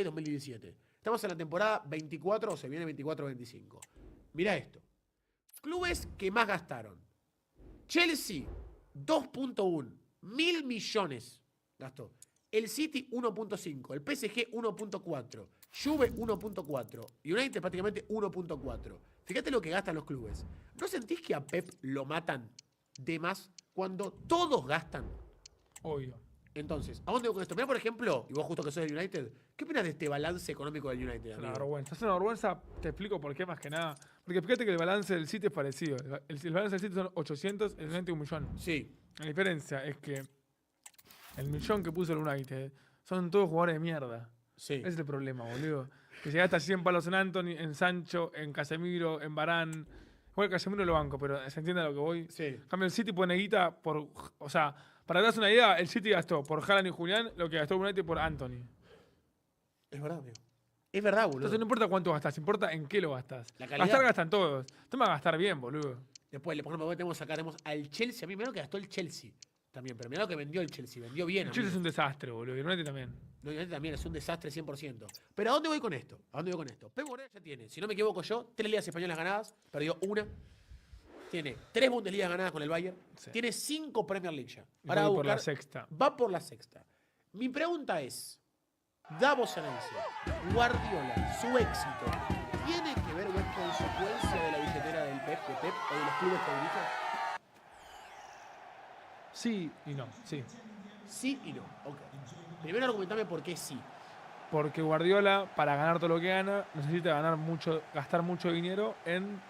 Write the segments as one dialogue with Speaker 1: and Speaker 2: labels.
Speaker 1: 2016-2017. Estamos en la temporada 24 o se viene 24-25. Mirá esto. Clubes que más gastaron. Chelsea, 2.1. 1.000 millones gastó. El City, 1.5. El PSG, 1.4. Juve, 1.4. United, prácticamente 1.4. Fíjate lo que gastan los clubes. ¿No sentís que a Pep lo matan de más cuando todos gastan?
Speaker 2: Obvio.
Speaker 1: Entonces, ¿a dónde voy con esto? Mirá, por ejemplo, y vos justo que sos del United, ¿qué opinas de este balance económico del United?
Speaker 2: Es una vergüenza. Es una vergüenza, te explico por qué más que nada. Porque fíjate que el balance del City es parecido. El balance del City son 800, el United 1 millón.
Speaker 1: Sí.
Speaker 2: La diferencia es que el millón que puso el United son todos jugadores de mierda.
Speaker 1: Sí.
Speaker 2: Ese es el problema, boludo. Que se gasta 100 palos en Anthony, en Sancho, en Casemiro, en Varane. Igual Casemiro lo banco, pero ¿se entiende a lo que voy?
Speaker 1: Sí.
Speaker 2: En cambio, el City pone guita por... O sea, para darse una idea, el City gastó por Haaland y Julián lo que gastó el United por Anthony.
Speaker 1: Es verdad, amigo. Es verdad, boludo.
Speaker 2: Entonces no importa cuánto gastás, importa en qué lo gastás.
Speaker 1: La calidad.
Speaker 2: Gastar gastan todos. Toma a gastar bien, boludo.
Speaker 1: Después, por ejemplo, tenemos al Chelsea. A mí mirá lo que gastó el Chelsea también, pero mirá lo que vendió el Chelsea. Vendió bien.
Speaker 2: El Chelsea es un desastre, boludo. Y el United también.
Speaker 1: No, el United también es un desastre 100%. Pero ¿a dónde voy con esto? Pep Guardiola ya tiene, si no me equivoco yo, 3 ligas españolas ganadas, perdió una. Tiene 3 Bundesligas ganadas con el Bayern. Sí. Tiene 5 Premier League ya.
Speaker 2: Ahora va por la sexta.
Speaker 1: Va por la sexta. Mi pregunta es, Davos Arancio, Guardiola, su éxito, ¿tiene que ver o es consecuencia de la billetera del Pep o de los clubes que dirige?
Speaker 2: Sí y no, sí.
Speaker 1: Sí y no, ok. Primero argumentame por qué sí.
Speaker 2: Porque Guardiola, para ganar todo lo que gana, necesita gastar mucho dinero en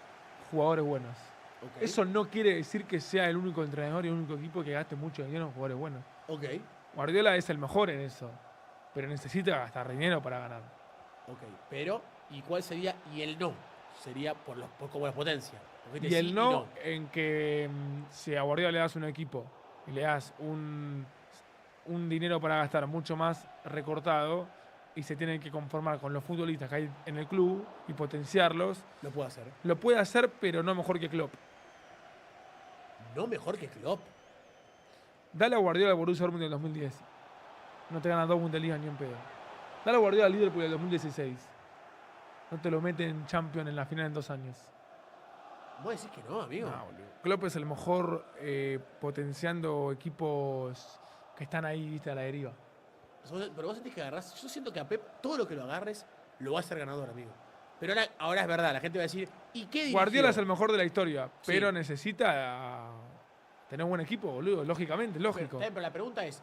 Speaker 2: jugadores buenos. Okay. Eso no quiere decir que sea el único entrenador y el único equipo que gaste mucho dinero en jugadores buenos.
Speaker 1: Ok.
Speaker 2: Guardiola es el mejor en eso, pero necesita gastar dinero para ganar.
Speaker 1: Ok, pero ¿y cuál sería? Y el no sería por como la potencia.
Speaker 2: Y el no, en que si a Guardiola le das un equipo y le das un dinero para gastar mucho más recortado y se tienen que conformar con los futbolistas que hay en el club y potenciarlos.
Speaker 1: Lo puede hacer.
Speaker 2: Lo puede hacer, pero no mejor que Klopp.
Speaker 1: ¿No mejor que Klopp?
Speaker 2: Dale a Guardiola al Borussia Dortmund del 2010. No te gana 2 Bundesliga ni un pedo. Dale a Guardiola al Liverpool del 2016. No te lo meten en Champions en la final en 2 años.
Speaker 1: ¿Vos decís que no, amigo?
Speaker 2: No, boludo. Klopp es el mejor potenciando equipos que están ahí, viste, a la deriva.
Speaker 1: Pero vos sentís que agarrás. Yo siento que a Pep todo lo que lo agarres lo va a hacer ganador, amigo. Pero ahora es verdad, la gente va a decir, ¿y qué dirigió?
Speaker 2: Guardiola es el mejor de la historia, pero
Speaker 1: sí,
Speaker 2: necesita tener un buen equipo, boludo, lógicamente, lógico.
Speaker 1: Pero la pregunta es,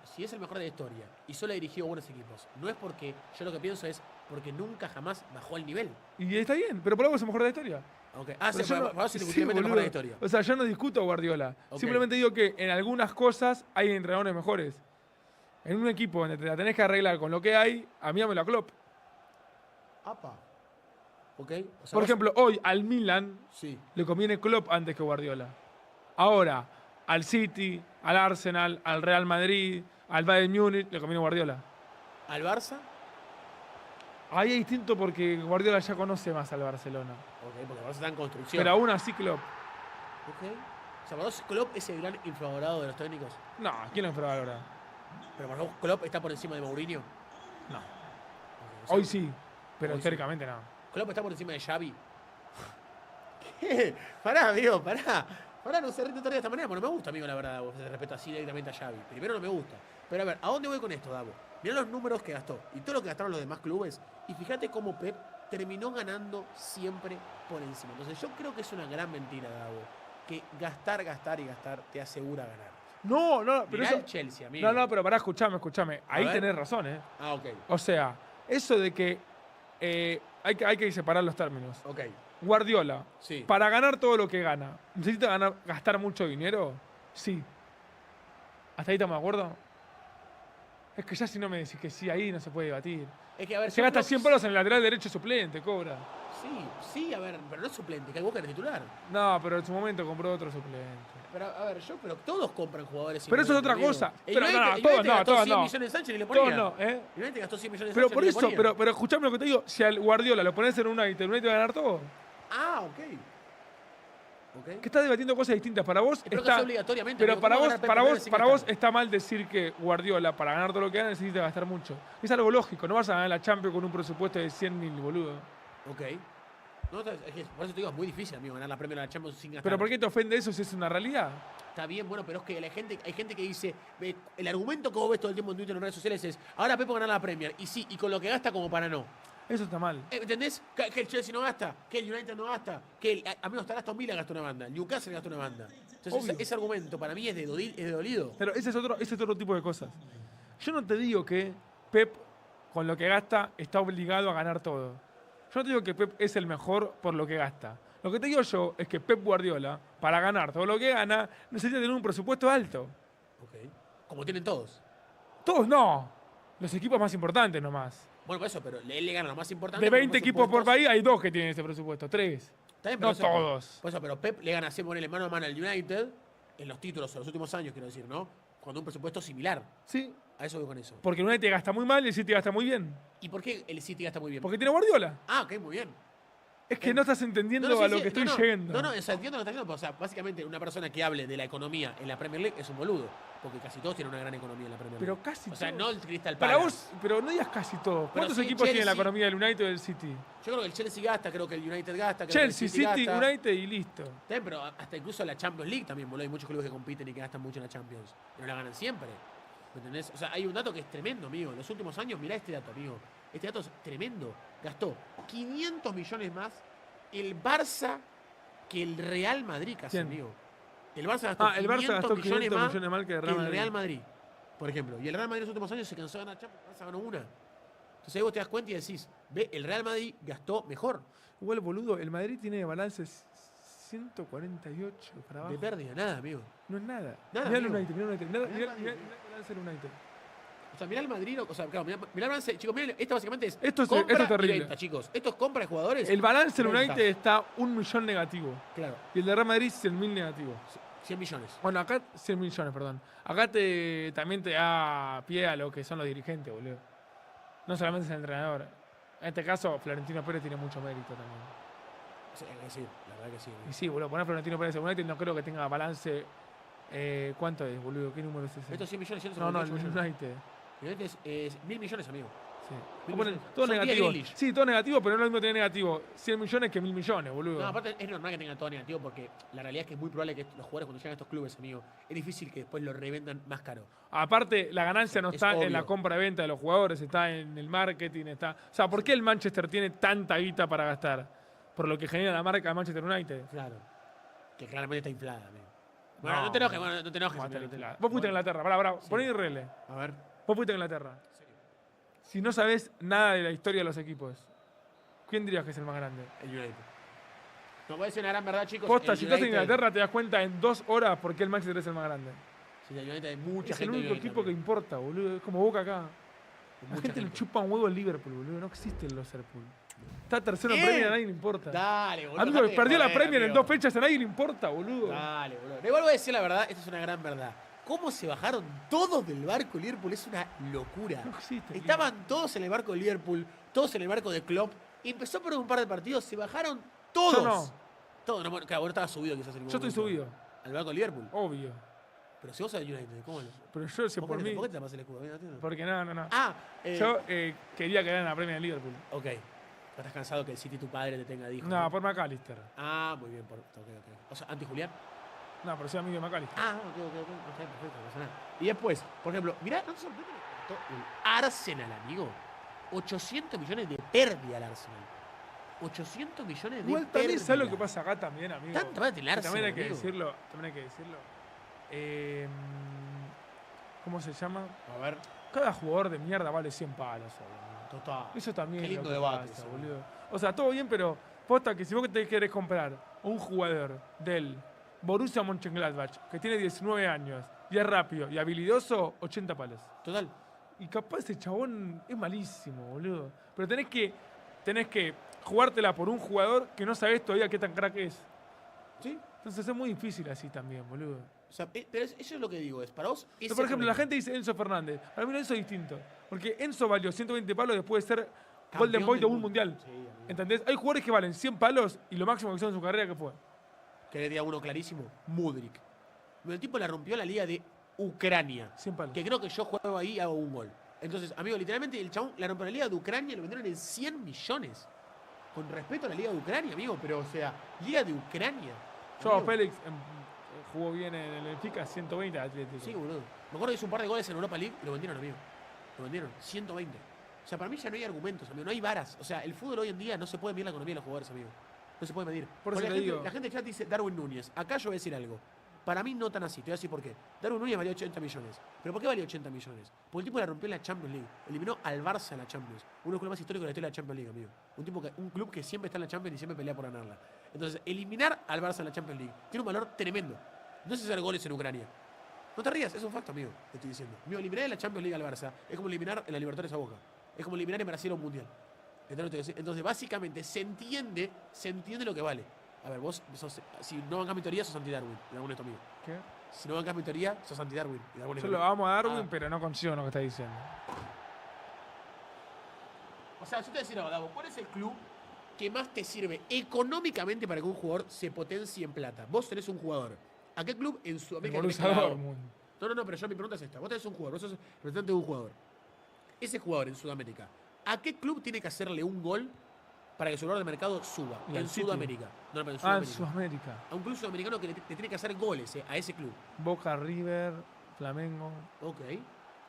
Speaker 1: si es el mejor de la historia y solo ha dirigido buenos equipos, no es porque, yo lo que pienso es porque nunca jamás bajó el nivel.
Speaker 2: Y está bien, pero por algo es el mejor de la historia.
Speaker 1: Okay.
Speaker 2: Sí, mejor de la historia. O sea, yo no discuto a Guardiola. Okay. Simplemente digo que en algunas cosas hay entrenadores mejores. En un equipo donde te la tenés que arreglar con lo que hay, a mí me lo Klopp.
Speaker 1: Apa. Okay. O sea,
Speaker 2: por ejemplo, hoy al Milan
Speaker 1: sí,
Speaker 2: le conviene Klopp antes que Guardiola. Ahora, al City, al Arsenal, al Real Madrid, al Bayern Múnich, le conviene Guardiola.
Speaker 1: ¿Al Barça?
Speaker 2: Ahí es distinto porque Guardiola ya conoce más al Barcelona.
Speaker 1: Ok, porque el Barça está en construcción.
Speaker 2: Pero aún así Klopp.
Speaker 1: Ok. O sea, ¿para vos Klopp es el gran infravalorado de los técnicos?
Speaker 2: No, ¿quién lo infravalora?
Speaker 1: ¿Pero para vos Klopp está por encima de Mourinho?
Speaker 2: No.
Speaker 1: Okay, o sea,
Speaker 2: hoy sí, pero históricamente no.
Speaker 1: ¿Klopp está por encima de Xavi? ¿Qué? Pará, amigo, pará. Pará, no se rinde de esta manera, porque no me gusta, amigo, la verdad, se respeta así directamente a Xavi. Primero no me gusta. Pero a ver, ¿a dónde voy con esto, Davo? Mirá los números que gastó y todo lo que gastaron los demás clubes. Y fíjate cómo Pep terminó ganando siempre por encima. Entonces yo creo que es una gran mentira, Davo, que gastar te asegura ganar.
Speaker 2: No, pero
Speaker 1: mirá
Speaker 2: eso...
Speaker 1: el Chelsea, amigo.
Speaker 2: No, pero pará, escuchame. Ahí tenés razón, ¿eh?
Speaker 1: Ah, ok.
Speaker 2: O sea, eso de que hay que separar los términos.
Speaker 1: Ok.
Speaker 2: Guardiola,
Speaker 1: sí,
Speaker 2: para ganar todo lo que gana, ¿necesita gastar mucho dinero? Sí. ¿Hasta ahí estamos de acuerdo? Es que ya si no me decís que sí, ahí no se puede debatir.
Speaker 1: Es que, a ver,
Speaker 2: se gasta 100 palos en el lateral derecho suplente, cobra.
Speaker 1: Sí, a ver, pero no es suplente, que Walker es titular.
Speaker 2: No, pero en su momento compró otro suplente.
Speaker 1: Pero, a ver, pero todos compran jugadores.
Speaker 2: Pero eso es otra cosa. Pero
Speaker 1: todos no. 100 millones en Sánchez y le ponía.
Speaker 2: Todos no, ¿eh?
Speaker 1: El United gastó 100 millones en
Speaker 2: pero
Speaker 1: Sánchez
Speaker 2: por
Speaker 1: y
Speaker 2: eso,
Speaker 1: le ponía.
Speaker 2: pero escuchame lo que te digo. Si al Guardiola lo pones en un United va a ganar todo.
Speaker 1: Ah, ok. ¿Ok?
Speaker 2: Que estás debatiendo cosas distintas. Para vos
Speaker 1: Pero que
Speaker 2: está...
Speaker 1: sea obligatoriamente.
Speaker 2: Pero
Speaker 1: amigo.
Speaker 2: para
Speaker 1: ¿Cómo
Speaker 2: vos,
Speaker 1: ganar Pep
Speaker 2: para
Speaker 1: Guardiola
Speaker 2: vos,
Speaker 1: sin
Speaker 2: para vos
Speaker 1: gastar?
Speaker 2: está mal decir que Guardiola, para ganar todo lo que gana, necesita gastar mucho. Es algo lógico. No vas a ganar la Champions con un presupuesto de 100.000, boludo.
Speaker 1: Ok. No, es que por eso te digo, es muy difícil, amigo, ganar la Premier de la Champions sin gastar.
Speaker 2: ¿Pero por qué te ofende eso si es una realidad?
Speaker 1: Está bien, bueno, pero es que hay gente que dice, el argumento que vos ves todo el tiempo en Twitter en redes sociales es, ahora Pep va a ganar la Premier. Y sí, y con lo que gasta como para no.
Speaker 2: Eso está mal.
Speaker 1: ¿Entendés? Que el Chelsea no gasta, que el United no gasta, que el amigo hasta Aston Villa gasta una banda, el Newcastle gasta una banda. Entonces ese argumento para mí es de dolido.
Speaker 2: Pero ese es otro tipo de cosas. Yo no te digo que Pep, con lo que gasta, está obligado a ganar todo. Yo no te digo que Pep es el mejor por lo que gasta. Lo que te digo yo es que Pep Guardiola, para ganar todo lo que gana, necesita tener un presupuesto alto.
Speaker 1: Ok. Como tienen todos.
Speaker 2: Todos no. Los equipos más importantes nomás.
Speaker 1: Bueno, por eso, pero él le gana lo más importante.
Speaker 2: De
Speaker 1: con
Speaker 2: 20 equipos por país, hay 2 que tienen ese presupuesto. 3.
Speaker 1: Está bien, pero
Speaker 2: No todos.
Speaker 1: Por eso, pero Pep le gana siempre ponerle mano a mano al United en los títulos de los últimos años, quiero decir, ¿no? Cuando un presupuesto similar.
Speaker 2: Sí.
Speaker 1: A eso voy con eso.
Speaker 2: Porque el United gasta muy mal y el City gasta muy bien.
Speaker 1: ¿Y por qué el City gasta muy bien?
Speaker 2: Porque tiene Guardiola.
Speaker 1: Ah, ok, muy bien.
Speaker 2: Es que no estás entendiendo
Speaker 1: No, no, sí,
Speaker 2: a lo
Speaker 1: sí,
Speaker 2: que estoy
Speaker 1: no,
Speaker 2: llegando.
Speaker 1: No, o sea, entiendo lo que estás diciendo, pero, o sea, básicamente una persona que hable de la economía en la Premier League es un boludo. Porque casi todos tienen una gran economía en la Premier League.
Speaker 2: Pero casi
Speaker 1: O sea,
Speaker 2: todos.
Speaker 1: no el Crystal
Speaker 2: Para
Speaker 1: Palace.
Speaker 2: vos, pero no digas casi todo. ¿Cuántos
Speaker 1: sí,
Speaker 2: equipos tiene la
Speaker 1: Chelsea.
Speaker 2: economía del United y del City?
Speaker 1: Yo creo que el Chelsea gasta, creo que el United gasta. Creo
Speaker 2: Chelsea,
Speaker 1: que el City
Speaker 2: City,
Speaker 1: gasta.
Speaker 2: United y listo.
Speaker 1: Está bien, pero hasta incluso la Champions League también, boludo. Hay muchos clubes que compiten y que gastan mucho en la Champions. Y no la ganan siempre. ¿Me entendés? O sea, hay un dato que es tremendo, amigo. En los últimos años, mirá este dato, amigo. Este dato es tremendo. Gastó 500 millones más el Barça que el Real Madrid, casi,
Speaker 2: ¿Quién?
Speaker 1: amigo. El Barça gastó,
Speaker 2: El Barça gastó
Speaker 1: 500
Speaker 2: millones más que el Real
Speaker 1: el
Speaker 2: Madrid.
Speaker 1: Real Madrid, por ejemplo. Y el Real Madrid en los últimos años se cansó de ganar Champions, el Barça ganó una. Entonces ahí vos te das cuenta y decís, ve, el Real Madrid gastó mejor.
Speaker 2: Igual, boludo, el Madrid tiene balances 148 para abajo.
Speaker 1: De pérdida, nada, amigo.
Speaker 2: No es nada.
Speaker 1: Nada,
Speaker 2: Mirá el
Speaker 1: amigo.
Speaker 2: United, mirá el United. Mirá
Speaker 1: Mirá el Madrid.
Speaker 2: el balance del United.
Speaker 1: O sea, mirá el Madrid, o sea, claro, mirá el balance. Chicos, mirá, esto básicamente es
Speaker 2: Esto es
Speaker 1: compra
Speaker 2: terrible.
Speaker 1: y venta, chicos. Esto es compra de jugadores.
Speaker 2: El balance del
Speaker 1: venta.
Speaker 2: United está 1 millón negativo.
Speaker 1: Claro,
Speaker 2: Y el de Real Madrid 100.000 negativo.
Speaker 1: 100 millones.
Speaker 2: Bueno, acá 100 millones, perdón. Acá también te da pie a lo que son los dirigentes, boludo. No solamente es el entrenador. En este caso, Florentino Pérez tiene mucho mérito también.
Speaker 1: Sí, la verdad que sí.
Speaker 2: Y sí, boludo, poner Florentino Pérez en United no creo que tenga balance. ¿Cuánto es, boludo? ¿Qué número es ese?
Speaker 1: Estos 100 millones,
Speaker 2: No, el
Speaker 1: 158 millones.
Speaker 2: United.
Speaker 1: El United es 1000 millones, amigo.
Speaker 2: Sí.
Speaker 1: Mil
Speaker 2: Ponen
Speaker 1: millones.
Speaker 2: todo
Speaker 1: Son 10
Speaker 2: negativo.
Speaker 1: Grealish.
Speaker 2: Sí, todo negativo, pero no es lo mismo tener negativo 100 millones que 1.000 millones, boludo.
Speaker 1: No, aparte es normal que tengan todo negativo porque la realidad es que es muy probable que los jugadores cuando llegan a estos clubes, amigo, es difícil que después lo revendan más caro.
Speaker 2: Aparte, la ganancia no
Speaker 1: Es
Speaker 2: está
Speaker 1: obvio.
Speaker 2: en la compra-venta de los jugadores, está en el marketing, está... O sea, ¿por qué el Manchester tiene tanta guita para gastar? Por lo que genera la marca de Manchester United.
Speaker 1: Claro. Que claramente está inflada, amigo. Bueno, no te enojes, bueno, no te enojes.
Speaker 2: ¿Cómo está
Speaker 1: amigo, no te
Speaker 2: inflada?
Speaker 1: enojes.
Speaker 2: Vos fuiste a
Speaker 1: Bueno,
Speaker 2: Inglaterra, pará, poné IRL.
Speaker 1: A ver.
Speaker 2: Vos fuiste a Inglaterra. Si no sabés nada de la historia de los equipos, ¿quién dirías que es el más grande?
Speaker 1: El United. No, voy a decir una gran verdad, chicos.
Speaker 2: Posta,
Speaker 1: el
Speaker 2: si estás en
Speaker 1: United-
Speaker 2: Inglaterra te das cuenta en 2 horas por qué el Manchester es el más grande.
Speaker 1: Sí, el United hay mucha
Speaker 2: Es el
Speaker 1: gente.
Speaker 2: único
Speaker 1: United,
Speaker 2: equipo que
Speaker 1: amigo.
Speaker 2: importa, boludo. Es como Boca acá. La
Speaker 1: Mucha
Speaker 2: gente le
Speaker 1: gente.
Speaker 2: chupa un huevo el Liverpool, boludo. No existe el Liverpool. Está tercero en
Speaker 1: ¿Qué?
Speaker 2: Premier, a nadie le importa.
Speaker 1: Dale, boludo.
Speaker 2: Amigo,
Speaker 1: dejate de
Speaker 2: perdió la
Speaker 1: joder,
Speaker 2: Premier en
Speaker 1: amigo.
Speaker 2: 2 fechas, a nadie le importa, boludo.
Speaker 1: Dale, boludo. Le vuelvo a decir la verdad, esta es una gran verdad. ¿Cómo se bajaron todos del barco Liverpool? Es una locura.
Speaker 2: No existe.
Speaker 1: Estaban todos en el barco de Liverpool, todos en el barco de Klopp. Y empezó por un par de partidos, se bajaron todos.
Speaker 2: Yo no.
Speaker 1: Todos, no, bueno, claro, vos no estabas subido quizás en ningún
Speaker 2: Yo estoy
Speaker 1: momento.
Speaker 2: subido.
Speaker 1: Al barco de Liverpool.
Speaker 2: Obvio.
Speaker 1: Pero si vos sos del United, ¿cómo lo?
Speaker 2: Pero yo, si por mí.
Speaker 1: ¿Por qué te tapas el escudo? No entiendo.
Speaker 2: Porque no.
Speaker 1: Ah,
Speaker 2: Yo quería que ganen la Premier de Liverpool.
Speaker 1: ok. ¿Estás cansado que el City tu padre te tenga dijo?
Speaker 2: No, por McAllister.
Speaker 1: Ah, muy bien. Ok. O sea, anti-Julián.
Speaker 2: No, pero soy amigo de McAllister.
Speaker 1: Ah, ok. No, está bien, perfecto, no pasa nada. Y después, por ejemplo, mirá, ¿no te sorprende lo que gastó el Arsenal, amigo? 800 millones de pérdida al Arsenal. 800 millones de
Speaker 2: Igual
Speaker 1: pérdida.
Speaker 2: también sabes lo que pasa acá también, amigo.
Speaker 1: Tanta plata el
Speaker 2: Que
Speaker 1: Arsenal,
Speaker 2: también hay que
Speaker 1: amigo.
Speaker 2: decirlo. ¿Cómo se llama?
Speaker 1: A ver,
Speaker 2: Cada jugador de mierda vale 100 palos. boludo.
Speaker 1: total.
Speaker 2: Eso también
Speaker 1: Qué
Speaker 2: es lo
Speaker 1: lindo
Speaker 2: que
Speaker 1: debate
Speaker 2: pasa,
Speaker 1: ese,
Speaker 2: boludo. O sea, todo bien, pero posta que si vos te querés comprar un jugador del Borussia Mönchengladbach que tiene 19 años y es rápido y habilidoso, 80 palos.
Speaker 1: Total.
Speaker 2: Y capaz ese chabón es malísimo, boludo. Pero tenés que jugártela por un jugador que no sabés todavía qué tan crack es.
Speaker 1: ¿Sí?
Speaker 2: Entonces es muy difícil así también, boludo.
Speaker 1: O sea, pero eso es lo que digo, es para vos.
Speaker 2: Pero, por ejemplo, la gente dice Enzo Fernández. Para mí no, eso es distinto. Porque Enzo valió 120 palos después de ser Golden Boy de un mundial.
Speaker 1: Sí, amigo.
Speaker 2: ¿Entendés? Hay jugadores que valen 100 palos y lo máximo que hicieron en su carrera, ¿qué fue?
Speaker 1: que le diga uno clarísimo, Mudryk. El tipo la rompió la liga de Ucrania.
Speaker 2: 100 palos.
Speaker 1: Que creo que yo juego ahí y hago un gol. Entonces, amigo, literalmente el chabón la rompió la liga de Ucrania y lo vendieron en 100 millones. Con respeto a la liga de Ucrania, amigo, pero o sea, liga de Ucrania.
Speaker 2: Joao
Speaker 1: Amigo.
Speaker 2: Félix jugó bien en el Benfica, 120 Atlético.
Speaker 1: Sí, boludo. Me acuerdo que hizo un par de goles en Europa League y lo vendieron, amigo. Lo vendieron, 120. O sea, para mí ya no hay argumentos, amigo, no hay varas. O sea, el fútbol hoy en día no se puede medir la economía de los jugadores, amigo. No se puede medir.
Speaker 2: Por eso
Speaker 1: Porque
Speaker 2: te
Speaker 1: la, gente,
Speaker 2: digo.
Speaker 1: la gente del chat dice Darwin Núñez. Acá yo voy a decir algo. Para mí no tan así, te voy a decir por qué. Darwin Núñez valió 80 millones. ¿Pero por qué valió 80 millones? Porque el tipo la rompió en la Champions League. Eliminó al Barça en la Champions. Uno de los clubes más históricos de la historia de la Champions League, amigo. Un club que siempre está en la Champions y siempre pelea por ganarla. Entonces, eliminar al Barça en la Champions League tiene un valor tremendo. No es hacer goles en Ucrania. No te rías, es un facto, amigo, te estoy diciendo. Amigo, eliminar en la Champions League al Barça es como eliminar en la Libertadores a Boca. Es como eliminar en Brasil a un mundial. Entonces, básicamente, se entiende lo que vale. A ver, vos sos, si no bancás mi teoría, sos anti-Darwin. Y Darwin es tu amigo.
Speaker 2: ¿Qué?
Speaker 1: Si no bancás mi teoría, sos anti-Darwin. Y Darwin es
Speaker 2: Yo
Speaker 1: tu
Speaker 2: lo
Speaker 1: amigo.
Speaker 2: amo a Darwin, pero no consigo lo que está diciendo.
Speaker 1: O sea, yo te voy a decir algo, Davo. ¿Cuál es el club que más te sirve económicamente para que un jugador se potencie en plata? Vos tenés un jugador. ¿A qué club en
Speaker 2: El
Speaker 1: Sudamérica?
Speaker 2: Borussia Dortmund.
Speaker 1: No, pero yo mi pregunta es esta. Vos tenés un jugador, vos sos representante de un jugador. Ese jugador en Sudamérica, ¿a qué club tiene que hacerle un gol para que su valor de mercado suba?
Speaker 2: Y
Speaker 1: En
Speaker 2: al City.
Speaker 1: Sudamérica. No, pero en
Speaker 2: En
Speaker 1: Sudamérica.
Speaker 2: Sudamérica.
Speaker 1: A un club sudamericano que le tiene que hacer goles a ese club.
Speaker 2: Boca, River, Flamengo,
Speaker 1: Ok.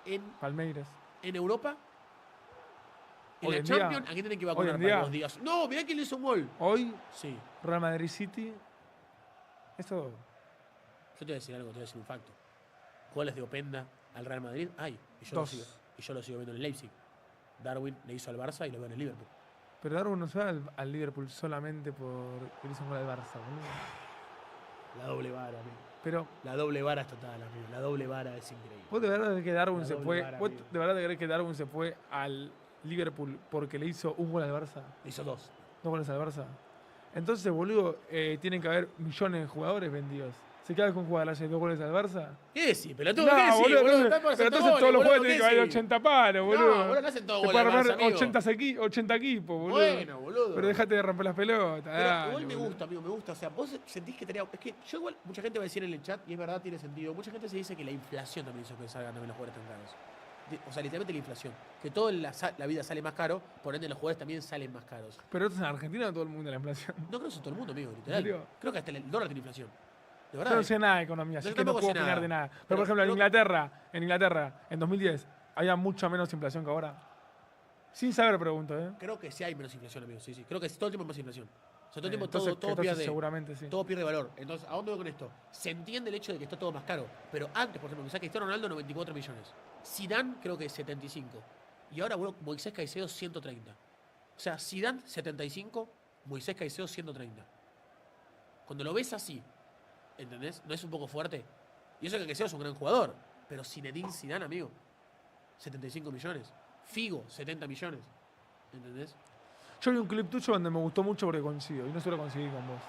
Speaker 1: En
Speaker 2: Palmeiras.
Speaker 1: Europa. En
Speaker 2: Hoy
Speaker 1: la
Speaker 2: en día-
Speaker 1: Champions, ¿a quién tienen que
Speaker 2: hoy
Speaker 1: vacunar
Speaker 2: en
Speaker 1: para
Speaker 2: día-
Speaker 1: que vos digas? No, mirá quién le hizo un gol.
Speaker 2: Hoy,
Speaker 1: Sí.
Speaker 2: Real Madrid City. Esto.
Speaker 1: Yo te voy a decir algo, te voy a decir un facto. Goles de Openda al Real Madrid, ay, y yo,
Speaker 2: Dos.
Speaker 1: yo lo sigo viendo en el Leipzig. Darwin le hizo al Barça y lo veo en el Liverpool.
Speaker 2: Pero Darwin no se va al Liverpool solamente por que le hizo un gol al Barça, boludo.
Speaker 1: La doble vara, amigo.
Speaker 2: Pero,
Speaker 1: La doble vara es total, amigo. La doble vara es increíble.
Speaker 2: ¿vos de verdad crees que Darwin
Speaker 1: La
Speaker 2: se
Speaker 1: doble
Speaker 2: fue?
Speaker 1: vara,
Speaker 2: ¿Vos
Speaker 1: amigo.
Speaker 2: de verdad crees que Darwin se fue al Liverpool porque le hizo un gol al Barça?
Speaker 1: Le hizo dos.
Speaker 2: 2 goles al Barça. Entonces, boludo, tienen que haber millones de jugadores vendidos. ¿Se queda con un jugador hace 2 goles al Barça?
Speaker 1: ¿Qué decís? Pelotudo,
Speaker 2: No,
Speaker 1: ¿qué decís?
Speaker 2: boludo,
Speaker 1: Boludo,
Speaker 2: entonces,
Speaker 1: están por
Speaker 2: pero
Speaker 1: hacer
Speaker 2: entonces
Speaker 1: goles,
Speaker 2: todos los
Speaker 1: boludo,
Speaker 2: juegos tienen
Speaker 1: ¿qué
Speaker 2: que haber
Speaker 1: decís?
Speaker 2: 80 palos, boludo.
Speaker 1: No, boludo, no hacen todos
Speaker 2: Se
Speaker 1: goles
Speaker 2: puede
Speaker 1: al
Speaker 2: armar
Speaker 1: Barça, amigo.
Speaker 2: 80 equipos, boludo.
Speaker 1: Bueno, boludo.
Speaker 2: Pero dejate de romper las pelotas.
Speaker 1: Pero
Speaker 2: dale,
Speaker 1: igual me
Speaker 2: boludo.
Speaker 1: gusta, amigo, me gusta. O sea, vos sentís que tenía. Es que yo igual, mucha gente va a decir en el chat, y es verdad, tiene sentido. Mucha gente se dice que la inflación también hizo que salgan también los jugadores tan caros. O sea, literalmente la inflación. Que toda la vida sale más caro, por ende los jugadores también salen más caros.
Speaker 2: Pero esto es en Argentina, todo el mundo la inflación.
Speaker 1: No creo que eso todo el mundo, amigo,
Speaker 2: ¿En
Speaker 1: literal.
Speaker 2: serio?
Speaker 1: Creo que hasta el dólar tiene inflación. De
Speaker 2: Yo
Speaker 1: verdad.
Speaker 2: no sé nada de economía, así
Speaker 1: Yo
Speaker 2: que no
Speaker 1: tampoco
Speaker 2: puedo
Speaker 1: sé
Speaker 2: opinar
Speaker 1: nada.
Speaker 2: de nada. Pero,
Speaker 1: Pero
Speaker 2: por ejemplo, en
Speaker 1: creo-
Speaker 2: Inglaterra, en 2010, había mucha menos inflación que ahora. Sin saber, pregunto, ¿eh?
Speaker 1: Creo que sí hay menos inflación, amigo. Sí, sí. Creo que todo el tiempo hay más inflación. O sea, todo el tiempo
Speaker 2: Entonces,
Speaker 1: todo
Speaker 2: entonces
Speaker 1: pierde.
Speaker 2: seguramente sí.
Speaker 1: Todo pierde valor. Entonces, ¿a dónde voy con esto? Se entiende el hecho de que está todo más caro. Pero antes, por ejemplo, pensá que Cristiano Ronaldo 94 millones. Zidane creo que 75. Y ahora, bueno, Moisés Caicedo 130. O sea, Zidane 75, Moisés Caicedo 130. Cuando lo ves así, ¿entendés? ¿No es un poco fuerte? Y eso que Caicedo es un gran jugador. Pero Zinedine Zidane, amigo, 75 millones. Figo, 70 millones. ¿Entendés?
Speaker 2: Yo vi un clip tuyo donde me gustó mucho porque coincido, y no solo coincidí con vos.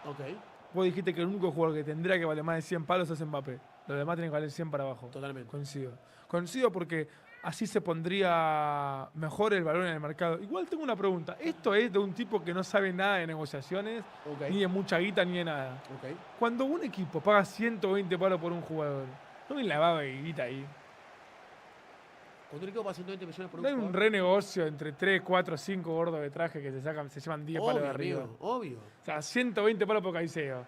Speaker 1: Ok,
Speaker 2: Vos dijiste que el único jugador que tendría que valer más de 100 palos es Mbappé. Los demás tienen que valer 100 para abajo.
Speaker 1: totalmente.
Speaker 2: Coincido. Coincido porque así se pondría mejor el valor en el mercado. Igual tengo una pregunta. ¿Esto es de un tipo que no sabe nada de negociaciones,
Speaker 1: Ok,
Speaker 2: ni de mucha guita, ni de nada?
Speaker 1: ok.
Speaker 2: Cuando un equipo paga 120 palos por un jugador, ¿no hay lavado de guita ahí?
Speaker 1: Cuando un equipo paga 120 millones por un
Speaker 2: ¿No hay un
Speaker 1: jugador,
Speaker 2: renegocio entre 3, 4, 5 gordos de traje que se llevan 10 palos de
Speaker 1: obvio,
Speaker 2: arriba?
Speaker 1: amigo, obvio.
Speaker 2: O sea, 120 palos por Caicedo.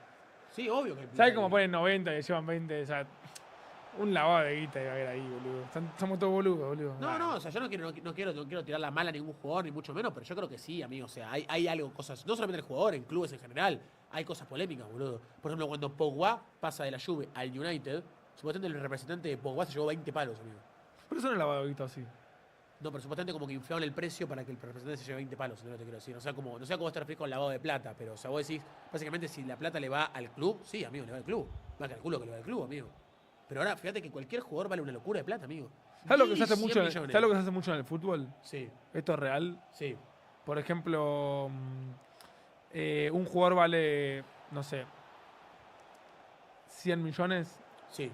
Speaker 1: Sí, obvio que hay plata
Speaker 2: ¿Sabes
Speaker 1: ahí.
Speaker 2: cómo ponen 90 y le llevan 20? O sea, un lavado de guita debe haber ahí, boludo. Somos todos boludos, boludo.
Speaker 1: No, o sea, yo no quiero tirar la mala a ningún jugador, ni mucho menos, pero yo creo que sí, amigo. O sea, hay algo, cosas, no solamente el jugador, en clubes en general, hay cosas polémicas, boludo. Por ejemplo, cuando Pogba pasa de la Juve al United, supuestamente el representante de Pogba se llevó 20 palos, amigo.
Speaker 2: Pero eso no es lavado de guita, así.
Speaker 1: No, pero supuestamente como que inflaron el precio para que el representante se lleve 20 palos, no te quiero decir. O sea, no sé cómo te refieres con lavado de plata, pero o sea, vos decís, básicamente si la plata le va al club, sí, amigo, le va al club. Va a calculo que le va al club, amigo. Pero ahora, fíjate que cualquier jugador vale una locura de plata, amigo.
Speaker 2: ¿Sabes lo que se hace
Speaker 1: 1.100
Speaker 2: mucho,
Speaker 1: millones.
Speaker 2: ¿sabes lo que se hace mucho en el fútbol?
Speaker 1: Sí,
Speaker 2: Esto es real.
Speaker 1: sí.
Speaker 2: Por ejemplo, un jugador vale, no sé, 100 millones.
Speaker 1: Sí,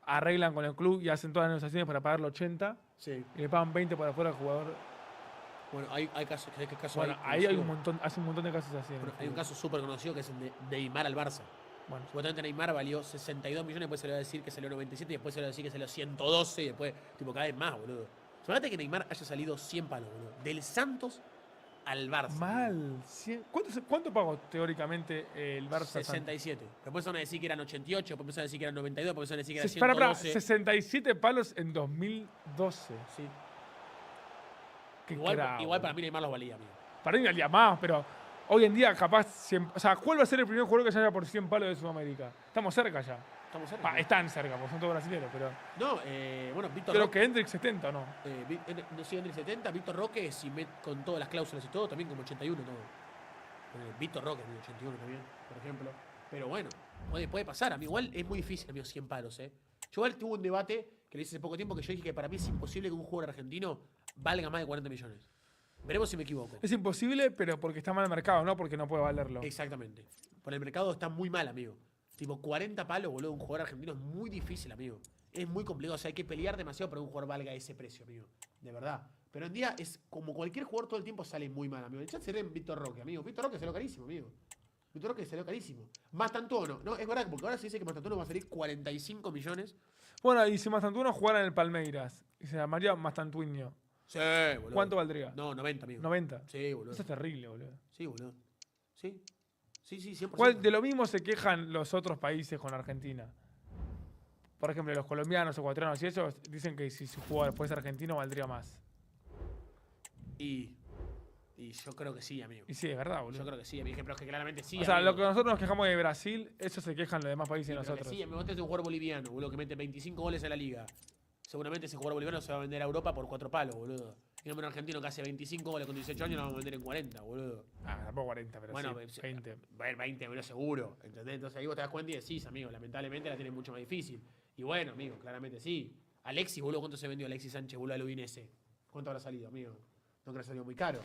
Speaker 2: Arreglan con el club y hacen todas las negociaciones para pagarle 80
Speaker 1: sí.
Speaker 2: y le pagan 20 para afuera al jugador.
Speaker 1: Bueno, hay casos, ¿qué caso
Speaker 2: Bueno,
Speaker 1: hay
Speaker 2: ahí hay
Speaker 1: conocido?
Speaker 2: hace un montón de casos así.
Speaker 1: Bueno, hay un caso súper conocido que es el de Neymar al Barça.
Speaker 2: Bueno,
Speaker 1: Supuestamente Neymar valió 62 millones, después se le va a decir que salió 97, y después se le va a decir que salió 112, y después, tipo, cada vez más, boludo. Suponete que Neymar haya salido 100 palos, boludo. Del Santos al Barça.
Speaker 2: mal. ¿Cuánto pagó teóricamente el Barça?
Speaker 1: 67. Después van a decir que eran 88, después van a decir que eran 92, después van a decir que eran
Speaker 2: Para,
Speaker 1: 112.
Speaker 2: 67 palos en 2012.
Speaker 1: Sí.
Speaker 2: Qué
Speaker 1: Igual
Speaker 2: crack,
Speaker 1: para mí Neymar los valía, amigo.
Speaker 2: para mí valía más, pero hoy en día capaz 100, o sea, ¿cuál va a ser el primer jugador que se haya por 100 palos de Sudamérica? Estamos cerca ya.
Speaker 1: Estamos cerca.
Speaker 2: Están cerca, porque son todos brasileños, pero
Speaker 1: No, bueno, Víctor
Speaker 2: creo
Speaker 1: Roque.
Speaker 2: que Hendrix 70 o no.
Speaker 1: No sé, en el 70, Víctor Roque, si con todas las cláusulas y todo, también como 81 todo. Víctor Roque, amigo, 81 también, por ejemplo. Pero bueno, puede pasar, amigo. Igual es muy difícil, amigo, 100 palos, Yo igual tuve un debate que le hice hace poco tiempo que yo dije que para mí es imposible que un jugador argentino valga más de 40 millones. Veremos si me equivoco.
Speaker 2: Es imposible, pero porque está mal el mercado, no porque no puede valerlo.
Speaker 1: Exactamente. Por el mercado está muy mal, amigo. Tipo, 40 palos, boludo, un jugador argentino es muy difícil, amigo. Es muy complicado. O sea, hay que pelear demasiado para que un jugador valga ese precio, amigo. De verdad. Pero en día es como cualquier jugador todo el tiempo sale muy mal, amigo. El chat se ve en Víctor Roque, amigo. Víctor Roque salió carísimo, amigo. Víctor Roque salió carísimo. Mastantuono, ¿no? Es verdad, porque ahora se dice que Mastantuono va a salir 45 millones.
Speaker 2: Bueno, y si Mastantuono jugara en el Palmeiras y se llamaría Mastantuño,
Speaker 1: Sí, boludo.
Speaker 2: ¿cuánto valdría?
Speaker 1: No, 90, amigo.
Speaker 2: 90.
Speaker 1: Sí, boludo.
Speaker 2: Eso es terrible, boludo.
Speaker 1: Sí, boludo. Sí. Sí, 100%.
Speaker 2: ¿Cuál de lo mismo se quejan los otros países con Argentina? Por ejemplo, los colombianos, ecuatorianos y ellos dicen que si su jugador fuese argentino valdría más.
Speaker 1: Y yo creo que sí, amigo.
Speaker 2: Y sí, es verdad, boludo.
Speaker 1: Yo creo que sí, amigo. Pero es que claramente sí.
Speaker 2: O sea,
Speaker 1: amigo.
Speaker 2: lo que nosotros nos quejamos de Brasil, eso se quejan los demás países
Speaker 1: Sí,
Speaker 2: de
Speaker 1: pero que
Speaker 2: nosotros.
Speaker 1: sí, amigo. Este es un jugador boliviano, boludo, que mete 25 goles en la liga. Seguramente ese jugador boliviano se va a vender a Europa por 4 palos, boludo. Y un argentino que hace 25 goles con 18 años lo vamos a vender en 40, boludo.
Speaker 2: Tampoco 40, pero
Speaker 1: Bueno,
Speaker 2: sí, 20.
Speaker 1: Bueno, 20, pero seguro. ¿Entendés? Entonces ahí vos te das cuenta y decís, amigo, lamentablemente la tiene mucho más difícil. Y bueno, amigo, claramente sí. Alexis, boludo, ¿cuánto se vendió Alexis Sánchez, boludo, al Udinese? ¿Cuánto habrá salido, amigo? No creo que haya salido muy caro.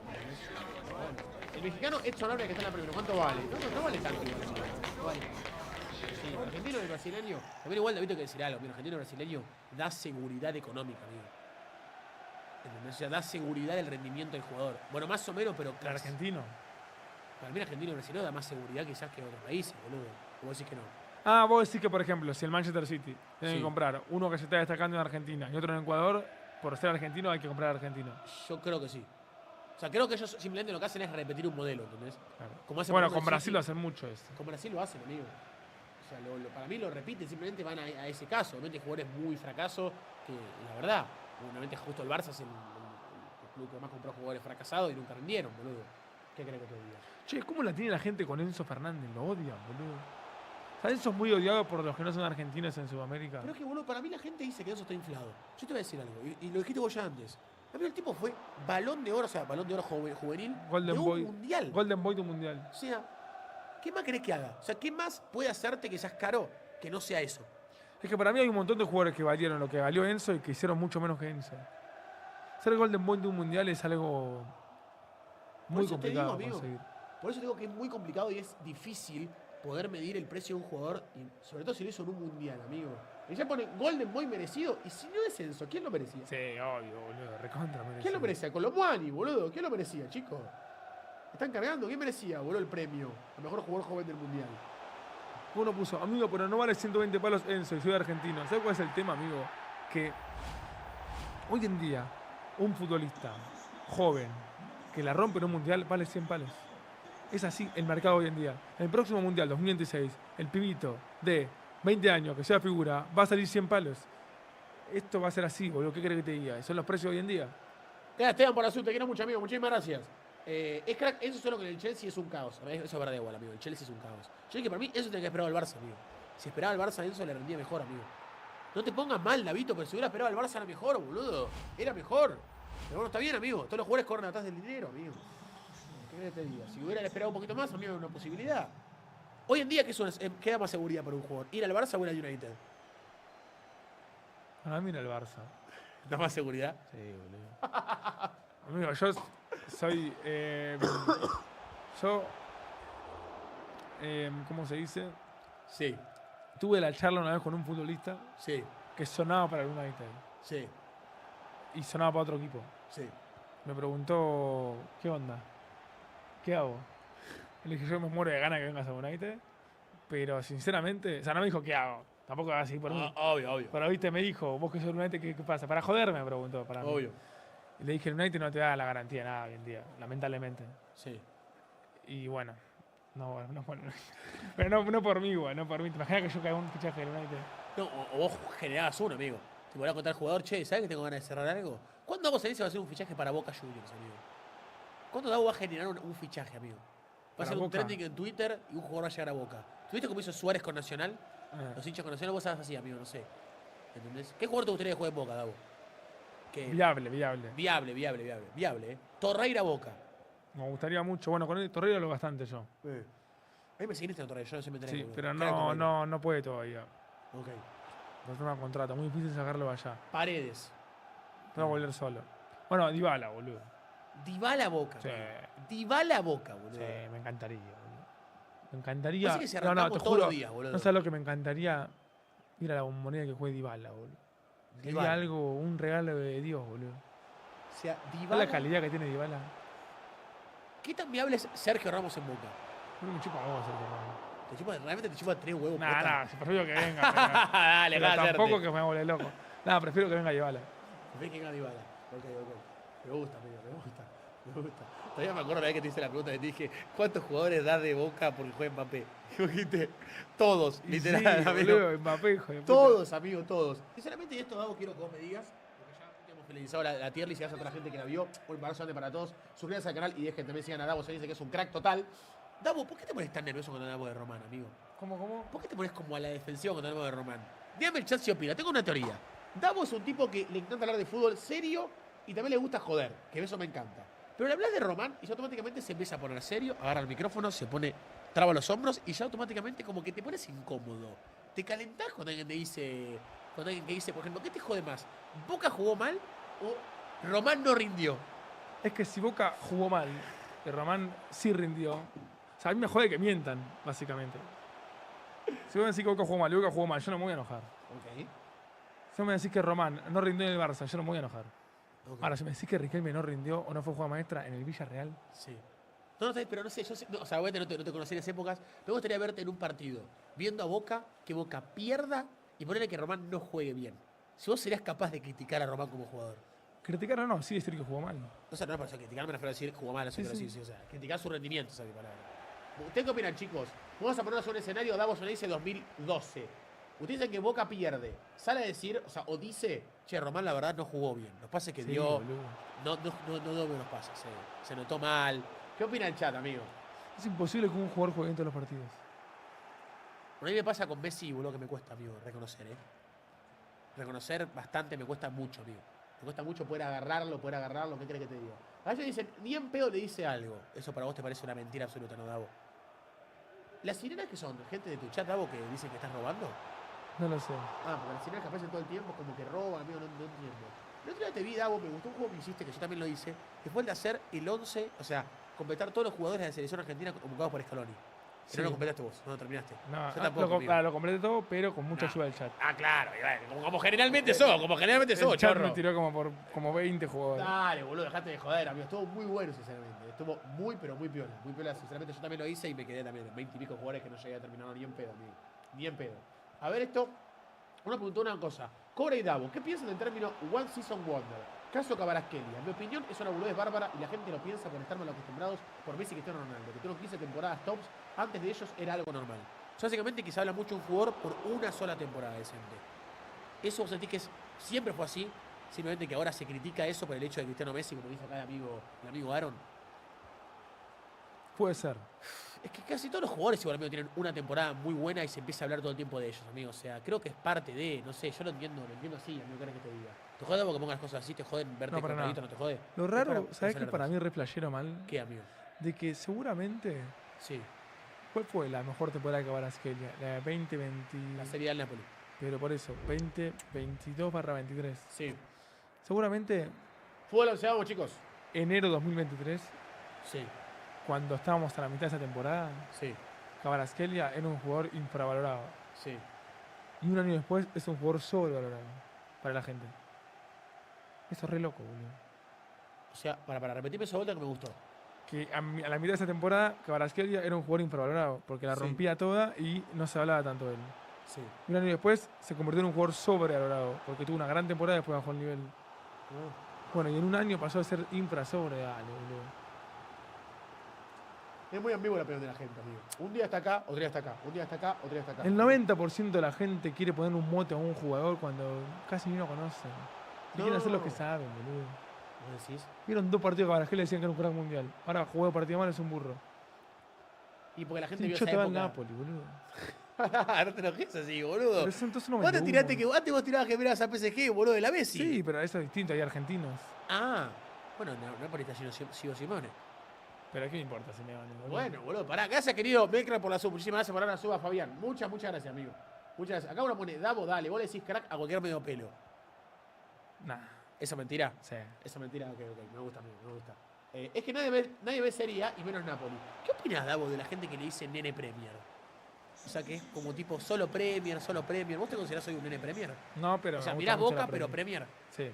Speaker 1: Bueno, el mexicano Edson Álvarez que está en la primera, ¿cuánto vale? No vale tanto, igual, amigo. No vale. Sí, el argentino y el brasileño. También igual, David, que decir algo. El argentino y el brasileño da seguridad económica, amigo. ¿Entendés? O sea, da seguridad del rendimiento del jugador. Bueno, más o menos, pero
Speaker 2: El argentino.
Speaker 1: para mí el argentino y el brasileño da más seguridad quizás que otros países, boludo. O vos decís que no.
Speaker 2: Ah, vos decís que, por ejemplo, si el Manchester City tiene
Speaker 1: Sí.
Speaker 2: que comprar uno que se está destacando en Argentina y otro en Ecuador, por ser argentino hay que comprar argentino.
Speaker 1: Yo creo que sí. O sea, creo que ellos simplemente lo que hacen es repetir un modelo, ¿entendés?
Speaker 2: Claro.
Speaker 1: Como hace,
Speaker 2: Bueno,
Speaker 1: por ejemplo,
Speaker 2: con
Speaker 1: el
Speaker 2: Brasil
Speaker 1: City.
Speaker 2: lo hacen mucho eso.
Speaker 1: Con Brasil lo hacen, amigo. O sea, para mí lo repiten, simplemente van a ese caso. Obviamente jugadores muy fracasos, que la verdad, obviamente justo el Barça es el club que más compró jugadores fracasados y nunca rindieron, boludo. ¿Qué crees que te diga?
Speaker 2: Che, ¿cómo la tiene la gente con Enzo Fernández? Lo odian, boludo. O sea, Enzo es muy odiado por los que no son argentinos en Sudamérica.
Speaker 1: Pero es que, boludo, para mí la gente dice que eso está inflado. Yo te voy a decir algo, y lo dijiste vos ya antes. A mí el tipo fue balón de oro, o sea, balón de oro juvenil
Speaker 2: Golden
Speaker 1: de un
Speaker 2: Boy.
Speaker 1: mundial.
Speaker 2: Golden Boy de un mundial.
Speaker 1: O sea, ¿qué más querés que haga? O sea, ¿qué más puede hacerte que seas caro que no sea eso?
Speaker 2: Es que para mí hay un montón de jugadores que valieron lo que valió Enzo y que hicieron mucho menos que Enzo. Ser Golden Boy de un mundial es algo muy
Speaker 1: eso te
Speaker 2: complicado
Speaker 1: digo,
Speaker 2: de
Speaker 1: amigo.
Speaker 2: conseguir.
Speaker 1: Por eso digo que es muy complicado y es difícil poder medir el precio de un jugador, y sobre todo si lo hizo en un mundial, amigo. Y ya pone Golden Boy merecido, y si no es Enzo, ¿quién lo merecía?
Speaker 2: Sí, obvio, boludo. Recontra merecido.
Speaker 1: ¿Quién lo merecía? Colomboani, boludo. ¿Quién lo merecía, chicos? Están cargando. ¿Quién merecía, boludo, el premio? El mejor jugador joven del mundial.
Speaker 2: Uno puso, amigo, pero no vale 120 palos Enzo y soy argentino. ¿Sabes cuál es el tema, amigo? Que hoy en día un futbolista joven que la rompe en un mundial vale 100 palos. Es así el mercado hoy en día. En el próximo mundial, 2026, el pibito de 20 años que sea figura va a salir 100 palos. Esto va a ser así, boludo. ¿Qué crees que te diga? Son los precios hoy en día.
Speaker 1: Gracias, Esteban, por azul. Te quiero mucho, amigo. Muchísimas gracias. Es crack. Eso solo que en el Chelsea es un caos. Eso es verdad igual, amigo. El Chelsea es un caos. Yo dije que para mí eso tenía que esperar al Barça, amigo. Si esperaba al Barça, Enzo le rendía mejor, amigo. No te pongas mal, Davito, pero si hubiera esperado al Barça era mejor, boludo. Era mejor. Pero bueno, está bien, amigo. Todos los jugadores corren atrás del dinero, amigo. ¿Qué querés que te diga? Si hubiera esperado un poquito más, amigo, era una posibilidad. Hoy en día, ¿qué da más seguridad para un jugador? ¿Ir al Barça o ir al United?
Speaker 2: Ah, mira el Barça.
Speaker 1: ¿Da más seguridad?
Speaker 2: Sí, boludo. Amigo, yo soy. ¿Cómo se dice?
Speaker 1: Sí,
Speaker 2: Tuve la charla una vez con un futbolista
Speaker 1: sí,
Speaker 2: que sonaba para el United
Speaker 1: sí,
Speaker 2: y sonaba para otro equipo.
Speaker 1: sí.
Speaker 2: Me preguntó, ¿qué onda? ¿Qué hago? Le dije, yo me muero de ganas que vengas a United, pero sinceramente, o sea, no me dijo qué hago. Tampoco va a seguir por mí.
Speaker 1: Obvio, obvio.
Speaker 2: Pero viste, me dijo, vos que sos United, ¿qué pasa? Para joderme, me preguntó, para mí.
Speaker 1: Obvio.
Speaker 2: Y le dije, el United no te da la garantía de nada hoy en día, lamentablemente.
Speaker 1: Sí.
Speaker 2: Y bueno, no, pero no por mí, güey, no por mí. ¿Te imaginas que yo caiga un fichaje del United?
Speaker 1: No, o vos generabas uno, amigo. Te voy a contar al jugador, che, ¿sabes que tengo ganas de cerrar algo? ¿Cuándo vos salís y va a hacer un fichaje para Boca Juniors, amigo? ¿Cuándo Davo va a generar un fichaje, amigo? Va a
Speaker 2: ¿Para
Speaker 1: ser un
Speaker 2: Boca?
Speaker 1: trending en Twitter y un jugador va a llegar a Boca. ¿Tuviste cómo hizo Suárez con Nacional? Los hinchas con Nacional, vos sabés así, amigo, no sé. ¿Entendés? ¿Qué jugador te gustaría que juegue en Boca, Davo?
Speaker 2: Viable.
Speaker 1: Viable, ¿eh? Torreira Boca.
Speaker 2: Me gustaría mucho. Bueno, con el Torreira lo bastante yo.
Speaker 1: A mí me seguiste en Torreira, yo no sé me enteré.
Speaker 2: Sí,
Speaker 1: boludo.
Speaker 2: pero
Speaker 1: ¿Qué era Torreira?
Speaker 2: no puede todavía.
Speaker 1: Ok.
Speaker 2: No tengo un contrato, muy difícil sacarlo allá.
Speaker 1: Paredes.
Speaker 2: Tengo que volver solo. Bueno, Dybala, boludo.
Speaker 1: Dybala Boca.
Speaker 2: Sí.
Speaker 1: amigo. Dybala Boca, boludo.
Speaker 2: Sí, me encantaría, boludo. Me encantaría.
Speaker 1: Así que si arrancamos todos los días, boludo.
Speaker 2: No sabes lo que me encantaría ir a la Bombonera que juegue Dybala, boludo. Sería
Speaker 1: Dybala.
Speaker 2: algo, un regalo de Dios, boludo.
Speaker 1: O sea,
Speaker 2: ¿Sabes
Speaker 1: Dybala.
Speaker 2: la calidad que tiene Dybala?
Speaker 1: ¿Qué tan viable es Sergio Ramos en Boca?
Speaker 2: Creo que me chupa vos, Sergio Ramos.
Speaker 1: Realmente te chupa 3 huevos.
Speaker 2: Nah, prefiero que venga.
Speaker 1: Dale,
Speaker 2: pero
Speaker 1: va a
Speaker 2: tampoco
Speaker 1: hacerte.
Speaker 2: que me vuelve loco. Nada, prefiero que venga Dybala.
Speaker 1: Ven que gana Dybala. Ok. Me gusta, amigo, me gusta. Todavía me acuerdo la vez que te hice la pregunta que te dije, ¿cuántos jugadores da de Boca porque juega Mbappé? Y vos dijiste, todos, literal,
Speaker 2: Sí,
Speaker 1: amigo.
Speaker 2: boludo, Mbappé, hijo de puta.
Speaker 1: Todos, amigo, todos. Sinceramente, esto, Gabo, quiero que vos me digas, porque ya hemos finalizado la tier list y gracias a toda la gente que la vio. Un abrazo grande para todos. Suscríbanse al canal y dejen también sigan a Davo, se dice que es un crack total. Davo, ¿por qué te pones tan nervioso cuando hablamos de Román, amigo?
Speaker 2: ¿Cómo?
Speaker 1: ¿Por qué te pones como a la defensiva cuando hablamos de Román? Dígame el chat si opina. Tengo una teoría. Davo es un tipo que le encanta hablar de fútbol serio y también le gusta joder, que eso me encanta. Pero le hablas de Román y ya automáticamente se empieza a poner serio, agarra el micrófono, se pone, traba los hombros y ya automáticamente como que te pones incómodo. Te calentás cuando alguien te dice, por ejemplo, ¿qué te jode más? ¿Boca jugó mal o Román no rindió?
Speaker 2: Es que si Boca jugó mal y Román sí rindió, o sea, a mí me jode que mientan, básicamente. Si vos me decís que Boca jugó mal y Boca jugó mal, yo no me voy a enojar.
Speaker 1: Ok.
Speaker 2: Si vos me decís que Román no rindió en el Barça, yo no me voy a enojar.
Speaker 1: Ok.
Speaker 2: Ahora, si me decís que Riquelme no rindió o no fue jugada maestra en el Villarreal,
Speaker 1: Sí. No, pero no sé, yo sé, no, o sea, obviamente no te conocí en esas épocas. Me gustaría verte en un partido, viendo a Boca, que Boca pierda y ponerle que Román no juegue bien. Si vos serías capaz de criticar a Román como jugador.
Speaker 2: criticar o no, sí decir que jugó mal.
Speaker 1: O sea, no es para criticar, me refiero a decir jugó mal, eso
Speaker 2: Sí,
Speaker 1: quiero
Speaker 2: sí.
Speaker 1: decir, sí, o sea, criticar su rendimiento, esa es mi palabra. ¿Ustedes qué opinan, chicos? Vamos a ponernos en un escenario, Davos le dice 2012. Ustedes dicen que Boca pierde. Sale a decir, o sea, o dice, che, Román la verdad no jugó bien. Los pases que
Speaker 2: Sí,
Speaker 1: dio,
Speaker 2: boludo.
Speaker 1: no dio buenos pases, se notó mal. ¿Qué opina el chat, amigo?
Speaker 2: Es imposible que un jugador juegue en todos los partidos.
Speaker 1: A mí me pasa con Messi, boludo, que me cuesta, amigo, reconocer, Reconocer bastante me cuesta mucho, amigo. Me cuesta mucho poder agarrarlo, ¿qué crees que te digo? A ellos dicen, ni en pedo le dice algo. Eso para vos te parece una mentira absoluta, ¿no, Davo? ¿Las sirenas que son? ¿Gente de tu chat, Davo, que dicen que estás robando?
Speaker 2: No lo sé.
Speaker 1: Ah, porque las sirenas que aparecen todo el tiempo como que roban, amigo, no entiendo. El otro día te vi, Davo, me gustó un juego que hiciste, que yo también lo hice, que fue el de hacer el 11, o sea, completar todos los jugadores de la selección argentina convocados por Scaloni.
Speaker 2: Sí.
Speaker 1: Pero no lo completaste vos, no lo terminaste.
Speaker 2: No,
Speaker 1: Yo tampoco, amigo.
Speaker 2: lo completé todo, pero con mucha
Speaker 1: No.
Speaker 2: ayuda del chat.
Speaker 1: Ah, claro, y bueno, como generalmente sos,
Speaker 2: El chat
Speaker 1: chorro.
Speaker 2: me tiró como 20 jugadores.
Speaker 1: Dale, boludo, dejate de joder, amigo. Estuvo muy bueno, sinceramente. Estuvo muy, pero muy piola. Muy piola, sinceramente. Yo también lo hice y me quedé también en 20 y pico jugadores que no llegué a terminar ni en pedo, amigo. Ni en pedo. A ver esto. Uno preguntó una cosa. Cobra y Davo, ¿qué piensan del término One Season Wonder? Caso Kvaratskhelia. En mi opinión es una boludez bárbara y la gente lo piensa por estar mal acostumbrados por Messi y Cristiano Ronaldo. Que tuvo 15 temporadas tops, antes de ellos era algo normal. O sea, básicamente que se habla mucho de un jugador por una sola temporada decente. Eso sentí que siempre fue así. Simplemente que ahora se critica eso por el hecho de Cristiano Messi, como dice acá el amigo Aaron.
Speaker 2: Puede ser.
Speaker 1: Es que casi todos los jugadores igual amigo, tienen una temporada muy buena y se empieza a hablar todo el tiempo de ellos, amigo. O sea, creo que es parte de, no sé, yo lo entiendo así, amigo, ¿qué querés que te diga? ¿Te jode porque pongas las cosas así? ¿Te joden verte
Speaker 2: No, para
Speaker 1: compradito?
Speaker 2: nada.
Speaker 1: ¿No te jode?
Speaker 2: Lo
Speaker 1: Es
Speaker 2: raro,
Speaker 1: para
Speaker 2: ¿sabes qué?
Speaker 1: saber
Speaker 2: Para
Speaker 1: cosas.
Speaker 2: mí re flashero mal.
Speaker 1: ¿Qué, amigo?
Speaker 2: De que seguramente.
Speaker 1: Sí,
Speaker 2: ¿Cuál fue la mejor temporada de Kvaratskhelia? La de 2020.
Speaker 1: la Serie A del Napoli.
Speaker 2: Pero por eso, 2022/23.
Speaker 1: Sí.
Speaker 2: Seguramente
Speaker 1: Fútbol 11, vamos, chicos.
Speaker 2: enero 2023,
Speaker 1: Sí,
Speaker 2: cuando estábamos a la mitad de esa temporada,
Speaker 1: sí,
Speaker 2: Kvaratskhelia era un jugador infravalorado.
Speaker 1: sí.
Speaker 2: Y un año después es un jugador sobrevalorado para la gente. Eso es re loco, boludo.
Speaker 1: O sea, para repetirme esa vuelta que me gustó.
Speaker 2: Que a la mitad de esa temporada, Kvaratskhelia era un jugador infravalorado, porque la
Speaker 1: Sí.
Speaker 2: rompía toda y no se hablaba tanto de él.
Speaker 1: Sí.
Speaker 2: Un año después se convirtió en un jugador sobrevalorado, porque tuvo una gran temporada y después bajó el nivel. Bueno, y en un año pasó de ser infra sobre, dale, boludo.
Speaker 1: Es muy ambigua la opinión de la gente, amigo. Un día está acá, otro día está acá. Un día está acá, otro día está acá.
Speaker 2: El 90% de la gente quiere poner un mote a un jugador cuando casi ni lo conocen. Y quieren hacer lo que saben, boludo.
Speaker 1: ¿Vos decís?
Speaker 2: Vieron 2 partidos que Kvaratskhelia decían que era un crack mundial. Ahora jugó partido mal, es un burro.
Speaker 1: Y porque la gente
Speaker 2: Sí,
Speaker 1: vio
Speaker 2: yo
Speaker 1: esa
Speaker 2: te va al
Speaker 1: época.
Speaker 2: Napoli, boludo.
Speaker 1: No te enojes así, boludo.
Speaker 2: Pero eso entonces no me
Speaker 1: Vos te tiraste que antes vos tirabas que mirabas a PSG, boludo, de la Messi.
Speaker 2: Sí, pero eso es distinto, hay argentinos.
Speaker 1: Ah, bueno, no por esta sido Simone.
Speaker 2: Pero ¿a qué me importa si me van, boludo?
Speaker 1: Bueno, boludo, pará. Gracias, querido Becra, por la sub. Muchísimas gracias por dar la suba, Fabián. Muchas gracias, amigo. Muchas gracias. Acá uno pone, Davo, dale, vos le decís crack a cualquier medio pelo.
Speaker 2: Nah,
Speaker 1: ¿Esa mentira?
Speaker 2: sí.
Speaker 1: Esa mentira, ok, me gusta, amigo, me gusta. Es que nadie ve Serie A y menos Napoli. ¿Qué opinas, Davo, de la gente que le dice nene Premier? O sea, que es como tipo solo Premier, solo Premier. ¿Vos te considerás hoy un nene Premier?
Speaker 2: No, pero.
Speaker 1: O sea,
Speaker 2: me
Speaker 1: mirás
Speaker 2: gusta mucho
Speaker 1: Boca,
Speaker 2: la
Speaker 1: pero Premier.
Speaker 2: Sí,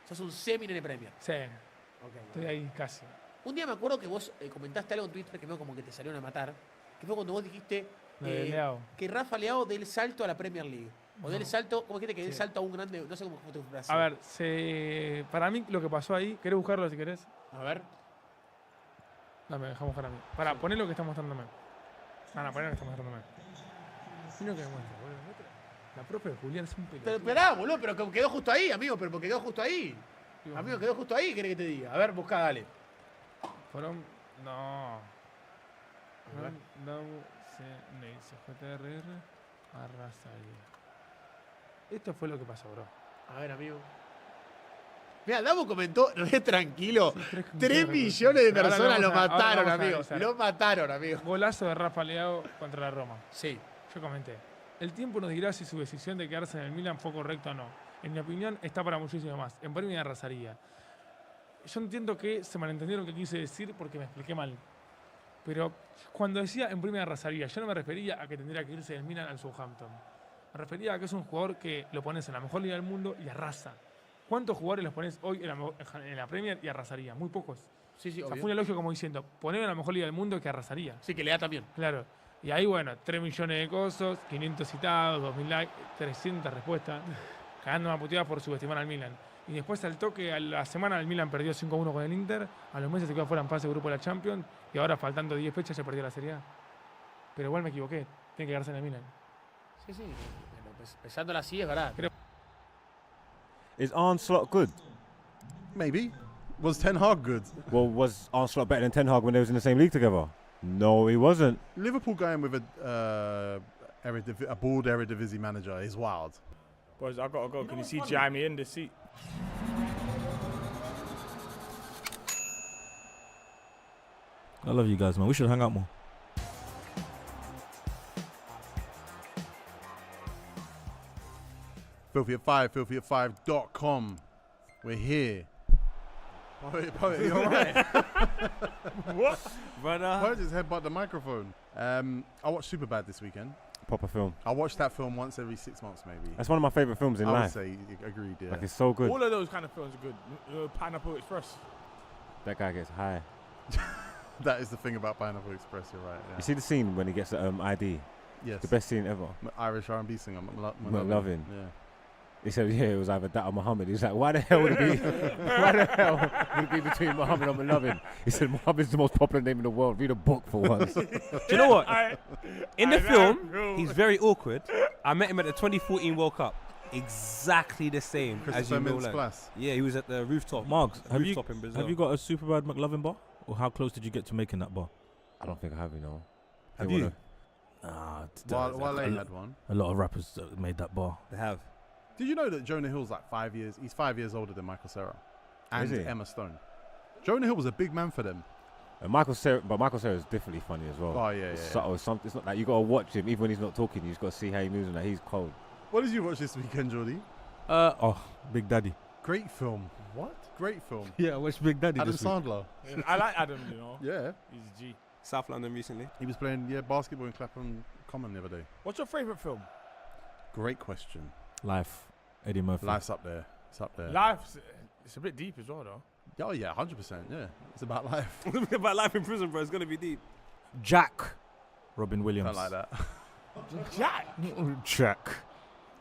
Speaker 1: Sos un semi-nene Premier.
Speaker 2: sí.
Speaker 1: Ok.
Speaker 2: Estoy ahí casi.
Speaker 1: Un día me acuerdo que vos comentaste algo en Twitter que veo como que te salieron a matar. Que fue cuando vos dijiste
Speaker 2: Lo de Leao.
Speaker 1: que Rafa Leao dé el salto a la Premier League. O del salto, ¿cómo dijiste? Que dé el
Speaker 2: Sí.
Speaker 1: salto a un grande. No sé cómo fue tu frase.
Speaker 2: A ver, para mí lo que pasó ahí, ¿querés buscarlo si querés?
Speaker 1: A ver.
Speaker 2: Dame, dejamos buscar a mí. Para, poner lo que está mostrándome. No, poner lo que está mostrándome. Mira lo que me muestra, boludo. La profe de Julián es un
Speaker 1: Pero
Speaker 2: pelotudo.
Speaker 1: esperá, boludo, pero que quedó justo ahí, amigo. Pero porque quedó justo ahí.
Speaker 2: Digo,
Speaker 1: Amigo, quedó justo ahí, ¿querés que te diga? A ver, buscá, dale.
Speaker 2: Fueron. No.
Speaker 1: A ver.
Speaker 2: JRR arrasaría. Esto fue lo que pasó, bro.
Speaker 1: A ver, amigo. Mira, Davo comentó re tranquilo.
Speaker 2: Sí,
Speaker 1: 3 millones de
Speaker 2: Pero ahora
Speaker 1: personas lo
Speaker 2: vamos a- ahora
Speaker 1: mataron,
Speaker 2: vamos a
Speaker 1: amigo.
Speaker 2: analizar.
Speaker 1: Lo mataron, amigo.
Speaker 2: Golazo de Rafa Leao contra la Roma.
Speaker 1: Sí.
Speaker 2: Yo comenté. El tiempo nos dirá si su decisión de quedarse en el Milan fue correcta o no. En mi opinión, está para muchísimo más. En Premier arrasaría. Yo entiendo que se malentendieron lo que quise decir porque me expliqué mal. Pero cuando decía en Premier arrasaría, yo no me refería a que tendría que irse del Milan al Southampton. Me refería a que es un jugador que lo pones en la mejor liga del mundo y arrasa. ¿Cuántos jugadores los pones hoy en la Premier y arrasaría? Muy pocos.
Speaker 1: Sí, sí,
Speaker 2: O sea,
Speaker 1: obvio.
Speaker 2: fue un elogio como diciendo, ponelo en la mejor liga del mundo que arrasaría.
Speaker 1: Sí, que le da también.
Speaker 2: Claro. Y ahí, bueno, 3 millones de cosos, 500 citados, 2000 likes, 300 respuestas, cagando a puteadas por subestimar al Milan. Y después al toque, a la semana el Milan perdió 5-1 con el Inter, a los meses se quedó fuera en fase de grupo de la Champions, y ahora faltando 10 fechas ya perdió la Serie A. Pero igual me equivoqué, tiene que quedarse en el Milan.
Speaker 1: Sí, sí. Bueno, pues, pensándola así es verdad.
Speaker 3: Is Arne Slot good?
Speaker 4: Maybe. Was Ten Hag good?
Speaker 3: Well, was Arne Slot better than Ten Hag when they was in the same league together? No, he wasn't.
Speaker 4: Liverpool going with a board Eredivisie manager is wild.
Speaker 5: Boys, I gotta go. Can you see Jamie in the seat?
Speaker 6: I love you guys, man. We should hang out more.
Speaker 4: Filthy at 5, filthyat5.com. We're here. Poet, you alright?
Speaker 5: What? Brother.
Speaker 4: Poet just headbutt the microphone. I watched Superbad this weekend.
Speaker 3: Proper film.
Speaker 4: I watch that film once every 6 months, maybe.
Speaker 3: That's one of my favourite films in
Speaker 4: I would
Speaker 3: life.
Speaker 4: say, agreed, yeah.
Speaker 3: Like, it's so good.
Speaker 5: All of those kind of films are good. Pineapple Express.
Speaker 3: That guy gets high.
Speaker 4: That is the thing about Pineapple Express, you're right. Yeah.
Speaker 3: You see the scene when he gets the ID?
Speaker 4: Yes.
Speaker 3: The best scene ever.
Speaker 4: Irish R&B singer,
Speaker 3: McLovin.
Speaker 4: Yeah.
Speaker 3: He said, yeah, it was either that or Muhammad. He's like, why the hell would it be? Why the hell would it be between Muhammad and McLovin? He said, Muhammad's the most popular name in the world. Read a book for once.
Speaker 7: Do you know what? In the film, he's very awkward. I met him at the 2014 World Cup. Exactly the same as
Speaker 4: Christopher
Speaker 7: you know.
Speaker 4: Mintz-Plasse.
Speaker 7: Yeah, he was at the rooftop.
Speaker 6: Marks, have you
Speaker 7: rooftop in Brazil.
Speaker 6: have you got a Superbad McLovin bar? Or how close did you get to making that bar?
Speaker 3: I don't think I have, you know.
Speaker 4: Have
Speaker 3: They
Speaker 4: you?
Speaker 3: wanna-
Speaker 6: Ah,
Speaker 4: Wale had one.
Speaker 6: a lot of rappers made that bar.
Speaker 7: They have.
Speaker 4: Did you know that Jonah Hill's like 5 years? He's 5 years older than Michael Cera and
Speaker 3: Is he?
Speaker 4: Emma Stone. Jonah Hill was a big man for them.
Speaker 3: And Michael Cera is definitely funny as well.
Speaker 4: Oh yeah,
Speaker 3: It's
Speaker 4: yeah.
Speaker 3: subtle. It's not like you gotta watch him even when he's not talking. You just gotta see how he moves and that he's cold.
Speaker 4: What did you watch this weekend, Jordy?
Speaker 6: Big Daddy.
Speaker 4: Great film.
Speaker 5: What?
Speaker 4: Great film.
Speaker 6: Yeah, I watched Big Daddy
Speaker 4: Adam
Speaker 6: this week.
Speaker 4: Sandler.
Speaker 5: I like Adam, you know.
Speaker 4: Yeah,
Speaker 5: He's a G.
Speaker 7: South London recently.
Speaker 4: he was playing basketball in Clapham Common the other day.
Speaker 5: What's your favourite film?
Speaker 4: Great question.
Speaker 6: Life. Eddie Murphy.
Speaker 4: Life's up there. It's up there.
Speaker 5: Life. It's a bit deep as well, though.
Speaker 4: Oh yeah, 100%. Yeah, it's about life.
Speaker 7: About life in prison, bro. It's gonna be deep.
Speaker 6: Jack. Robin Williams.
Speaker 4: Don't like that.
Speaker 5: Jack.
Speaker 6: Jack.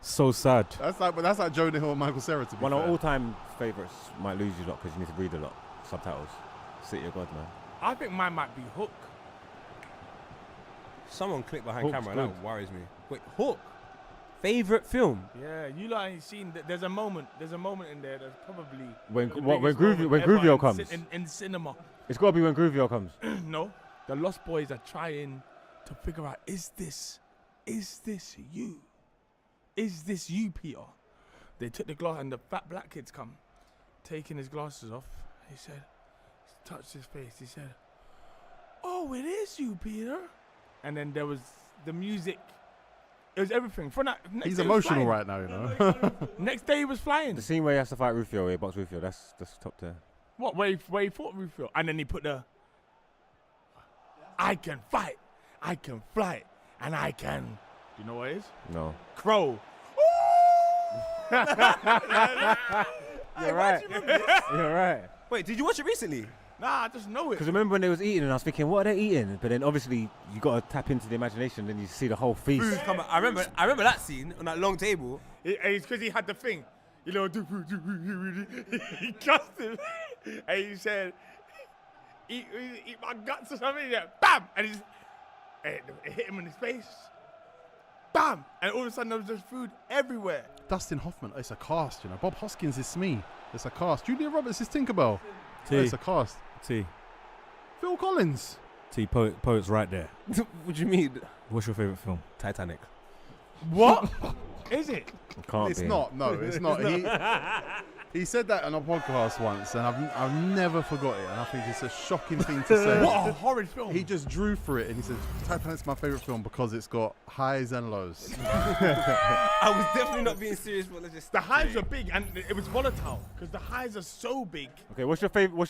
Speaker 6: So sad.
Speaker 4: That's like Jonah Hill and Michael Cera, to be
Speaker 3: One of
Speaker 4: fair.
Speaker 3: my all-time favourites might lose you lot because you need to read a lot. Subtitles. City of God, man.
Speaker 5: I think mine might be Hook.
Speaker 7: Someone clicked behind
Speaker 3: Hook's
Speaker 7: camera.
Speaker 3: good.
Speaker 7: That worries me. Wait, Hook. Favorite film?
Speaker 5: Yeah, you lot ain't seen. There's a moment in there that's probably
Speaker 3: When
Speaker 5: the
Speaker 3: when
Speaker 5: biggest
Speaker 3: Groovio
Speaker 5: moment ever
Speaker 3: Groovio
Speaker 5: in
Speaker 3: comes,
Speaker 5: in cinema.
Speaker 3: it's got to be when Groovio comes.
Speaker 5: No, the Lost Boys are trying to figure out: is this you? Is this you, Peter? They took the glass, and the fat black kids come, taking his glasses off. He said, touched his face. He said, "Oh, it is you, Peter." And then there was the music. It was everything. For that, next
Speaker 4: He's
Speaker 5: day he was
Speaker 4: emotional
Speaker 5: flying.
Speaker 4: right now, you know.
Speaker 5: Next day he was flying.
Speaker 3: The scene where he has to fight Rufio, where he boxes Rufio, that's top tier.
Speaker 5: What? Where he fought Rufio, and then he put the I can fight, I can fly, and I can. Do you know what it is?
Speaker 3: No.
Speaker 5: Crow.
Speaker 3: You're right. You're right.
Speaker 7: Wait, did you watch it recently?
Speaker 5: Nah, I just know it.
Speaker 3: Because remember when they was eating and I was thinking, what are they eating? But then obviously you got to tap into the imagination, then you see the whole feast.
Speaker 7: Food come out. I remember that scene on that long table.
Speaker 5: It's because he had the thing. You know, he cussed him. And he said, eat my guts or something. Yeah, bam! And it hit him in his face. Bam! And all of a sudden there was just food everywhere.
Speaker 4: Dustin Hoffman, it's a cast, you know. Bob Hoskins is Smee. It's a cast. Julia Roberts is Tinkerbell.
Speaker 6: T.
Speaker 4: It's a cast.
Speaker 6: T.
Speaker 4: Phil Collins.
Speaker 6: T. Poet's right there.
Speaker 7: What do you mean?
Speaker 6: What's your favorite film?
Speaker 7: Titanic.
Speaker 5: What? Is it?
Speaker 3: It can't
Speaker 4: It's
Speaker 3: be.
Speaker 4: not. No, it's not. He said that on a podcast once, and I've never forgot it. And I think it's a shocking thing to say.
Speaker 5: What a horrid film.
Speaker 4: He just drew for it, and he said, "Titanic's my favorite film because it's got highs and lows."
Speaker 7: I was definitely not being serious, but let's just.
Speaker 5: The highs are big and it was volatile because the highs are so big.
Speaker 3: Okay, what's your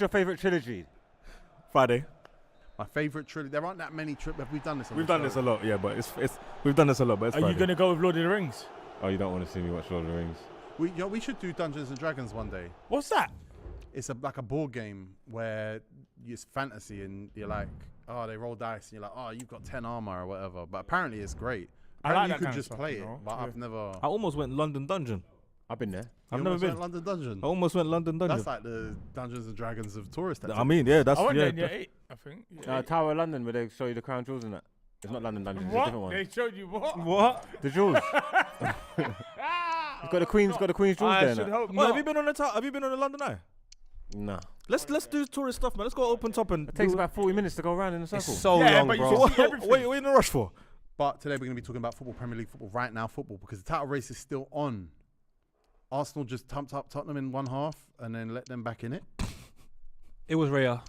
Speaker 3: favorite trilogy?
Speaker 6: Friday.
Speaker 4: My favorite trilogy. There aren't that many We've done this.
Speaker 6: We've done this a lot, yeah, but it's we've done this a lot, but it's
Speaker 5: Are
Speaker 6: Friday.
Speaker 5: you going to go with Lord of the Rings?
Speaker 3: Oh, you don't want to see me watch Lord of the Rings?
Speaker 4: We should do Dungeons and Dragons one day.
Speaker 5: What's that?
Speaker 4: It's like a board game where it's fantasy, and you're like, oh, they roll dice, and you're like, oh, you've got 10 armor or whatever. But apparently it's great.
Speaker 5: I like
Speaker 4: Apparently
Speaker 5: that
Speaker 4: you could
Speaker 5: kind of
Speaker 4: just
Speaker 5: stuff,
Speaker 4: play
Speaker 5: you
Speaker 4: it,
Speaker 5: know?
Speaker 4: but
Speaker 5: Yeah.
Speaker 4: I've never.
Speaker 6: I almost went London Dungeon.
Speaker 3: I've been there.
Speaker 6: I've
Speaker 4: You
Speaker 6: never
Speaker 4: almost went
Speaker 6: been.
Speaker 4: London Dungeon.
Speaker 6: I almost went London Dungeon.
Speaker 4: That's like the Dungeons and Dragons of tourist.
Speaker 6: I mean, yeah, that's
Speaker 5: I went
Speaker 6: yeah.
Speaker 5: there in year 8, I think. Year 8.
Speaker 3: Tower of London, where they show you the crown jewels and that. It's not London Dungeon, it's a
Speaker 5: What?
Speaker 3: different one.
Speaker 5: They showed you what?
Speaker 6: What?
Speaker 3: The jewels. You've got the Queen's jewels
Speaker 5: I
Speaker 3: there.
Speaker 5: should
Speaker 3: innit?
Speaker 5: hope
Speaker 6: Well,
Speaker 5: not.
Speaker 6: have you been on have you been on the London Eye?
Speaker 3: Nah.
Speaker 6: Let's do tourist stuff, man. Let's go open top and
Speaker 3: It takes
Speaker 6: do-
Speaker 3: about 40 minutes to go around in a circle.
Speaker 7: It's so
Speaker 5: Yeah,
Speaker 7: long,
Speaker 5: but you
Speaker 7: bro.
Speaker 5: see
Speaker 6: What
Speaker 5: everything.
Speaker 6: are you in a rush for?
Speaker 4: But today we're going to be talking about football, Premier League football, right now football, because the title race is still on. Arsenal just thumped up Tottenham in one half and then let them back in it.
Speaker 7: It was Raya.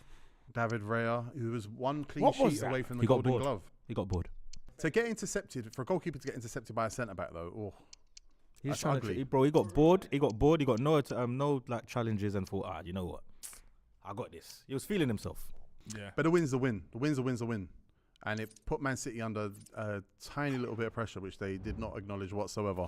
Speaker 4: David Raya, who was one clean
Speaker 5: What was
Speaker 4: sheet
Speaker 5: that?
Speaker 4: away from the
Speaker 6: He got
Speaker 4: Golden
Speaker 6: bored.
Speaker 4: Glove.
Speaker 6: He got bored.
Speaker 4: To get intercepted, for a goalkeeper to get intercepted by a centre back though, oh,
Speaker 6: He's
Speaker 4: That's
Speaker 6: trying
Speaker 4: ugly.
Speaker 6: to, bro. He got bored. He got bored. He got no like challenges and thought, you know what? I got this. He was feeling himself.
Speaker 5: Yeah.
Speaker 4: but the win's the win. The win's a win. And it put Man City under a tiny little bit of pressure, which they did not acknowledge whatsoever.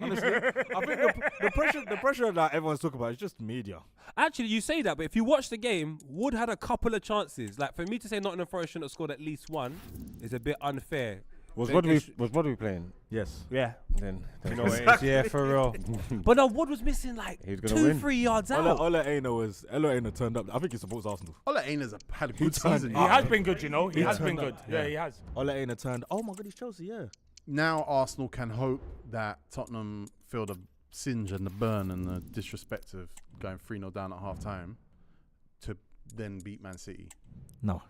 Speaker 6: Honestly, I think the pressure that everyone's talking about is just media.
Speaker 7: Actually, you say that, but if you watch the game, Wood had a couple of chances. Like, for me to say Nottingham Forest shouldn't have scored at least one is a bit unfair.
Speaker 3: Was
Speaker 7: They-
Speaker 3: Rodri
Speaker 7: they
Speaker 3: playing?
Speaker 6: Yes.
Speaker 7: Yeah.
Speaker 3: Then
Speaker 7: You know what it is, yeah, for real. But no, Wood was missing like
Speaker 3: He was gonna win.
Speaker 7: 2-3 yards out.
Speaker 6: Ola Aina turned up. I think he supports Arsenal.
Speaker 4: Ole Einer's had a good
Speaker 6: turned
Speaker 4: season.
Speaker 5: He has been good, you know. He has been good.
Speaker 6: up.
Speaker 5: Yeah,
Speaker 6: Yeah.
Speaker 5: he has.
Speaker 6: Ola Aina turned. Oh my God, he's Chelsea. Yeah.
Speaker 4: Now Arsenal can hope that Tottenham feel the singe and the burn and the disrespect of going 3-0 down at half time to then beat Man City.
Speaker 6: No.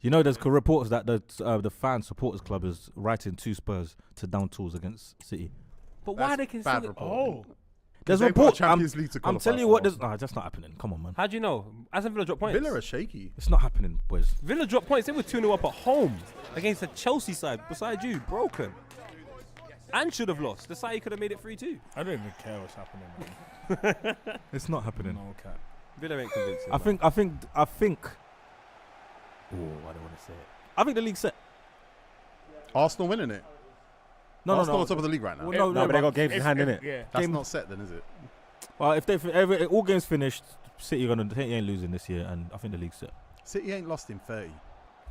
Speaker 6: You know, there's reports that the fan supporters club is writing 2 Spurs to down tools against City.
Speaker 7: But why
Speaker 4: That's
Speaker 7: they can
Speaker 4: bad
Speaker 7: still...
Speaker 4: report.
Speaker 5: Oh.
Speaker 6: There's
Speaker 4: They've got
Speaker 6: reports.
Speaker 4: Champions League to
Speaker 6: I'm
Speaker 4: qualify
Speaker 6: telling you
Speaker 4: for,
Speaker 6: what.
Speaker 4: Arsenal.
Speaker 6: That's not happening. Come on, man.
Speaker 7: How do you know? Aston Villa dropped points.
Speaker 4: Villa are shaky.
Speaker 6: It's not happening, boys.
Speaker 7: Villa dropped points. They were 2-0 up at home against a Chelsea side beside you, broken. And should have lost. The side could have made it 3-2.
Speaker 5: I don't even care what's happening, man.
Speaker 6: It's not happening.
Speaker 5: No cap.
Speaker 7: Villa ain't convincing.
Speaker 6: I think. Oh, I don't want to say it. I think the league's set.
Speaker 4: Arsenal winning it.
Speaker 6: No,
Speaker 4: Arsenal
Speaker 6: no,
Speaker 4: on top of the league right now.
Speaker 6: Well,
Speaker 3: No, but they got games in hand, innit?
Speaker 5: Yeah.
Speaker 4: That's
Speaker 6: game-
Speaker 4: not set then, is it?
Speaker 6: Well, if all games finished, City ain't losing this year, and I think the league's set.
Speaker 4: City ain't lost in 30.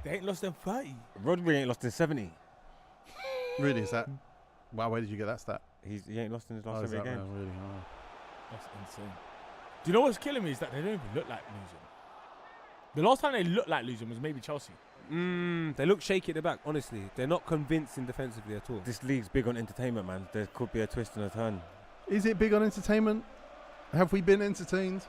Speaker 5: They ain't lost them 30.
Speaker 3: Rodri ain't lost in 70.
Speaker 4: Really, is that? Wow, where did you get that stat?
Speaker 3: He ain't lost in his
Speaker 4: Oh,
Speaker 3: last
Speaker 4: is
Speaker 3: 70
Speaker 4: that
Speaker 3: games.
Speaker 4: really? Oh.
Speaker 5: That's insane. Do you know what's killing me is that they don't even look like losing. The last time they looked like losing was maybe Chelsea.
Speaker 7: They look shaky at the back, honestly. They're not convincing defensively at all.
Speaker 3: This league's big on entertainment, man. There could be a twist and a turn.
Speaker 4: Is it big on entertainment? Have we been entertained?